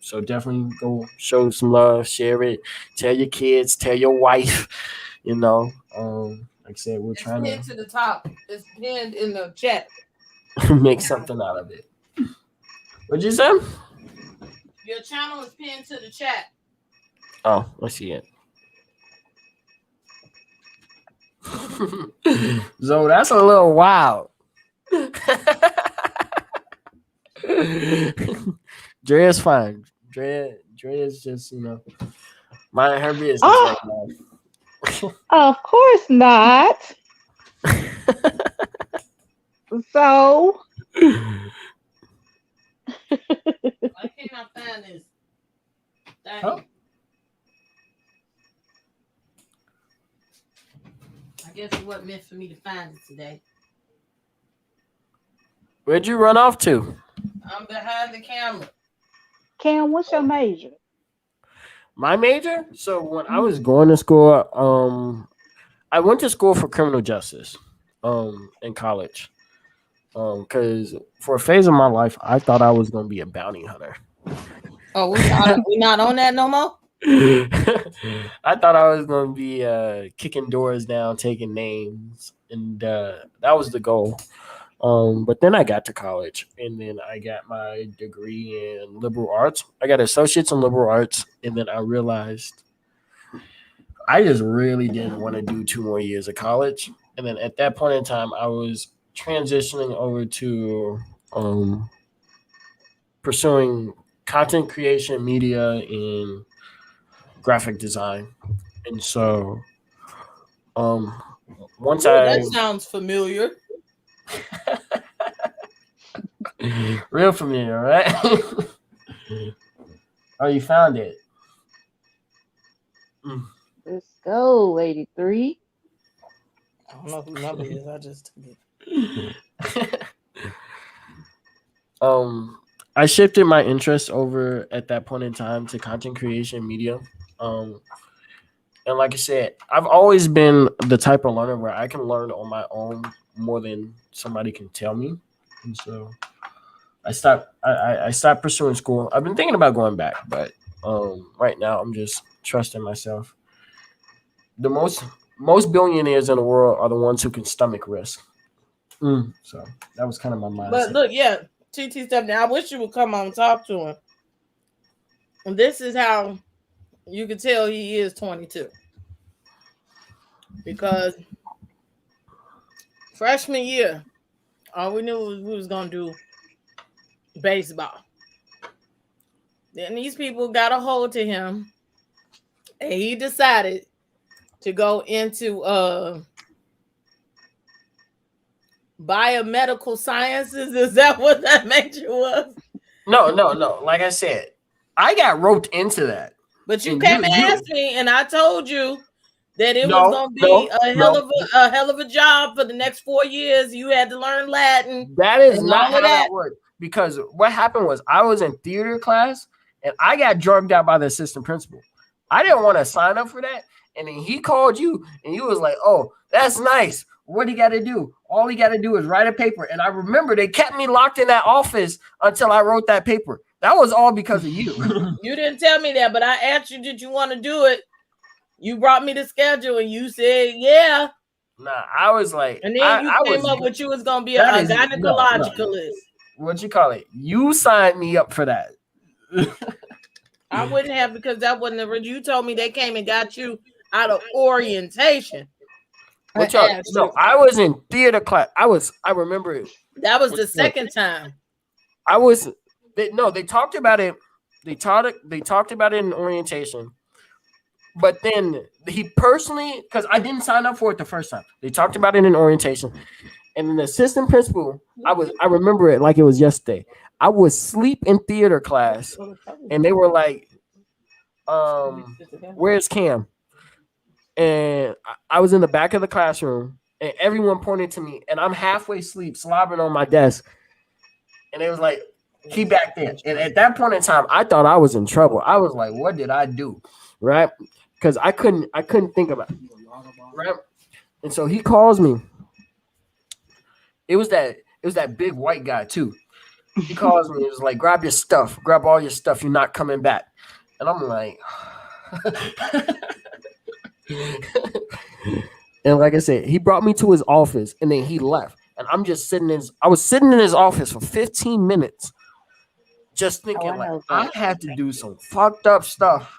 So definitely go show some love, share it, tell your kids, tell your wife. Like I said, we're trying to. It's pinned to the top. It's pinned in the chat. Make something out of it. What'd you say? Your channel is pinned to the chat. Oh, I see it. So that's a little wild. Drea's fine. Drea's just, minding her business right now. Of course not. So why can't I find this? Oh. I guess it wasn't meant for me to find it today. Where'd you run off to? I'm behind the camera. Cam, what's your major? My major? So when I was going to school, I went to school for criminal justice in college. Because for a phase of my life, I thought I was going to be a bounty hunter. Oh, we not on that no more? I thought I was going to be kicking doors down, taking names, and that was the goal. But then I got to college, and then I got my degree in liberal arts. I got associates in liberal arts, and then I realized I just really didn't want to do 2 more years of college. And then at that point in time, I was transitioning over to pursuing content creation, media, and graphic design. And so once That sounds familiar. real familiar, right? Oh, you found it. Let's go, 83. I don't know who number it is. I just took it. I shifted my interest over at that point in time to content creation media. And like I said, I've always been the type of learner where I can learn on my own more than somebody can tell me. And so I stopped pursuing school. I've been thinking about going back, but right now I'm just trusting myself. The most billionaires in the world are the ones who can stomach risk. So that was kind of my mindset. But look, yeah, TT Stephanie, I wish you would come on and talk to him. And this is how you can tell he is 22. Because freshman year, all we knew was we was going to do baseball. Then these people got a hold to him, and he decided to go into biomedical sciences. Is that what that major was? No. Like I said, I got roped into that. But you came and asked me, and I told you that it was going to be a hell of a job for the next 4 years. You had to learn Latin. That is not how that worked. Because what happened was I was in theater class, and I got drugged out by the assistant principal. I didn't want to sign up for that. And then he called you, and you was like, oh, that's nice. What do you got to do? All he got to do is write a paper. And I remember they kept me locked in that office until I wrote that paper. That was all because of you. You didn't tell me that, but I asked you, did you want to do it? You brought me the schedule, and you said, yeah. Nah, I was like. And then you came up with you was going to be a gynecologicalist. What you call it? You signed me up for that. I wouldn't have, because that wasn't the. You told me they came and got you out of orientation. No, I was in theater class. I remember it. That was the second time. They talked about it. They talked about it in orientation. But then he personally, because I didn't sign up for it the first time. They talked about it in orientation. And an assistant principal, I remember it like it was yesterday. I was asleep in theater class, and they were like, where's Cam? And I was in the back of the classroom, and everyone pointed to me, and I'm halfway asleep, slobbering on my desk. And it was like, he back there. And at that point in time, I thought I was in trouble. I was like, what did I do? Right? Because I couldn't think about it. Right? And so he calls me. It was that big white guy too. He calls me. He was like, grab all your stuff. You're not coming back. And I'm like, and like I said, he brought me to his office, and then he left. And I'm just I was sitting in his office for 15 minutes, just thinking I had to do some fucked up stuff.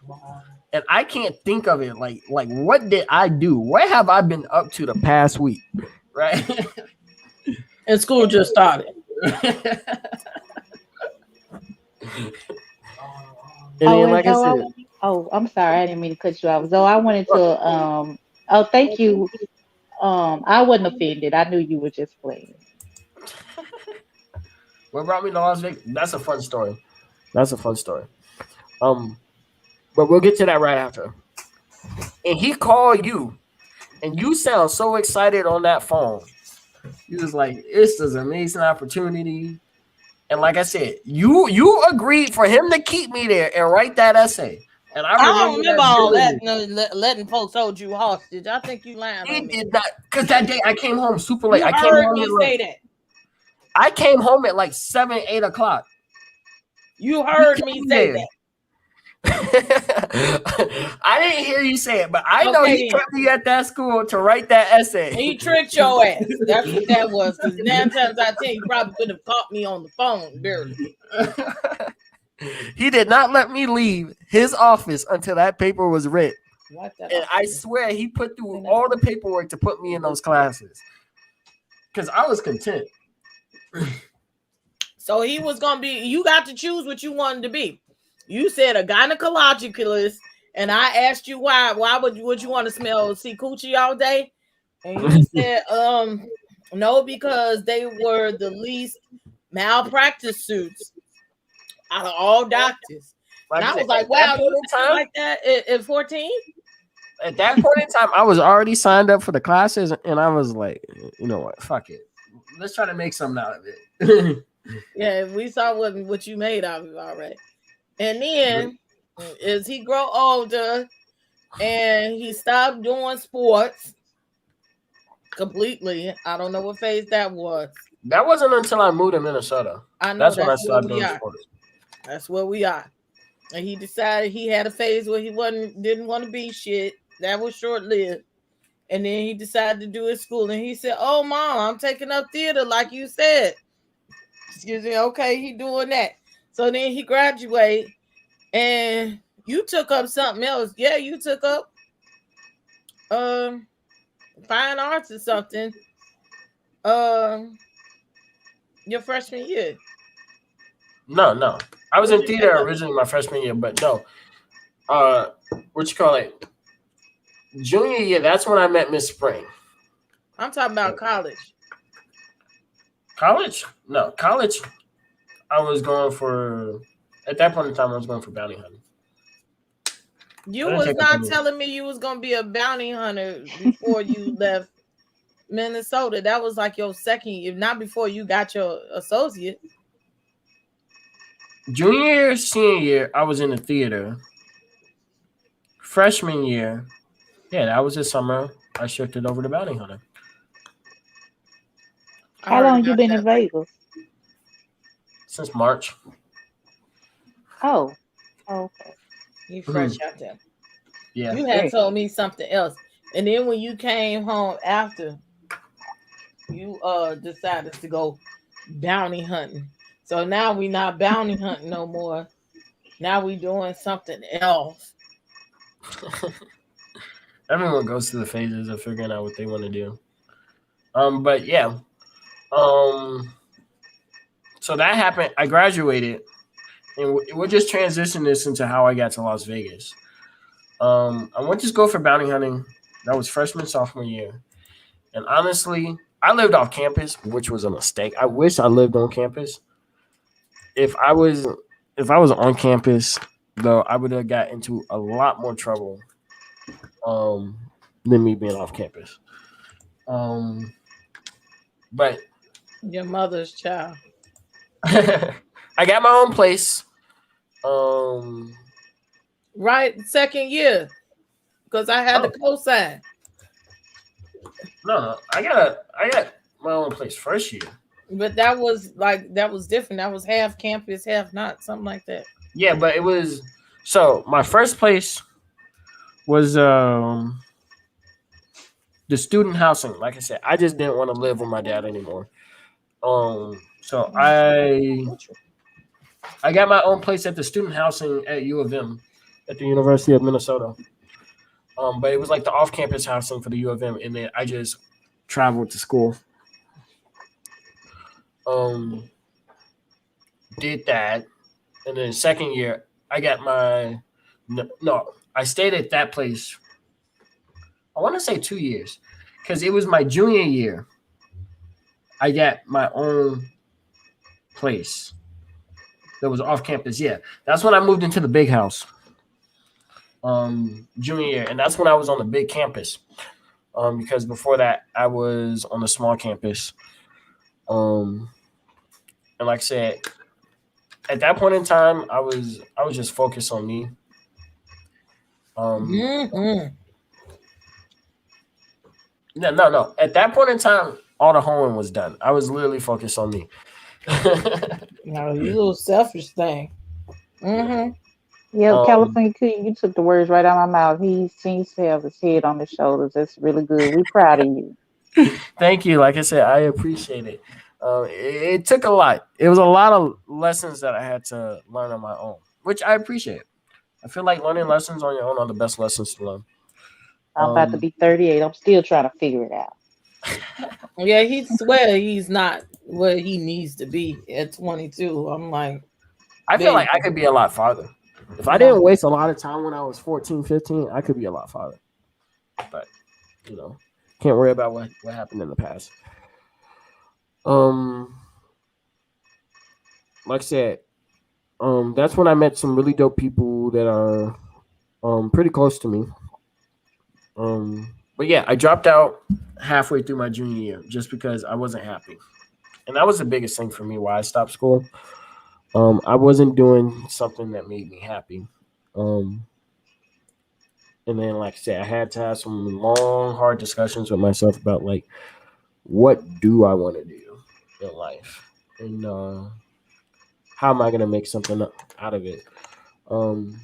And I can't think of it. Like what did I do? What have I been up to the past week? Right? And school just started. I'm sorry, I didn't mean to cut you off. So I wanted to thank you. I wasn't offended. I knew you were just playing. What brought me to Las Vegas? That's a fun story. But we'll get to that right after. And he called you, and you sound so excited on that phone. You was like, this is an amazing opportunity. And like I said, you agreed for him to keep me there and write that essay. And I don't remember remember that all that. vividly. No, letting folks hold you hostage. I think you lying He on me. did not, because that day I came home super late. You I came heard home me at say like, that. I came home at like 7, 8 o'clock. You heard me say there. that. I didn't hear you say it, but I know Okay, he then. kept me at that school to write that essay. He tricked your ass. That's what that was. Because 9 times out of 10, you probably could have caught me on the phone, barely. He did not let me leave his office until that paper was written. What the And I swear he put through all the paperwork to put me in those classes. Because I was content. So he was going to be, you got to choose what you wanted to be. You said a gynecologist, and I asked you why would you want to see coochie all day? And you said, no, because they were the least malpractice suits out of all doctors. And I was like, wow, you like that at 14? At that point in time, I was already signed up for the classes, and I was like, you know what, fuck it. Let's try to make something out of it. Yeah, we saw what you made out of it already. And then as he grow older and he stopped doing sports completely, I don't know what phase that was. That wasn't until I moved to Minnesota. I know that's when I started doing sports. That's where we are. And he decided he had a phase where he didn't want to be shit. That was short-lived. And then he decided to do his school. And he said, oh, Mom, I'm taking up theater like you said. Excuse me. Okay, he doing that. So then he graduated. And you took up something else. Yeah, you took up fine arts or something. Your freshman year. No. I was in theater originally my freshman year, but no. What you call it? Junior year, that's when I met Miss Spring. I'm talking about college. College? No, college. I was going for, at that point in time, I was going for bounty hunting. You was not telling me you was going to be a bounty hunter before you left Minnesota. That was like your second year, not before you got your associate. Junior year, senior year, I was in the theater. Freshman year, yeah, that was the summer I shifted over to bounty hunter. How long you been in Vegas? Since March. Oh, okay. You fresh out there. Yeah. You had told me something else. And then when you came home after, you decided to go bounty hunting. So now we not bounty hunting no more. Now we doing something else. Everyone goes through the phases of figuring out what they want to do. But yeah. So that happened. I graduated, and we'll just transition this into how I got to Las Vegas. I went to school for bounty hunting. That was freshman, sophomore year. And honestly, I lived off campus, which was a mistake. I wish I lived on campus. If I was on campus, though, I would have got into a lot more trouble than me being off campus. But your mother's child. I got my own place. Right, second year, because I had to co-sign. No, I got my own place first year. But that was different. That was half campus, half not, something like that. Yeah, but it was so my first place was the student housing. Like I said, I just didn't want to live with my dad anymore. So I got my own place at the student housing at U of M, at the University of Minnesota. But it was like the off-campus housing for the U of M, and then I just traveled to school. Did that, and then second year I got my I stayed at that place. I want to say 2 years, because it was my junior year. I got my own place that was off campus. Yeah, that's when I moved into the big house. Junior year, and that's when I was on the big campus. Because before that I was on the small campus. And like I said, at that point in time, I was just focused on me. Mm-hmm. No. At that point in time, all the homework was done. I was literally focused on me. No, you little selfish thing. Mm-hmm. Yeah, um, California King, you took the words right out of my mouth. He seems to have his head on his shoulders. That's really good. We're proud of you. Thank you. Like I said, I appreciate it. It took a lot. It was a lot of lessons that I had to learn on my own, which I appreciate. I feel like learning lessons on your own are the best lessons to learn. I'm about to Um, be 38. I'm still trying to figure it out. Yeah, he swear he's not what he needs to be at 22. I'm like, I feel baby, like I could be a lot farther. If I no. didn't waste a lot of time when I was 14, 15, I could be a lot farther. But, can't worry about what happened in the past. Like I said, that's when I met some really dope people that are pretty close to me. But yeah, I dropped out halfway through my junior year just because I wasn't happy. And that was the biggest thing for me why I stopped school. I wasn't doing something that made me happy. Um, and then, like I said, I had to have some long, hard discussions with myself about like, what do I want to do in life, and how am I gonna make something out of it? Um,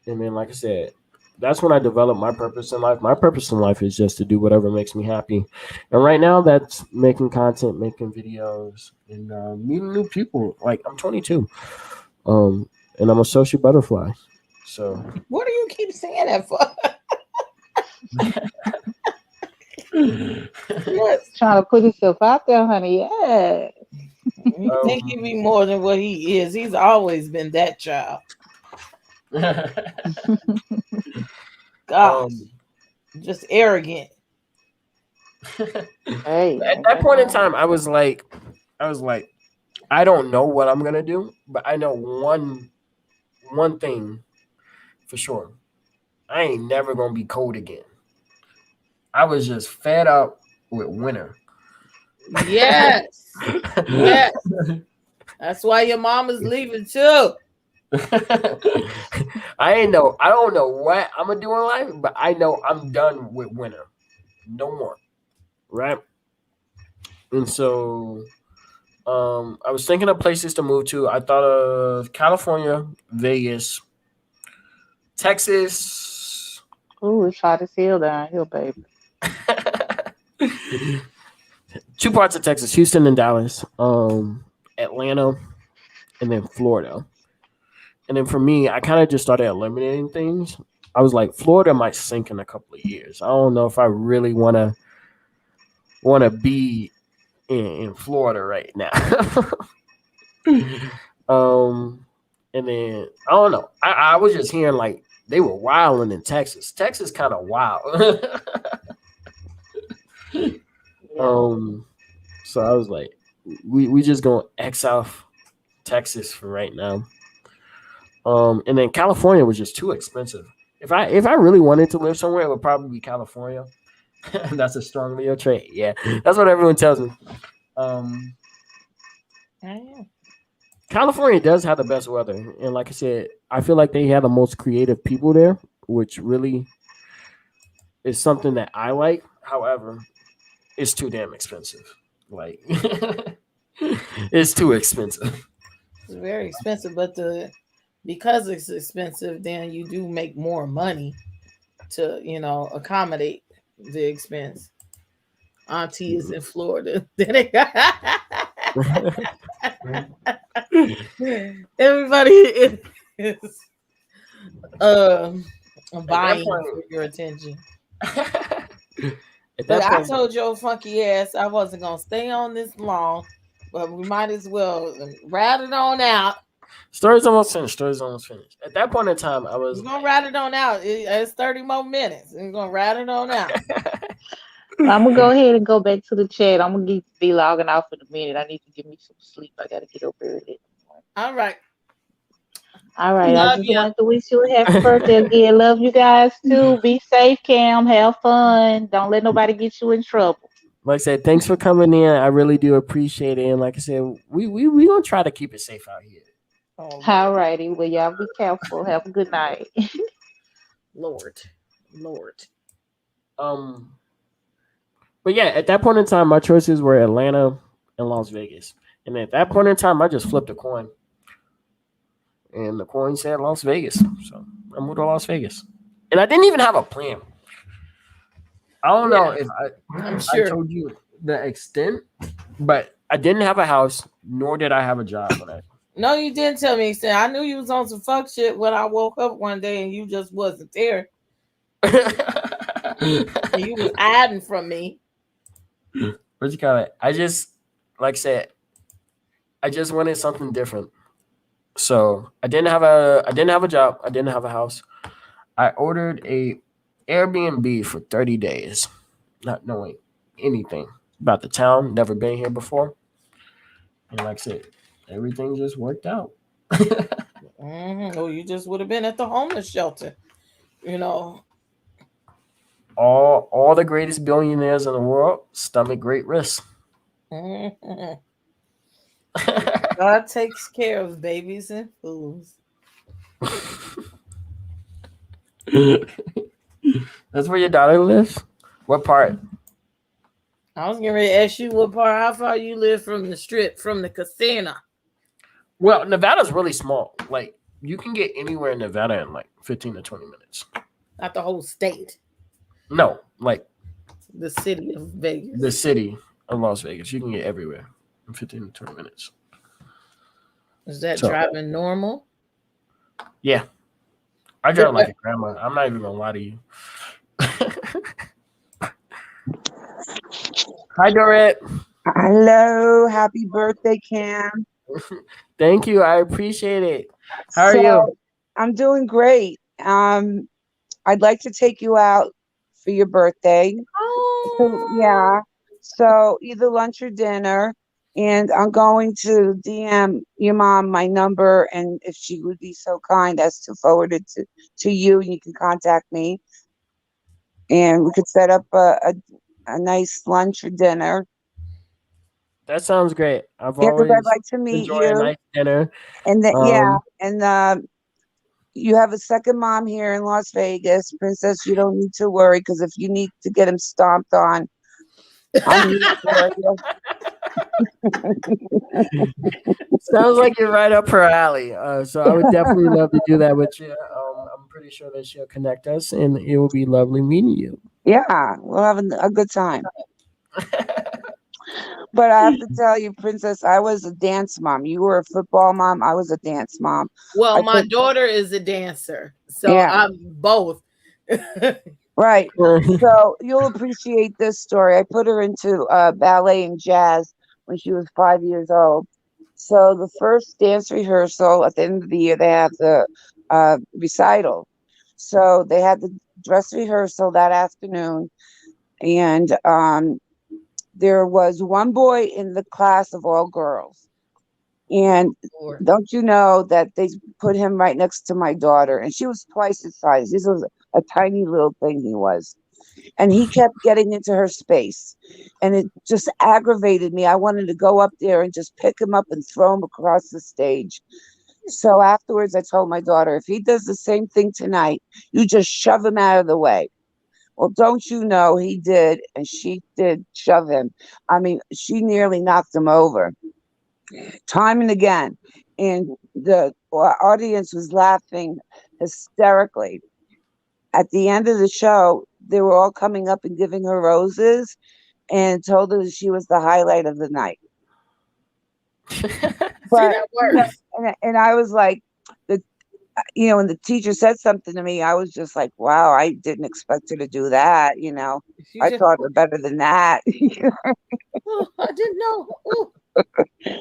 and then, like I said, that's when I developed my purpose in life. My purpose in life is just to do whatever makes me happy, and right now that's making content, making videos, and meeting new people. Like I'm 22, and I'm a social butterfly. So What do you keep saying that for? What? Trying to put himself out there, honey. Yeah. You think he be more than what he is. He's always been that child. Gosh, um, just arrogant. Hey, at ain't that nothing point in wrong with time, I was like, I don't know what I'm gonna do, but I know one thing for sure. I ain't never gonna be cold again. I was just fed up with winter. Yes. Yes. That's why your mama's leaving too. I don't know what I'm gonna do in life, but I know I'm done with winter. No more. Right? And so I was thinking of places to move to. I thought of California, Vegas, Texas. it. Ooh, it's hot as hell down here, baby. Two parts of Texas, Houston and Dallas, Atlanta, and then Florida. And then for me, I kind of just started eliminating things. I was like, Florida might sink in a couple of years. I don't know if I really wanna be in Florida right now. And then I don't know. I was just hearing like they were wilding in Texas. Texas kind of wild. So I was like, we just gonna X off Texas for right now. And then California was just too expensive. If I really wanted to live somewhere, it would probably be California. That's a strong Leo trait. Yeah, that's what everyone tells me. California does have the best weather, and like I said, I feel like they have the most creative people there, which really is something that I like. However, it's too damn expensive. Like, it's too expensive. It's very expensive, but because it's expensive, then you do make more money to accommodate the expense. Auntie is in Florida. Everybody is buying for your attention. But I told your funky ass I wasn't gonna stay on this long, but we might as well rat it on out. Story's almost finished. At that point in time, I was We're gonna rat it on out. It's 30 more minutes. We're gonna rat it on out. I'm gonna go ahead and go back to the chat. I'm gonna be logging off in a minute. I need to get me some sleep. I gotta get up early. All right. All right. Love I just ya. wanted to wish you a happy birthday again. Love you guys too. Be safe, Cam. Have fun. Don't let nobody get you in trouble. Like I said, thanks for coming in. I really do appreciate it. And like I said, we gonna try to keep it safe out here. All righty. Well, y'all be careful. Have a good night. Lord. But yeah, at that point in time, my choices were Atlanta and Las Vegas. And at that point in time, I just flipped a coin. And the coin said Las Vegas. So I moved to Las Vegas. And I didn't even have a plan. I don't know if I'm I sure. told you the extent, but I didn't have a house, nor did I have a job when I. No, you didn't tell me. Said I knew you was on some fuck shit when I woke up one day and you just wasn't there. You was hiding from me. What you call it? I just, like I said, I just wanted something different. So I didn't have a job. I didn't have a house. I ordered a Airbnb for 30 days, not knowing anything about the town, never been here before. And like I said, everything just worked out. Oh, you just would have been at the homeless shelter. You know. All the greatest billionaires in the world stomach great risks. Mhm. God takes care of babies and fools. That's where your daughter lives? What part? I was getting ready to ask you what part, how far you live from the strip, from the casino. Well, Nevada's really small. Like, you can get anywhere in Nevada in like 15 to 20 minutes. Not the whole state. No, like The city of Vegas. the city of Las Vegas. You can get everywhere in 15 to 20 minutes. Is that So- driving normal? Yeah. I drive like a grandma. I'm not even gonna lie to you. Hi, Dorette. Hello, happy birthday, Cam. Thank you. I appreciate it. How are you? I'm doing great. I'd like to take you out for your birthday. Yeah. So either lunch or dinner. And I'm going to DM your mom my number, and if she would be so kind as to forward it to you, and you can contact me. And we could set up a nice lunch or dinner. That sounds great. I've Yeah, because always I'd like to meet enjoyed a you. nice dinner. And then, Um, and you have a second mom here in Las Vegas, Princess. You don't need to worry, because if you need to get him stomped on, I'm here for you. Sounds like you're right up her alley. So I would definitely love to do that with you. I'm pretty sure that she'll connect us, and it will be lovely meeting you. Yeah, we'll have a good time. But I have to tell you, Princess, I was a dance mom. You were a football mom. I was a dance mom. Well, I my took- daughter is a dancer, so Yeah. I'm both. Right. So you'll appreciate this story. I put her into ballet and jazz when she was 5 years old. So the first dance rehearsal at the end of the year, they have the recital. So they had the dress rehearsal that afternoon, and there was one boy in the class of all girls. And don't you know that they put him right next to my daughter, and she was twice his size. This was a tiny little thing he was. And he kept getting into her space, and it just aggravated me. I wanted to go up there and just pick him up and throw him across the stage. So afterwards, I told my daughter, if he does the same thing tonight, you just shove him out of the way. Well, don't you know he did, and she did shove him. I mean, she nearly knocked him over, time and again. And the audience was laughing hysterically. At the end of the show, they were all coming up and giving her roses and told her that she was the highlight of the night. See, But that works. and I was like, when the teacher said something to me, I was just like, wow, I didn't expect her to do that. I taught her better than that. Oh, I didn't know. Ooh.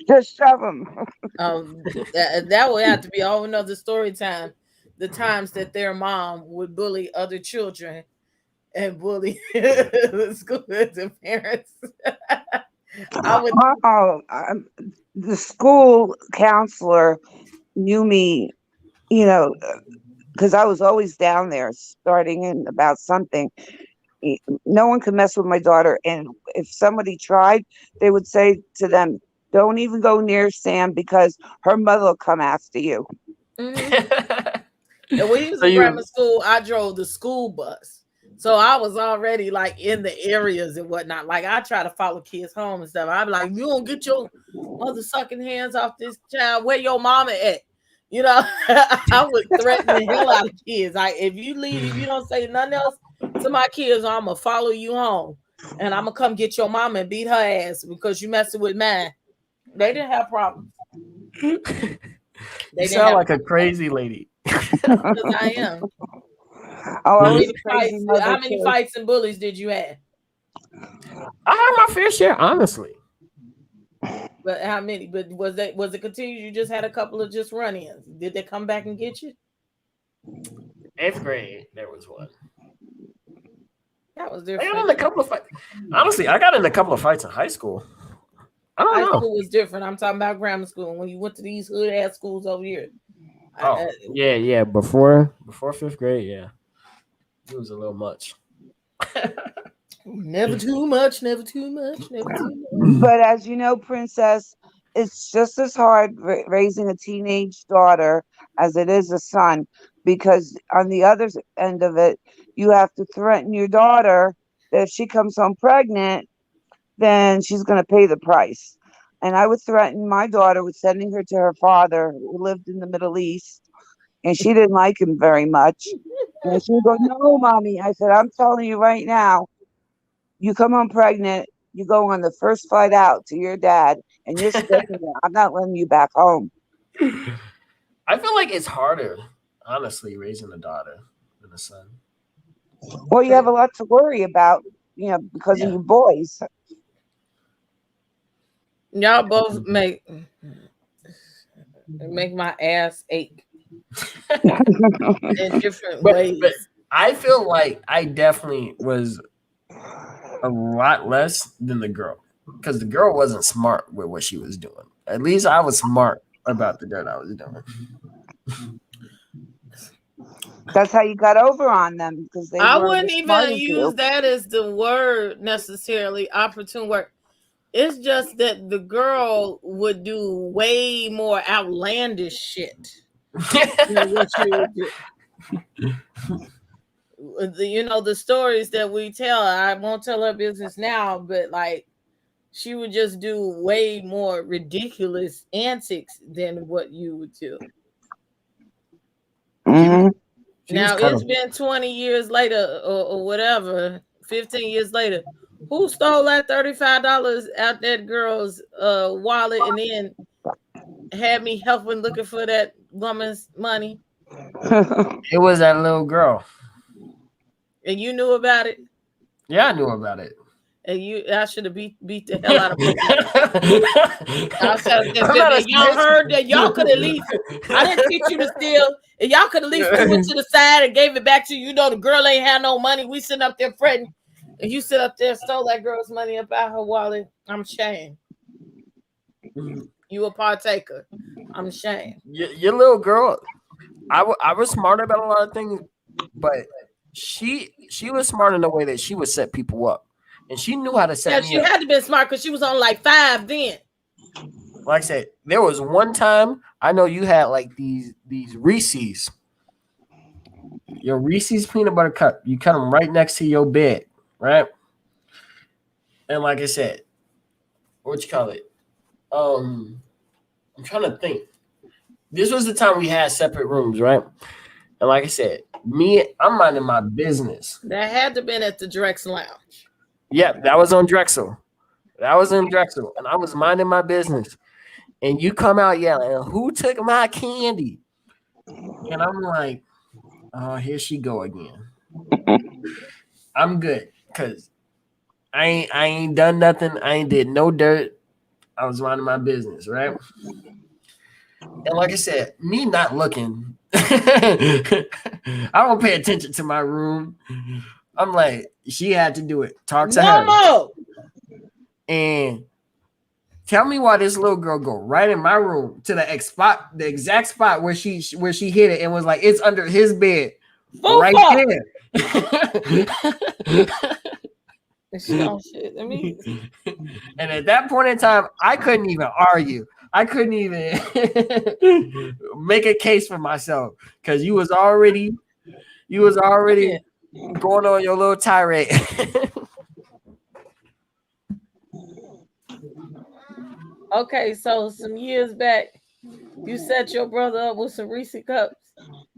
Just shove them. That would have to be all another story time. The times that their mom would bully other children and bully the parents. I would. The school counselor knew me, because I was always down there starting in about something. No one could mess with my daughter. And if somebody tried, they would say to them, don't even go near Sam, because her mother will come after you. Mm-hmm. And when he was So in you, grammar school, I drove the school bus. So I was already like in the areas and whatnot. Like I try to follow kids home and stuff. I'd be like, you don't get your mother sucking hands off this child. Where your mama at? You know, I would threaten the hell out of kids. Like if you leave, if you don't say nothing else to my kids, I'm gonna follow you home. And I'm gonna come get your mama and beat her ass because you messing with mine. They didn't have problems. you They didn't sound have like a crazy lady. because I am. Oh, I How was many a crazy fights? mother How many too. fights and bullies did you have? I had my fair share, honestly. But how many? But was it continued? You just had a couple of just run-ins. Did they come back and get you? 8th grade, there was one. That was I got in different. a couple of fights. Honestly, I got in a couple of fights in high school. I don't High know. school was different. I'm talking about grammar school. When you went to these hood ass schools over here. Oh, yeah. Before 5th grade, yeah. It was a little much. Never too much, never too much, never too much. But as you know, Princess, it's just as hard raising a teenage daughter as it is a son, because on the other end of it, you have to threaten your daughter that if she comes home pregnant, then she's going to pay the price. And I would threaten my daughter with sending her to her father, who lived in the Middle East, and she didn't like him very much. And she would go, "No, mommy." I said, "I'm telling you right now, you come home pregnant, you go on the first flight out to your dad, and you're staying there. I'm not letting you back home." I feel like it's harder, honestly, raising a daughter than a son. Well, you have a lot to worry about, because of you boys. Y'all both make my ass ache in different ways. But I feel like I definitely was a lot less than the girl, because the girl wasn't smart with what she was doing. At least I was smart about the dirt I was doing. That's how you got over on them, because they I were wouldn't as smart even as use you. that as the word necessarily, opportune word. It's just that the girl would do way more outlandish shit than what she would do. The stories that we tell, I won't tell her business now, but like she would just do way more ridiculous antics than what you would do. Mhm. Now it's been 20 years later or whatever, 15 years later. Who stole that $35 out that girl's wallet and then had me helping looking for that woman's money? It was that little girl. And you knew about it? Yeah, I knew about it. And I should have beat the hell out of both of you. Y'all heard that? Y'all could at least, I didn't teach you to steal, and y'all could at least threw it to the side and gave it back to you. The girl ain't had no money. We sitting up there fretting, and you sit up there stole that girl's money up out her wallet. I'm ashamed. You a partaker. I'm ashamed. Your little girl, I was smart about a lot of things, but she was smart in the way that she would set people up. And she knew how to set me up. She had to be smart because she was on like 5 then. Like I said, there was one time I know you had like these Reese's. Your Reese's peanut butter cup. You cut them right next to your bed, right? And like I said, what you call it? I'm trying to think. This was the time we had separate rooms, right? And like I said, I'm minding my business. That had to have been at the Drexel Lounge. Yeah, that was on Drexel. And I was minding my business. And you come out yelling, "Who took my candy?" And I'm like, "Oh, here she go again." I'm good because I ain't done nothing. I ain't did no dirt. I was minding my business, right? And like I said, me not looking, I don't pay attention to my room. I'm like, she had to do it. Talk to her. No. And tell me why this little girl go right in my room to the exact spot where she hit it and was like, it's under his bed. Right there. And at that point in time, I couldn't even argue. I couldn't even make a case for myself because you was already going on your little tirade. Okay, so some years back, you set your brother up with some Reese cups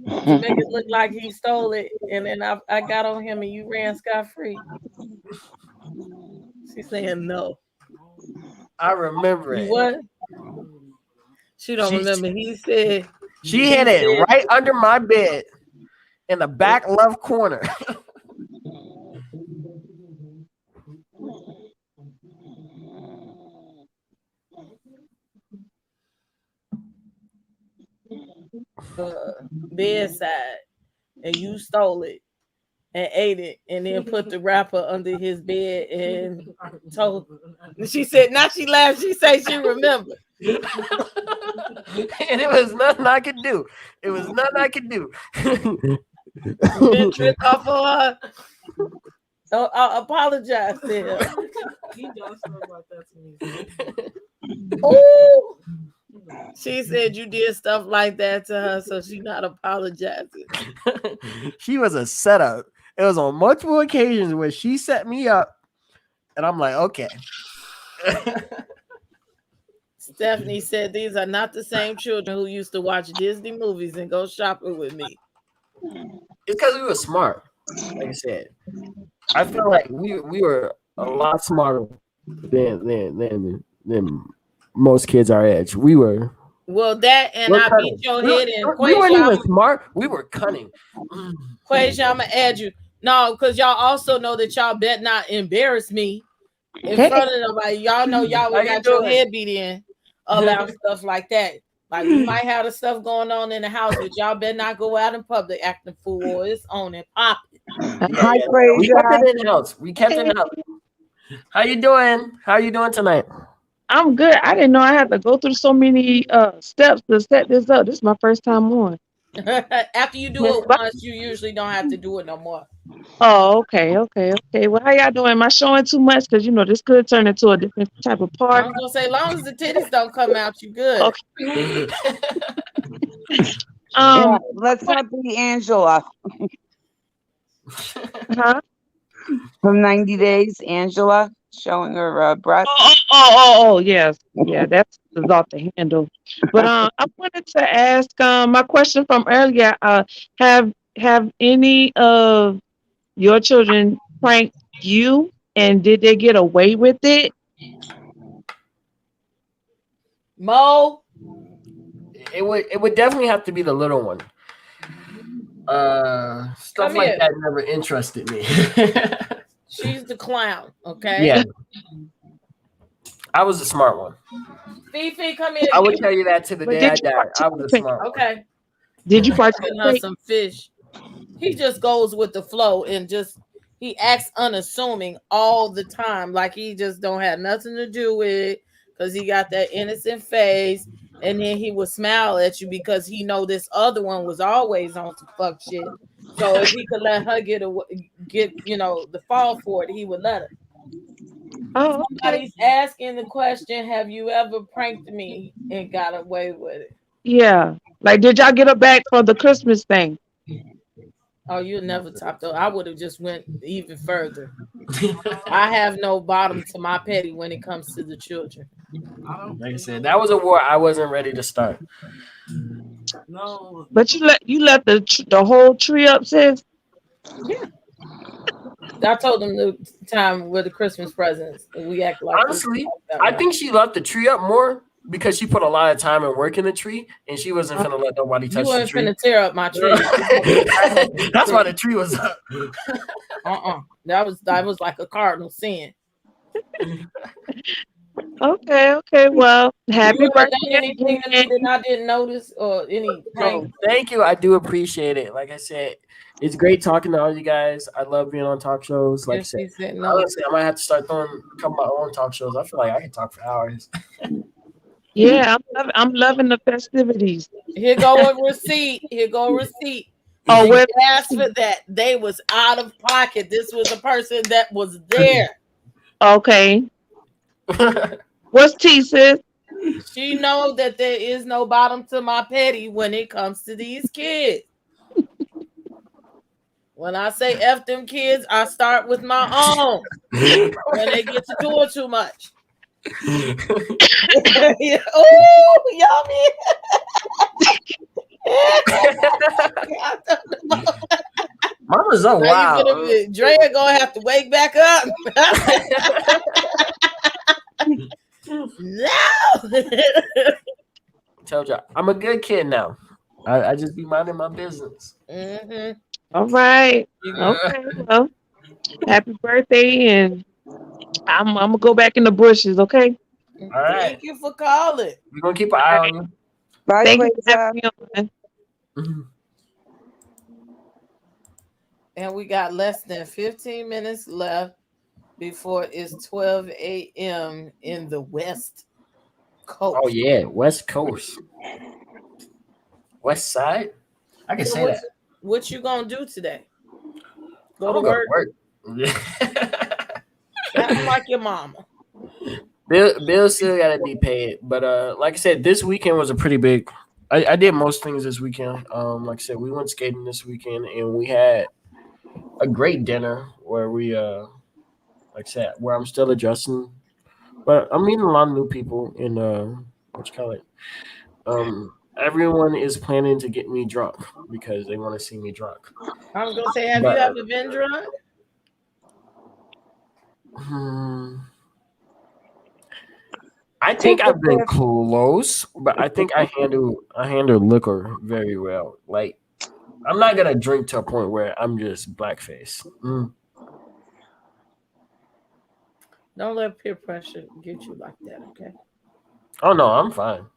to make it look like he stole it, and then I got on him and you ran scot-free. She's saying no. I remember You it. what? She don't remember. He said she hid it right under my bed in the back left corner. bedside, and you stole it and ate it, and then put the wrapper under his bed and told. She said, "Now she laughed. She said she remembered." And it was nothing I could do. Been tripped off of her. So I apologize to him. He does stuff like that to me. Ooh. She said you did stuff like that to her, so she's not apologizing. She was a setup. It was on multiple occasions where she set me up, and I'm like, okay. Stephanie said these are not the same children who used to watch Disney movies and go shopping with me. It's because we were smart. Like I said, I feel like we were a lot smarter than most kids our age. We were. Well, that and I cunning. beat your head in. We weren't even smart. We were cunning. Quasia, I'm gonna add you. No, because y'all also know that y'all bet not embarrass me in front of nobody. Y'all know y'all got your head beat in about stuff like that. Like we might have the stuff going on in the house, but y'all better not go out in public acting fool or it's on and pop it. Hi, We kept it in house. How you doing? How are you doing tonight? I'm good. I didn't know I had to go through so many steps to set this up. This is my first time on. After you do it once, you usually don't have to do it no more. Oh, okay. Well, how y'all doing? Am I showing too much? Because this could turn into a different type of I party. was gonna say, as long as the titties don't come out, you good. Okay. Let's not be Angela. Huh? From 90 Days, Angela showing her breast. Oh, yes. Yeah, that's off the handle. But I wanted to ask my question from earlier. Have any of your children pranked you, and did they get away with it? Mo? It would definitely have to be the little one. Stuff like that never interested me. She's the clown, okay? Yeah. I was the smart one. Fifi, come here. I would tell you that to the day I died. I was the smart one. Okay. Did you participate? Some fish. He just goes with the flow and he acts unassuming all the time, like he just don't have nothing to do with it because he got that innocent face, and then he would smile at you because he know this other one was always on some fuck shit. So if he could let her get the fall for it, he would let her. Oh, Somebody's asking the question, have you ever pranked me and got away with it? Yeah. Like, did y'all get her back for the Christmas thing? Oh, you never topped up. I would have just went even further. I have no bottom to my petty when it comes to the children. Like I said, that was a war I wasn't ready to start. No. But you let the whole tree up, sis? Yeah. I told them the time with the Christmas presents. We act like honestly, I think she left the tree up more because she put a lot of time and work in the tree, and she wasn't finna let nobody touch the tree. You weren't finna tear up my tree. That's why the tree was up. That was like a cardinal sin. Okay. Well, happy birthday. Anything that I didn't notice or any prank? Thank you. I do appreciate it. Like I said, it's great talking to all you guys. I love being on talk shows. Like I said, honestly, I might have to start throwing a couple of my own talk shows. I feel like I can talk for hours. Yeah, I'm loving the festivities. Here go a receipt. Oh, when asked for that, they was out of pocket. This was a person that was there. Okay. What's T, sis? She knows that there is no bottom to my petty when it comes to these kids. When I say F them kids, I start with my own. When they get to doing too much. Oh, yummy. Mama's so wild. Drea gonna have to wake back up. No. Told you, I'm a good kid now. I just be minding my business. Mm-hmm. All right. Okay. Well, happy birthday, and I'm gonna go back in the bushes. Okay. All right. Thank you for calling. We're gonna keep an eye on you. Bye, Thank you for Quasar. having me on. And we got less than 15 minutes left before it's 12 a.m. in the West Coast. Oh yeah, West Coast, West Side. I can say that. What you gonna do today? Go I'm to gonna work. Act like your mama. Bill still gotta be paid, but like I said, this weekend was a pretty big. I did most things this weekend. Like I said, we went skating this weekend, and we had a great dinner where we like I said, where I'm still adjusting, but I'm meeting a lot of new people in what you call it. Everyone is planning to get me drunk because they want to see me drunk. I was gonna say, have you ever been drunk? I think I've been close, but I think I handle liquor very well. Like, I'm not gonna drink to a point where I'm just blackface. Don't let peer pressure get you like that, okay? Oh no, I'm fine.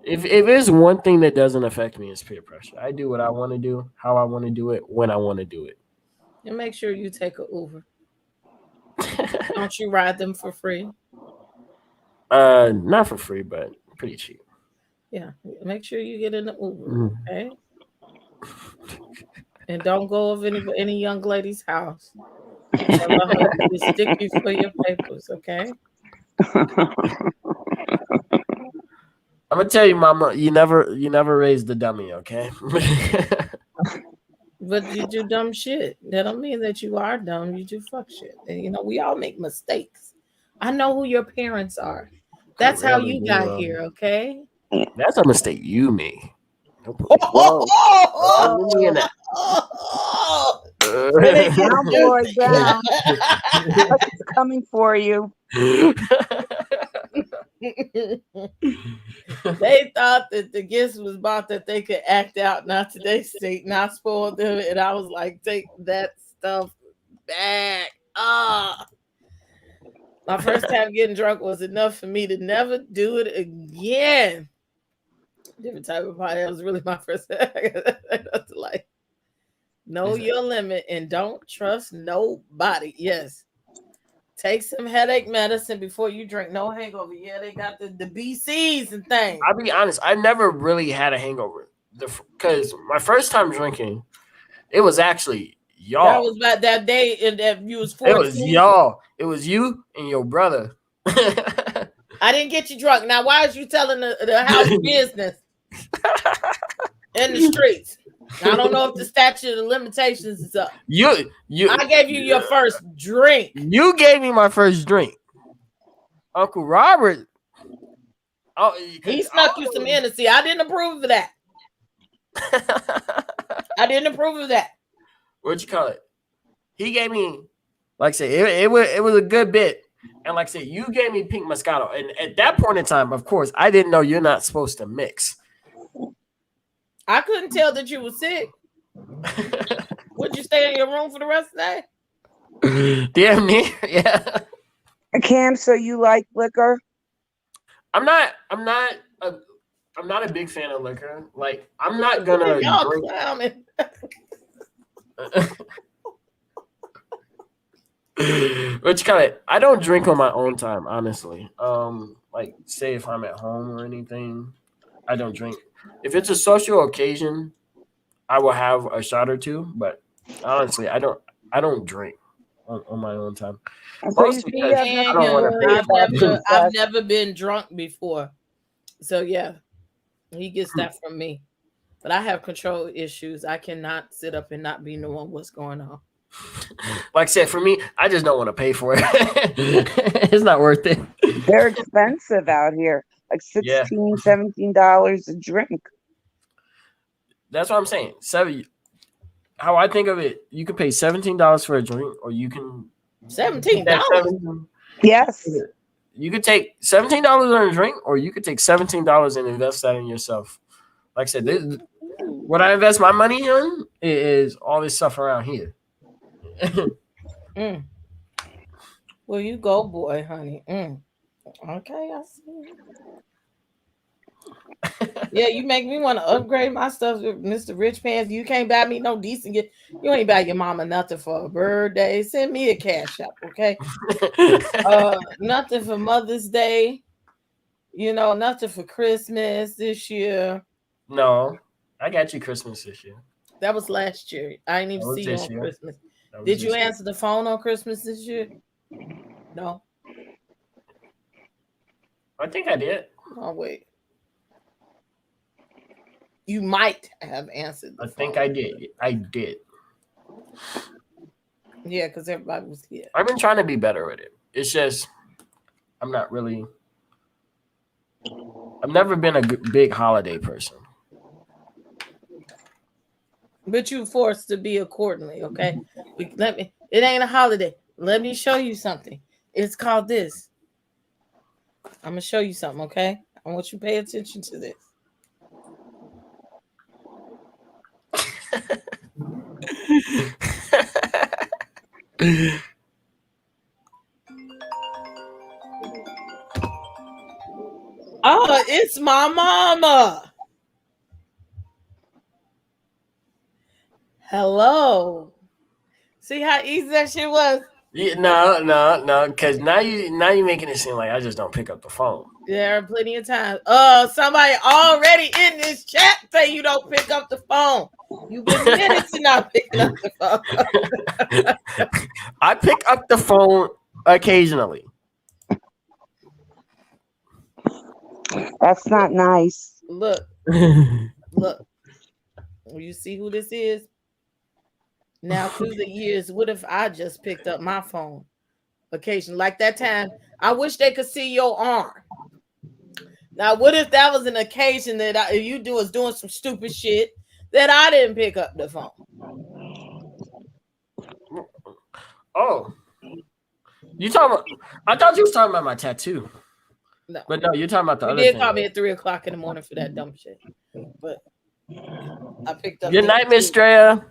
If there's one thing that doesn't affect me, it's peer pressure. I do what I want to do, how I want to do it, when I want to do it. And make sure you take an Uber. Don't you ride them for free? Not for free, but pretty cheap. Yeah, make sure you get in the Uber, okay? And don't go over any young lady's house. Tell her to stick you for your papers, okay? I'm gonna tell you, Mama, you never raised the dummy, okay? But you do dumb shit. That don't mean that you are dumb. You do fuck shit. And, you know, we all make mistakes. I know who your parents are. That's how you got here, okay? That's a mistake you made. Whoa. Down, boy, down. It's coming for you. They thought that the gifts was bought that they could act out, not today's state, not spoil them. And I was like, take that stuff back. My first time getting drunk was enough for me to never do it again. Different type of party. That was really my first time. Like, know your limit and don't trust nobody. Yes. Take some headache medicine before you drink. No hangover. Yeah, they got the BCs and things. I'll be honest. I never really had a hangover. Because my first time drinking, it was actually y'all. That was about that day that you was 14. It was y'all. It was you and your brother. I didn't get you drunk. Now, why is you telling the house business in the streets? I don't know if the statute of limitations is up. I gave you your first drink. You gave me my first drink. Uncle Robert. He snuck you some Hennessy. I didn't approve of that. I didn't approve of that. What'd you call it? He gave me, like I said, it was a good bit. And like I said, you gave me pink Moscato. And at that point in time, of course, I didn't know you're not supposed to mix. I couldn't tell that you were sick. Would you stay in your room for the rest of the day? Damn near, yeah. Cam, so you like liquor? I'm not a big fan of liquor. Like, I'm not gonna drink. But you kind of, I don't drink on my own time, honestly. Like, say if I'm at home or anything, I don't drink. If it's a social occasion, I will have a shot or two. But honestly, I don't drink on my own time. I've never been drunk before. So yeah, he gets that from me. But I have control issues. I cannot sit up and not be knowing what's going on. Like I said, for me, I just don't want to pay for it. It's not worth it. They're expensive out here, like Yeah. $16, $17 a drink. That's what I'm saying. How I think of it, you can pay $17 for a drink, or you can $17. Yes. You could take $17 on a drink, or you could take $17 and invest that in yourself. Like I said, what I invest my money in is all this stuff around here. Well, you go, boy, honey. Okay, I see. Yeah, you make me want to upgrade my stuff with Mr. Rich Pants. You can't buy me no decent gift. You ain't buy your mama nothing for a birthday. Send me a cash app, okay? Nothing for Mother's Day. Nothing for Christmas this year. No, I got you Christmas this year. That was last year. I didn't even see you on Christmas. Did you answer the phone on Christmas this year? No. I think I did. Oh, wait. You might have answered the phone. Think I did. I did. Yeah, because everybody was here. I've been trying to be better with it. It's just, I'm not really. I've never been a big holiday person. But you forced to be accordingly, okay? It ain't a holiday. Let me show you something. It's called this. I'm gonna show you something, okay? I want you to pay attention to this. Oh, it's my mama. Hello. See how easy that shit was? Yeah, no, because now you making it seem like I just don't pick up the phone. There are plenty of times. Somebody already in this chat say you don't pick up the phone. You've been minutes and not picking up the phone. I pick up the phone occasionally. That's not nice. Look. You see who this is? Now, through the years, what if I just picked up my phone occasionally? Like that time, I wish they could see your arm. Now, what if that was an occasion that you was doing some stupid shit that I didn't pick up the phone? Oh, you talking about? I thought you was talking about my tattoo. No, but no, you're talking about the you other did thing. call me at 3:00 in the morning for that dumb shit, but I picked up. Good night, Miss Drea.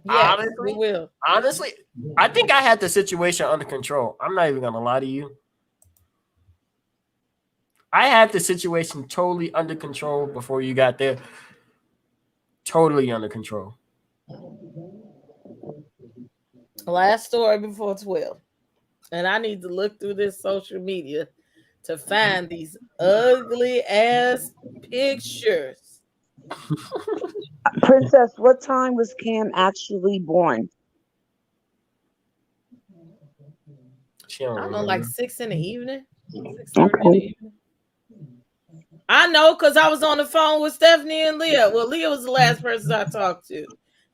Yes, we will. Honestly, I think I had the situation under control. I'm not even gonna lie to you. I had the situation totally under control before you got there. Totally under control. Last story before 12. And I need to look through this social media to find these ugly ass pictures. Princess, what time was Cam actually born? I don't know, like 6 in the evening. 6:30 in the evening. I know, because I was on the phone with Stephanie and Leah. Well, Leah was the last person I talked to.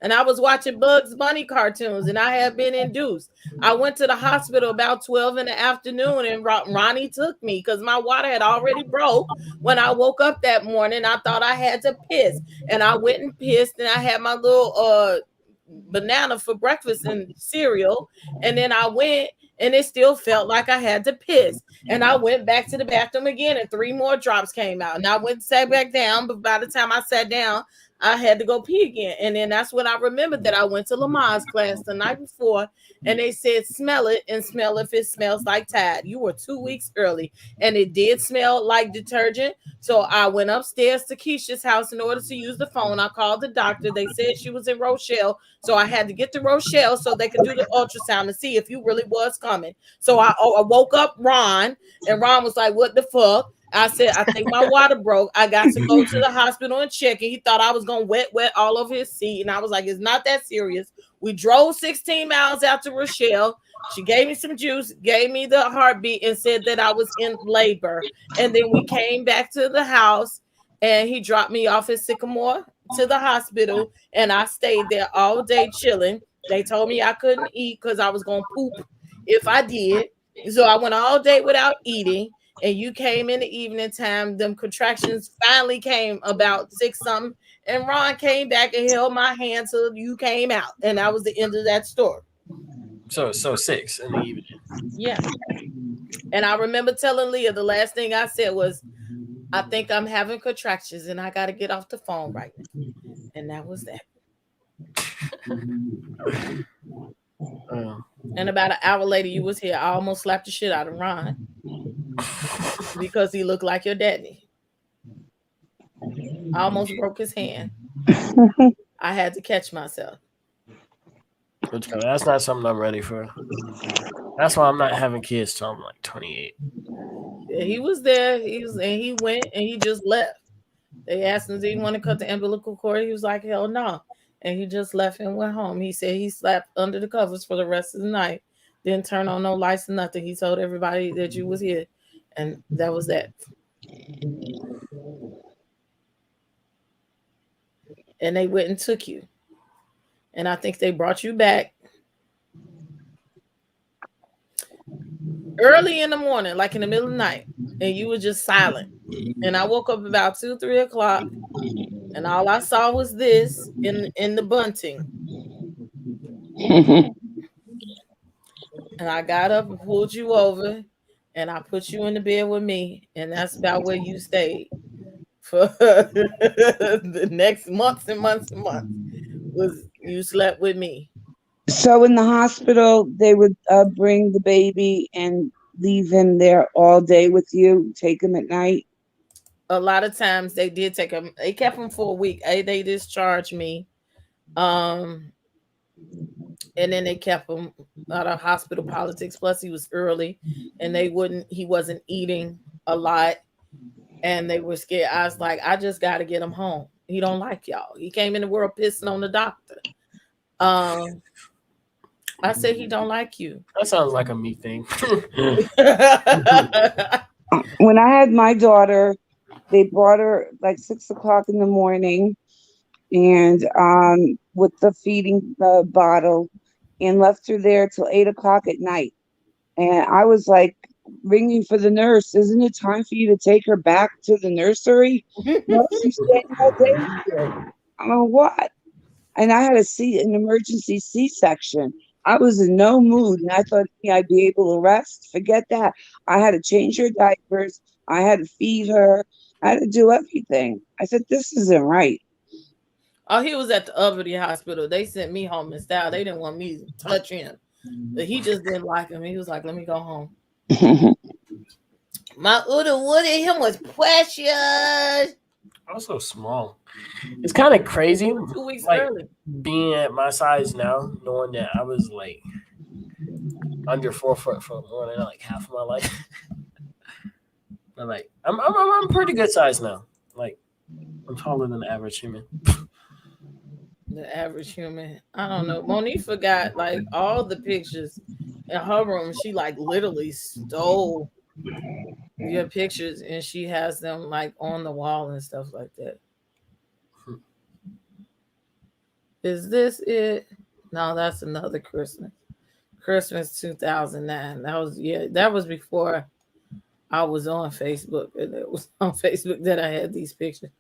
And I was watching Bugs Bunny cartoons, and I had been induced. I went to the hospital about 12 in the afternoon, and Ronnie took me because my water had already broke. When I woke up that morning, I thought I had to piss. And I went and pissed, and I had my little banana for breakfast and cereal. And then I went, and it still felt like I had to piss. And I went back to the bathroom again, and 3 more drops came out. And I went and sat back down, but by the time I sat down, I had to go pee again. And then that's when I remembered that I went to Lamar's class the night before, and they said, smell it and smell if it smells like Tide. You were 2 weeks early, and it did smell like detergent. So I went upstairs to Keisha's house in order to use the phone. I called the doctor. They said she was in Rochelle. So I had to get to Rochelle so they could do the ultrasound and see if you really was coming. So I woke up Ron, and Ron was like, what the fuck? I said, I think my water broke. I got to go to the hospital and check it. He thought I was going to wet all over his seat. And I was like, it's not that serious. We drove 16 miles out to Rochelle. She gave me some juice, gave me the heartbeat, and said that I was in labor. And then we came back to the house, and he dropped me off at Sycamore to the hospital, and I stayed there all day chilling. They told me I couldn't eat because I was going to poop if I did. So I went all day without eating, and you came in the evening time. Them contractions finally came about 6 something, and Ron came back and held my hand till you came out, and that was the end of that story. So 6 in the evening. Yeah. And I remember telling Leah the last thing I said was, I think I'm having contractions and I got to get off the phone right now. And that was that. And about an hour later, you was here. I almost slapped the shit out of Ron because he looked like your daddy. I almost broke his hand. I had to catch myself. That's not something I'm ready for. That's why I'm not having kids till I'm like 28. Yeah, he was there. He went and he just left. They asked him, did he want to cut the umbilical cord? He was like, hell no. And he just left and went home. He said he slept under the covers for the rest of the night. Didn't turn on no lights or nothing. He told everybody that you was here. And that was that. And they went and took you. And I think they brought you back early in the morning, like in the middle of the night. And you were just silent. And I woke up about 2-3 o'clock. And all I saw was this in the bunting. And I got up and pulled you over. And I put you in the bed with me. And that's about where you stayed for the next months and months and months. Was you slept with me. So in the hospital, they would bring the baby and leave him there all day with you, take him at night? A lot of times they did take him. They kept him for a week. They discharged me. And then they kept him out of hospital politics. Plus he was early and he wasn't eating a lot. And they were scared. I was like, I just got to get him home. He don't like y'all. He came in the world pissing on the doctor. I said he don't like you. That sounds like a me thing. When I had my daughter, they brought her like 6 o'clock in the morning and with the feeding bottle and left her there till 8 o'clock at night. And I was like ringing for the nurse. Isn't it time for you to take her back to the nursery? No, she's staying all day here. I'm like, what? And I had an emergency C-section. I was in no mood, and I thought I'd be able to rest. Forget that. I had to change her diapers. I had to feed her. I had to do everything. I said, this isn't right. Oh, he was at the Albany hospital. They sent me home in style. They didn't want me to touch him. But he just didn't like him. He was like, let me go home. My Uda Woody, him was precious. Also small. It's kind of crazy. 2 weeks like, early. Being at my size now, knowing that I was like under 4 foot for more than like half of my life. But like I'm pretty good size now. Like I'm taller than the average human. The average human. I don't know. Monique forgot like all the pictures in her room. She like literally stole your pictures and she has them like on the wall and stuff like that. Is this it? No, that's another Christmas. Christmas 2009. That was before I was on Facebook, and it was on Facebook that I had these pictures.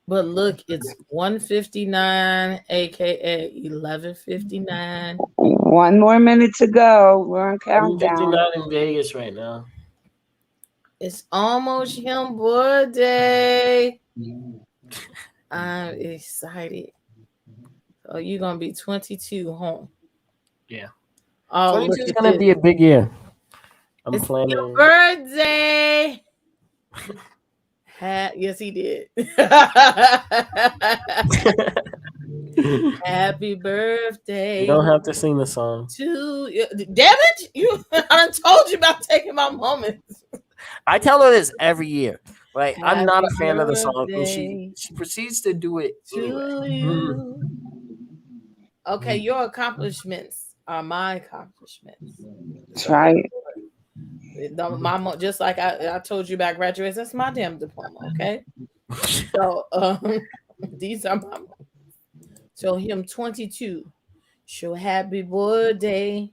But look, it's 1:59, aka 11:59. 1 more minute to go. We're on countdown. 1:59 in Vegas right now. It's almost him birthday. I'm excited. So you're gonna be 22 home. Yeah. Oh, 22 is gonna be a big year. I'm it's planning. your birthday. Yes, he did. Happy birthday. You don't have to sing the song. Damn it! I done told you about taking my moments. I tell her this every year. Like, I'm not a fan of the song, and birthday she proceeds to do it anyway. Okay, your accomplishments are my accomplishments. That's right. Just like I told you about graduates, that's my damn diploma. Okay, so these are my. So him 22. So happy birthday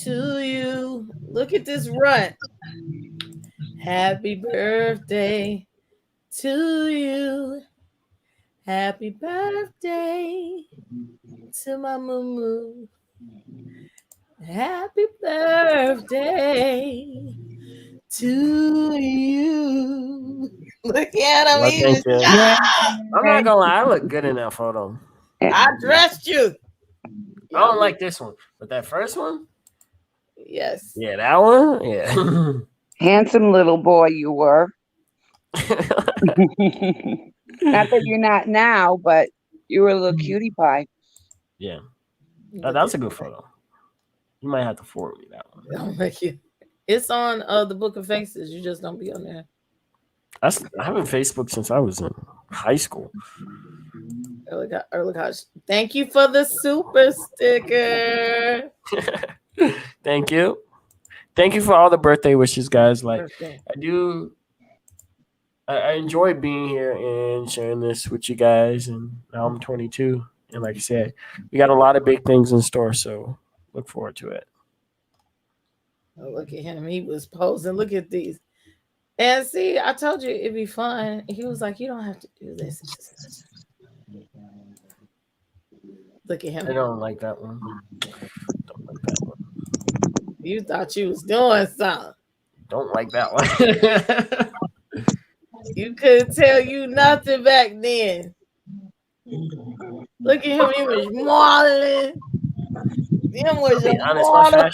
to you. Look at this run. Happy birthday to you. Happy birthday to my moo. Happy birthday to you. Look at him. Well, He thank was you. Yeah. I'm not gonna lie, I look good in that photo. I dressed you. I don't like this one, but that first one, Yes. yeah, that one, yeah. Handsome little boy you were. Not that you're not now, but you were a little cutie pie. Yeah, that's a good photo. You might have to forward me that one. I'll make you. It's on the Book of Faces. You just don't be on there. I haven't Facebook since I was in high school. Early college. Thank you for the super sticker. Thank you. Thank you for all the birthday wishes, guys. Like I enjoy being here and sharing this with you guys. And now I'm 22. And like I said, we got a lot of big things in store. So look forward to it. Oh, look at him. He was posing. Look at these. And see, I told you it'd be fun. He was like, you don't have to do this. Look at him. I don't like that one. Don't like that one. You thought you was doing something. Don't like that one. You couldn't tell you nothing back then. Look at him. He was modeling. Him was a model.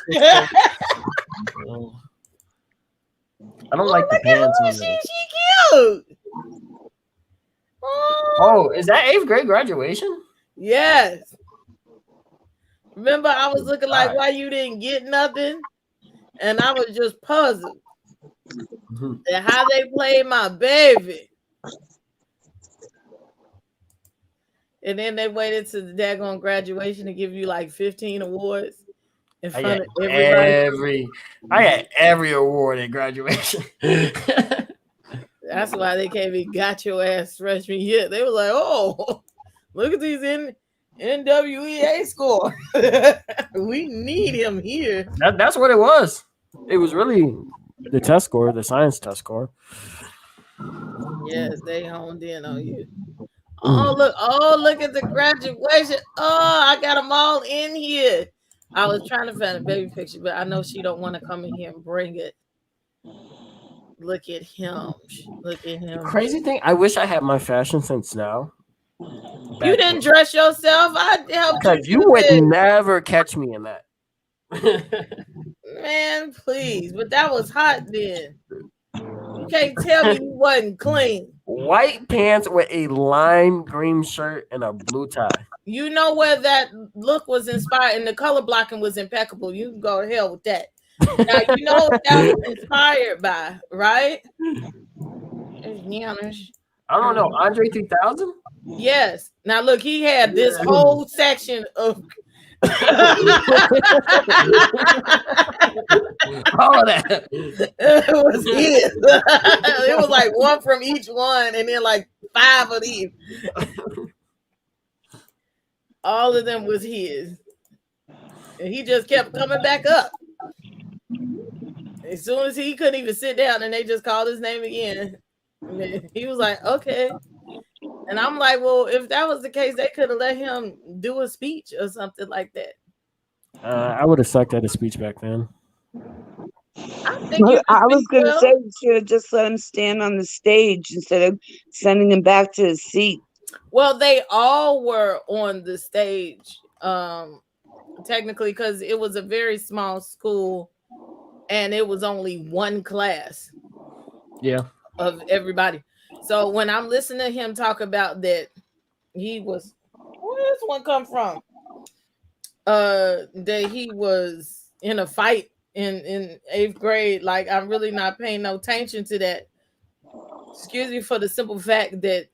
I don't like the pants. She cute. Oh, is that 8th grade graduation? Yes. Remember, I was looking like, why you didn't get nothing? And I was just puzzled at how they played my baby. And then they waited to the daggone graduation to give you like 15 awards in front of everybody. I got every award at graduation. That's why they came and got your ass freshman year. They were like, oh, look at these NWEA score. We need him here. That's what it was. It was really the test score, the science test score. Yes, they honed in on you. Oh, look at the graduation. Oh, I got them all in here. I was trying to find a baby picture, but I know she don't want to come in here and bring it. Look at him. Look at him. Crazy thing, I wish I had my fashion sense now. You didn't dress yourself. I helped you. Because you would never catch me in that. Man, please. But that was hot then. You can't tell me you wasn't clean. White pants with a lime green shirt and a blue tie. You know where that look was inspired, and the color blocking was impeccable. You can go to hell with that. Now, you know what that was inspired by, right? I don't know. Andre 3000? Yes. Now, look, he had this whole section of all of that. It was his. It was like one from each one, and then like 5 of these. All of them was his. And he just kept coming back up. As soon as he couldn't even sit down, and they just called his name again. And then he was like, okay. And I'm like, well, if that was the case, they could have let him do a speech or something like that. I would have sucked at a speech back then. I was going to say you should have just let him stand on the stage instead of sending him back to his seat. Well, they all were on the stage, technically, because it was a very small school, and it was only one class. Yeah. Of everybody. So when I'm listening to him talk about that, he was, where does one come from? That he was in a fight in 8th grade. Like, I'm really not paying no attention to that. Excuse me, for the simple fact that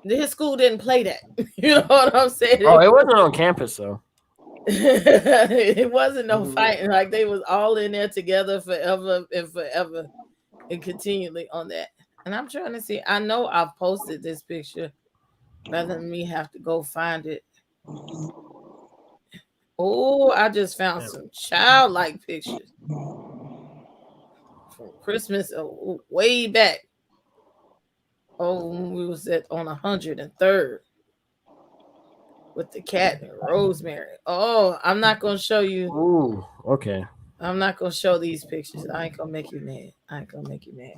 His school didn't play that. You know what I'm saying? Oh, it wasn't on campus though. It wasn't no fighting. Like they was all in there together forever and forever and continually on that. And I'm trying to see. I know I've posted this picture rather than me have to go find it. Oh, I just found some childlike pictures from Christmas way back. Oh, when we was on 103rd with the cat and Rosemary. Oh, I'm not gonna show you. Ooh, okay. I'm not gonna show these pictures. I ain't gonna make you mad. I ain't gonna make you mad.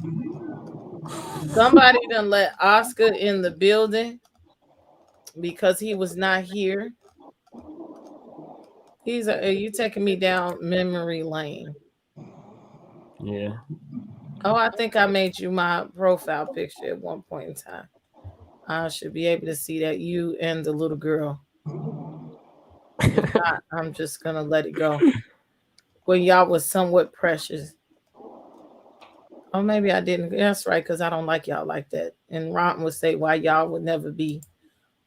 Somebody done let Oscar in the building because he was not here. You taking me down memory lane. Yeah. Oh, I think I made you my profile picture at one point in time. I should be able to see that you and the little girl. If not, I'm just gonna let it go. When y'all was somewhat precious. Oh, maybe I didn't. That's right, because I don't like y'all like that. And Ron would say why y'all would never be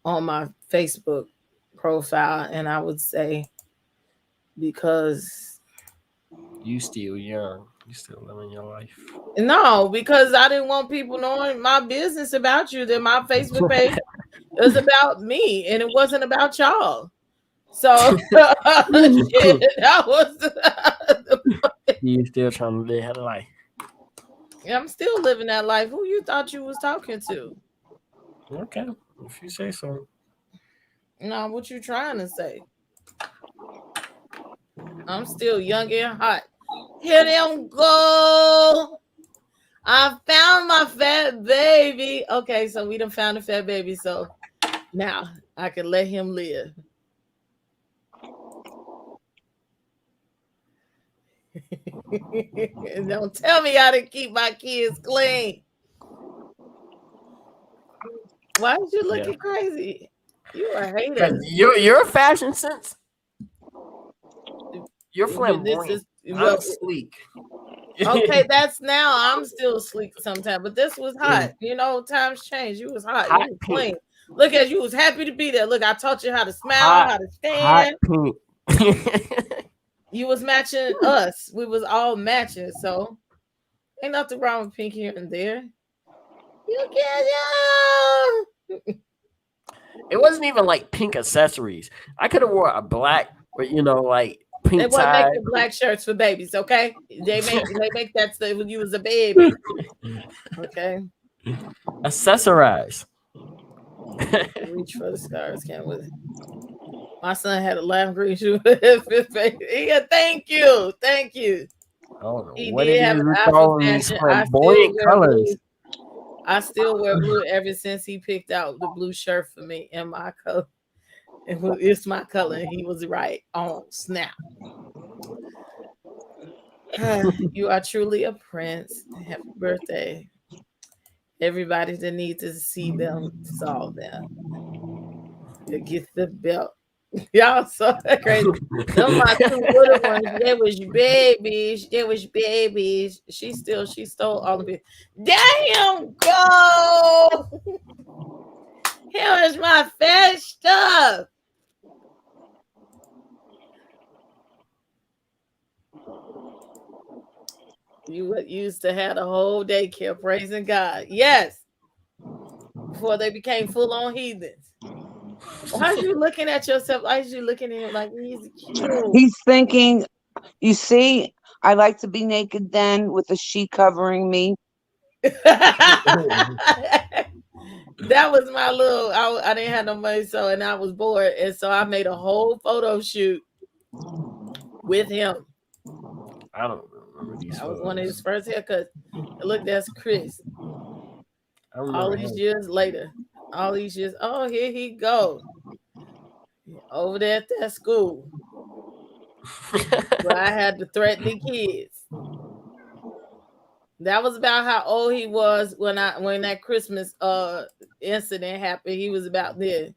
on my Facebook profile, and I would say because you still young. You still living your life. No, because I didn't want people knowing my business about you. That my Facebook page was about me, and it wasn't about y'all. So shit, that was. You still trying to live that life? I'm still living that life. Who you thought you was talking to? Okay, if you say so. No, what you trying to say? I'm still young and hot. Here them go. I found my fat baby. Okay, so we done found a fat baby, so now I can let him live. Don't tell me how to keep my kids clean. Why is you looking crazy? You a hater. You're a fashion sense. You're flamboyant. I'm sleek. Okay, that's now. I'm still sleek sometimes, but this was hot. You know, times change. You was hot. You was clean. Look at you. Was happy to be there. Look, I taught you how to smile, how to stand. You was matching us. We was all matching. So ain't nothing wrong with pink here and there. You can. It wasn't even like pink accessories. I could have wore a black, but like pink. They wouldn't make the black shirts for babies, okay? They make that stuff when you was a baby. Okay. Accessorize. Reach for the stars, can't with it. My son had a lime green shoe. Yeah, thank you. Oh, what did have with all these flamboyant colors? I still wear blue ever since he picked out the blue shirt for me in my color. It's my color, and he was right on snap. You are truly a prince. Happy birthday. Everybody that needs to see them saw them. You get the belt. Y'all so crazy. Them my two little ones. They was babies. She stole all of it. Damn, go. Here is my fat stuff. You used to have a whole daycare praising God. Yes. Before they became full-on heathens. Why are you looking at yourself? Why are you looking at him like he's cute? He's thinking, you see, I like to be naked then with a sheet covering me. That was my little, I didn't have no money, and I was bored. And so I made a whole photo shoot with him. I don't remember these. That was one of his first haircuts. Look, that's Chris. All these years later. All these years. Oh, here he go. Over there at that school. Where I had to threaten the kids. That was about how old he was when that Christmas incident happened. He was about there.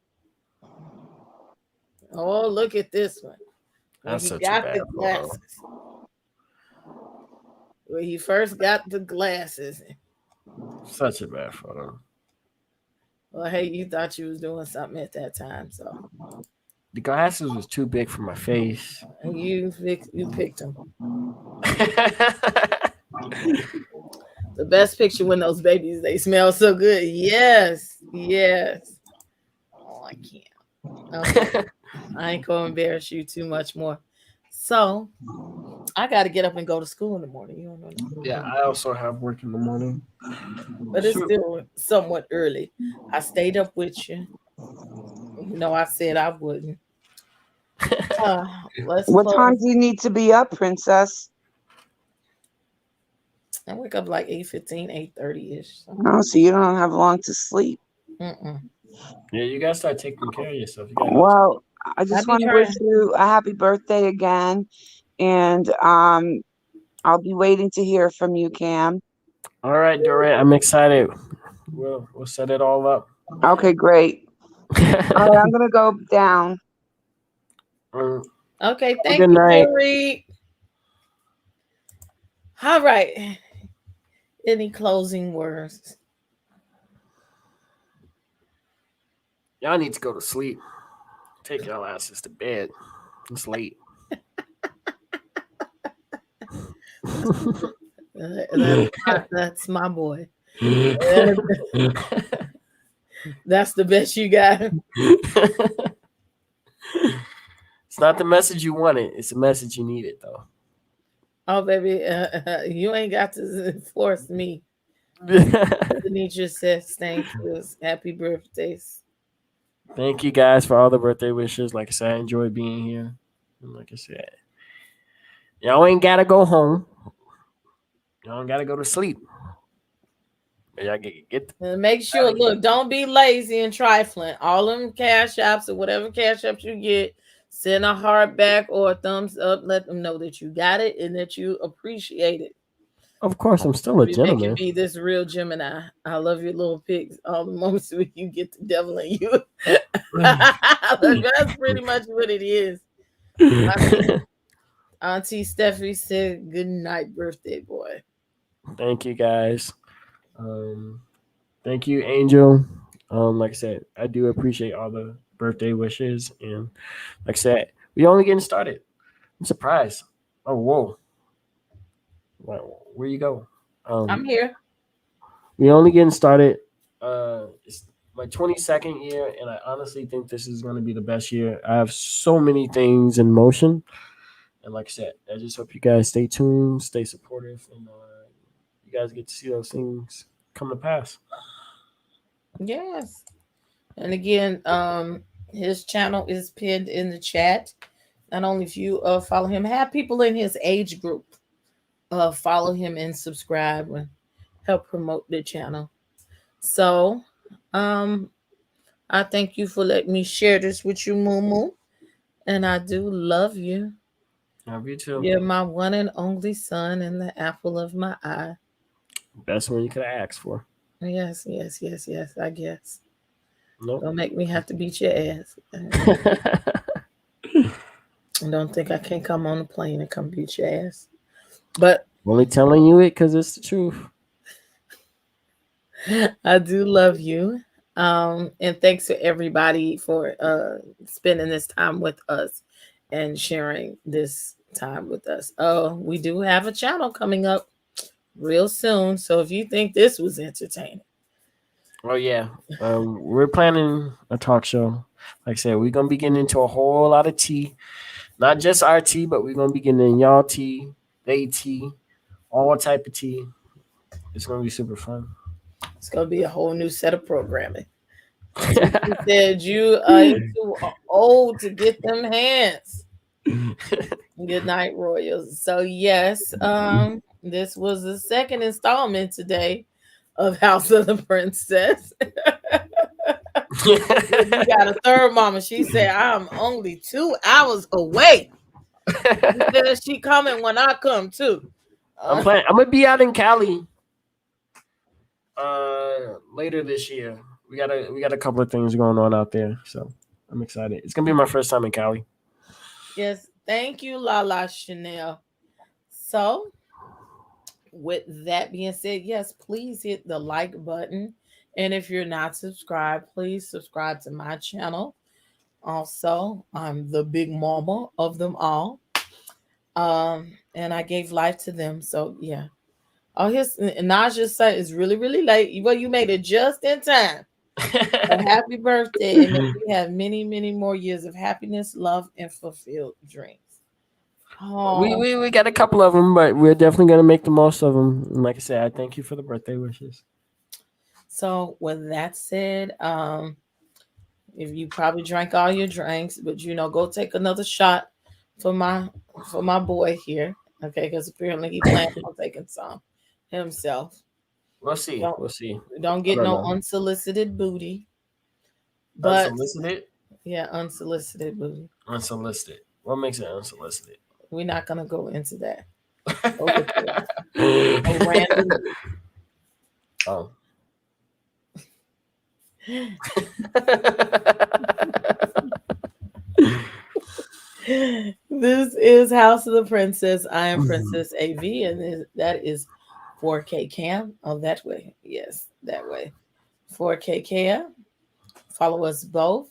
Oh, look at this one. That's such a bad photo. When he first got the glasses. Such a bad photo. Well, hey, you thought you was doing something at that time, so The glasses was too big for my face. you picked them. The best picture when those babies they smell so good. Yes, yes. Oh, I can't. Okay, I ain't gonna embarrass you too much more. So I got to get up and go to school in the morning. You don't know that. Yeah, I also have work in the morning. But it's still somewhat early. I stayed up with you. You know, I said I wouldn't. Let's What time close. do you need to be up, Princess? I wake up like 8:15, 8:30 ish. So. Oh, so you don't have long to sleep. Mm-mm. Yeah, you gotta start taking care of yourself. You gotta Well, I I just be want to wish trying. you a happy birthday again, and I'll be waiting to hear from you, Cam. All right, Durant, I'm excited. We'll set it all up. Okay, great. All right, I'm gonna go down. Okay, Have a thank good you, night. Jerry. All right. Any closing words? Y'all need to go to sleep. Take y'all asses to bed. It's late. That's my boy. That's the best you got. It's not the message you wanted. It's the message you needed, though. Oh, baby, you ain't got to force me. Demetra says thank you. Happy birthdays. Thank you guys for all the birthday wishes. Like I said, I enjoy being here. And like I said, y'all ain't gotta go home. Y'all don't gotta go to sleep. But y'all get And make sure, look, don't be lazy and trifling. All them cash apps or whatever cash apps you get, send a heart back or a thumbs up. Let them know that you got it and that you appreciate it. Of course, I'm still a You make it gentleman. be this real Gemini. I love your little pigs. All the moments when you get the devil in you. That's pretty much what it is. Auntie Steffi said, "Good night, birthday boy." Thank you guys. Um, thank you, Angel. Like I said, I do appreciate all the birthday wishes, and like I said, we only getting started. I'm surprised. Oh, whoa! Where you go? I'm here. We only getting started. It's my 22nd year, and I honestly think this is going to be the best year. I have so many things in motion, and like I said, I just hope you guys stay tuned, stay supportive, and you guys get to see those things come to pass. Yes. And again, his channel is pinned in the chat. Not only if you follow him, have people in his age group follow him and subscribe and help promote the channel. So, um, I thank you for letting me share this with you, Moo Moo. And I do love you. Love you too. You're my one and only son and the apple of my eye. Best one you could have asked for. Yes, yes, yes, yes, I guess. Nope. Don't make me have to beat your ass. And don't think I can't come on the plane and come beat your ass. But Only telling you it because it's the truth. I do love you. And thanks to everybody for spending this time with us and sharing this time with us. Oh, we do have a channel coming up real soon. So if you think this was entertaining, Oh yeah, we're planning a talk show. Like I said, we're gonna be getting into a whole lot of tea, not just our tea, but we're gonna be getting in y'all tea, they tea, all type of tea. It's gonna be super fun. it's gonna be a whole new set of programming. She said you are too old to get them hands. Good night, Royals. So yes, this was the second installment today of House of the Princess. You got a third mama. She said, I'm only 2 hours away. She said she coming when I come too. I'm planning. I'm gonna be out in Cali later this year. We got a couple of things going on out there, so I'm excited. It's gonna be my first time in Cali. Yes, thank you, Lala Chanel. So, with that being said, yes, please hit the like button And if you're not subscribed, please subscribe to my channel. Also, I'm the big mama of them all. And I gave life to them. So yeah. Oh, his Naja said it's really, really late. Well, you made it just in time. So happy birthday. And we have many, many more years of happiness, love, and fulfilled dreams. Oh. We got a couple of them, but we're definitely going to make the most of them. And like I said, I thank you for the birthday wishes. So with that said, if you probably drank all your drinks, but go take another shot for my boy here, okay? Because apparently he plans on taking some himself. We'll see. We'll see. Don't get no unsolicited booty. But unsolicited? Yeah, unsolicited booty. Unsolicited. What makes it unsolicited? We're not gonna go into that. Oh. This is House of the Princess. I am Princess AV, and that is 4K Cam. Oh, that way. Yes, that way. 4K Cam. Follow us both.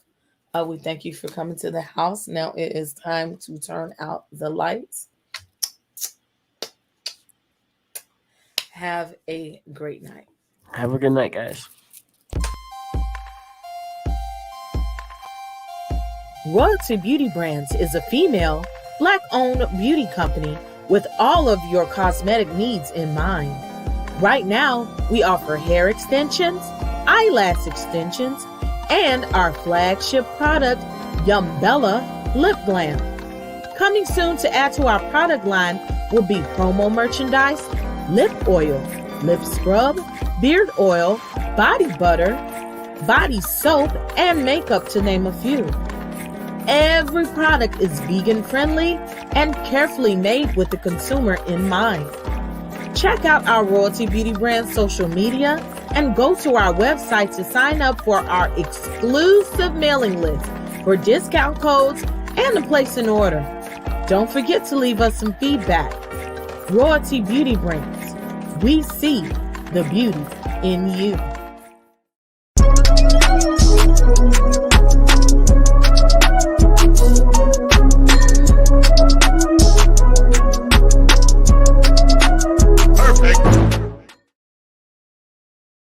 We thank you for coming to the house. Now it is time to turn out the lights. Have a great night. Have a good night, guys. Royalty Beauty Brands is a female, Black-owned beauty company with all of your cosmetic needs in mind. Right now, we offer hair extensions, eyelash extensions, and our flagship product, Yumbella Lip Glam. Coming soon to add to our product line will be promo merchandise, lip oil, lip scrub, beard oil, body butter, body soap, and makeup, to name a few. Every product is vegan friendly and carefully made with the consumer in mind. Check out our Royalty Beauty Brand social media and go to our website to sign up for our exclusive mailing list for discount codes and to place an order. Don't forget to leave us some feedback. Royalty Beauty Brands. We see the beauty in you.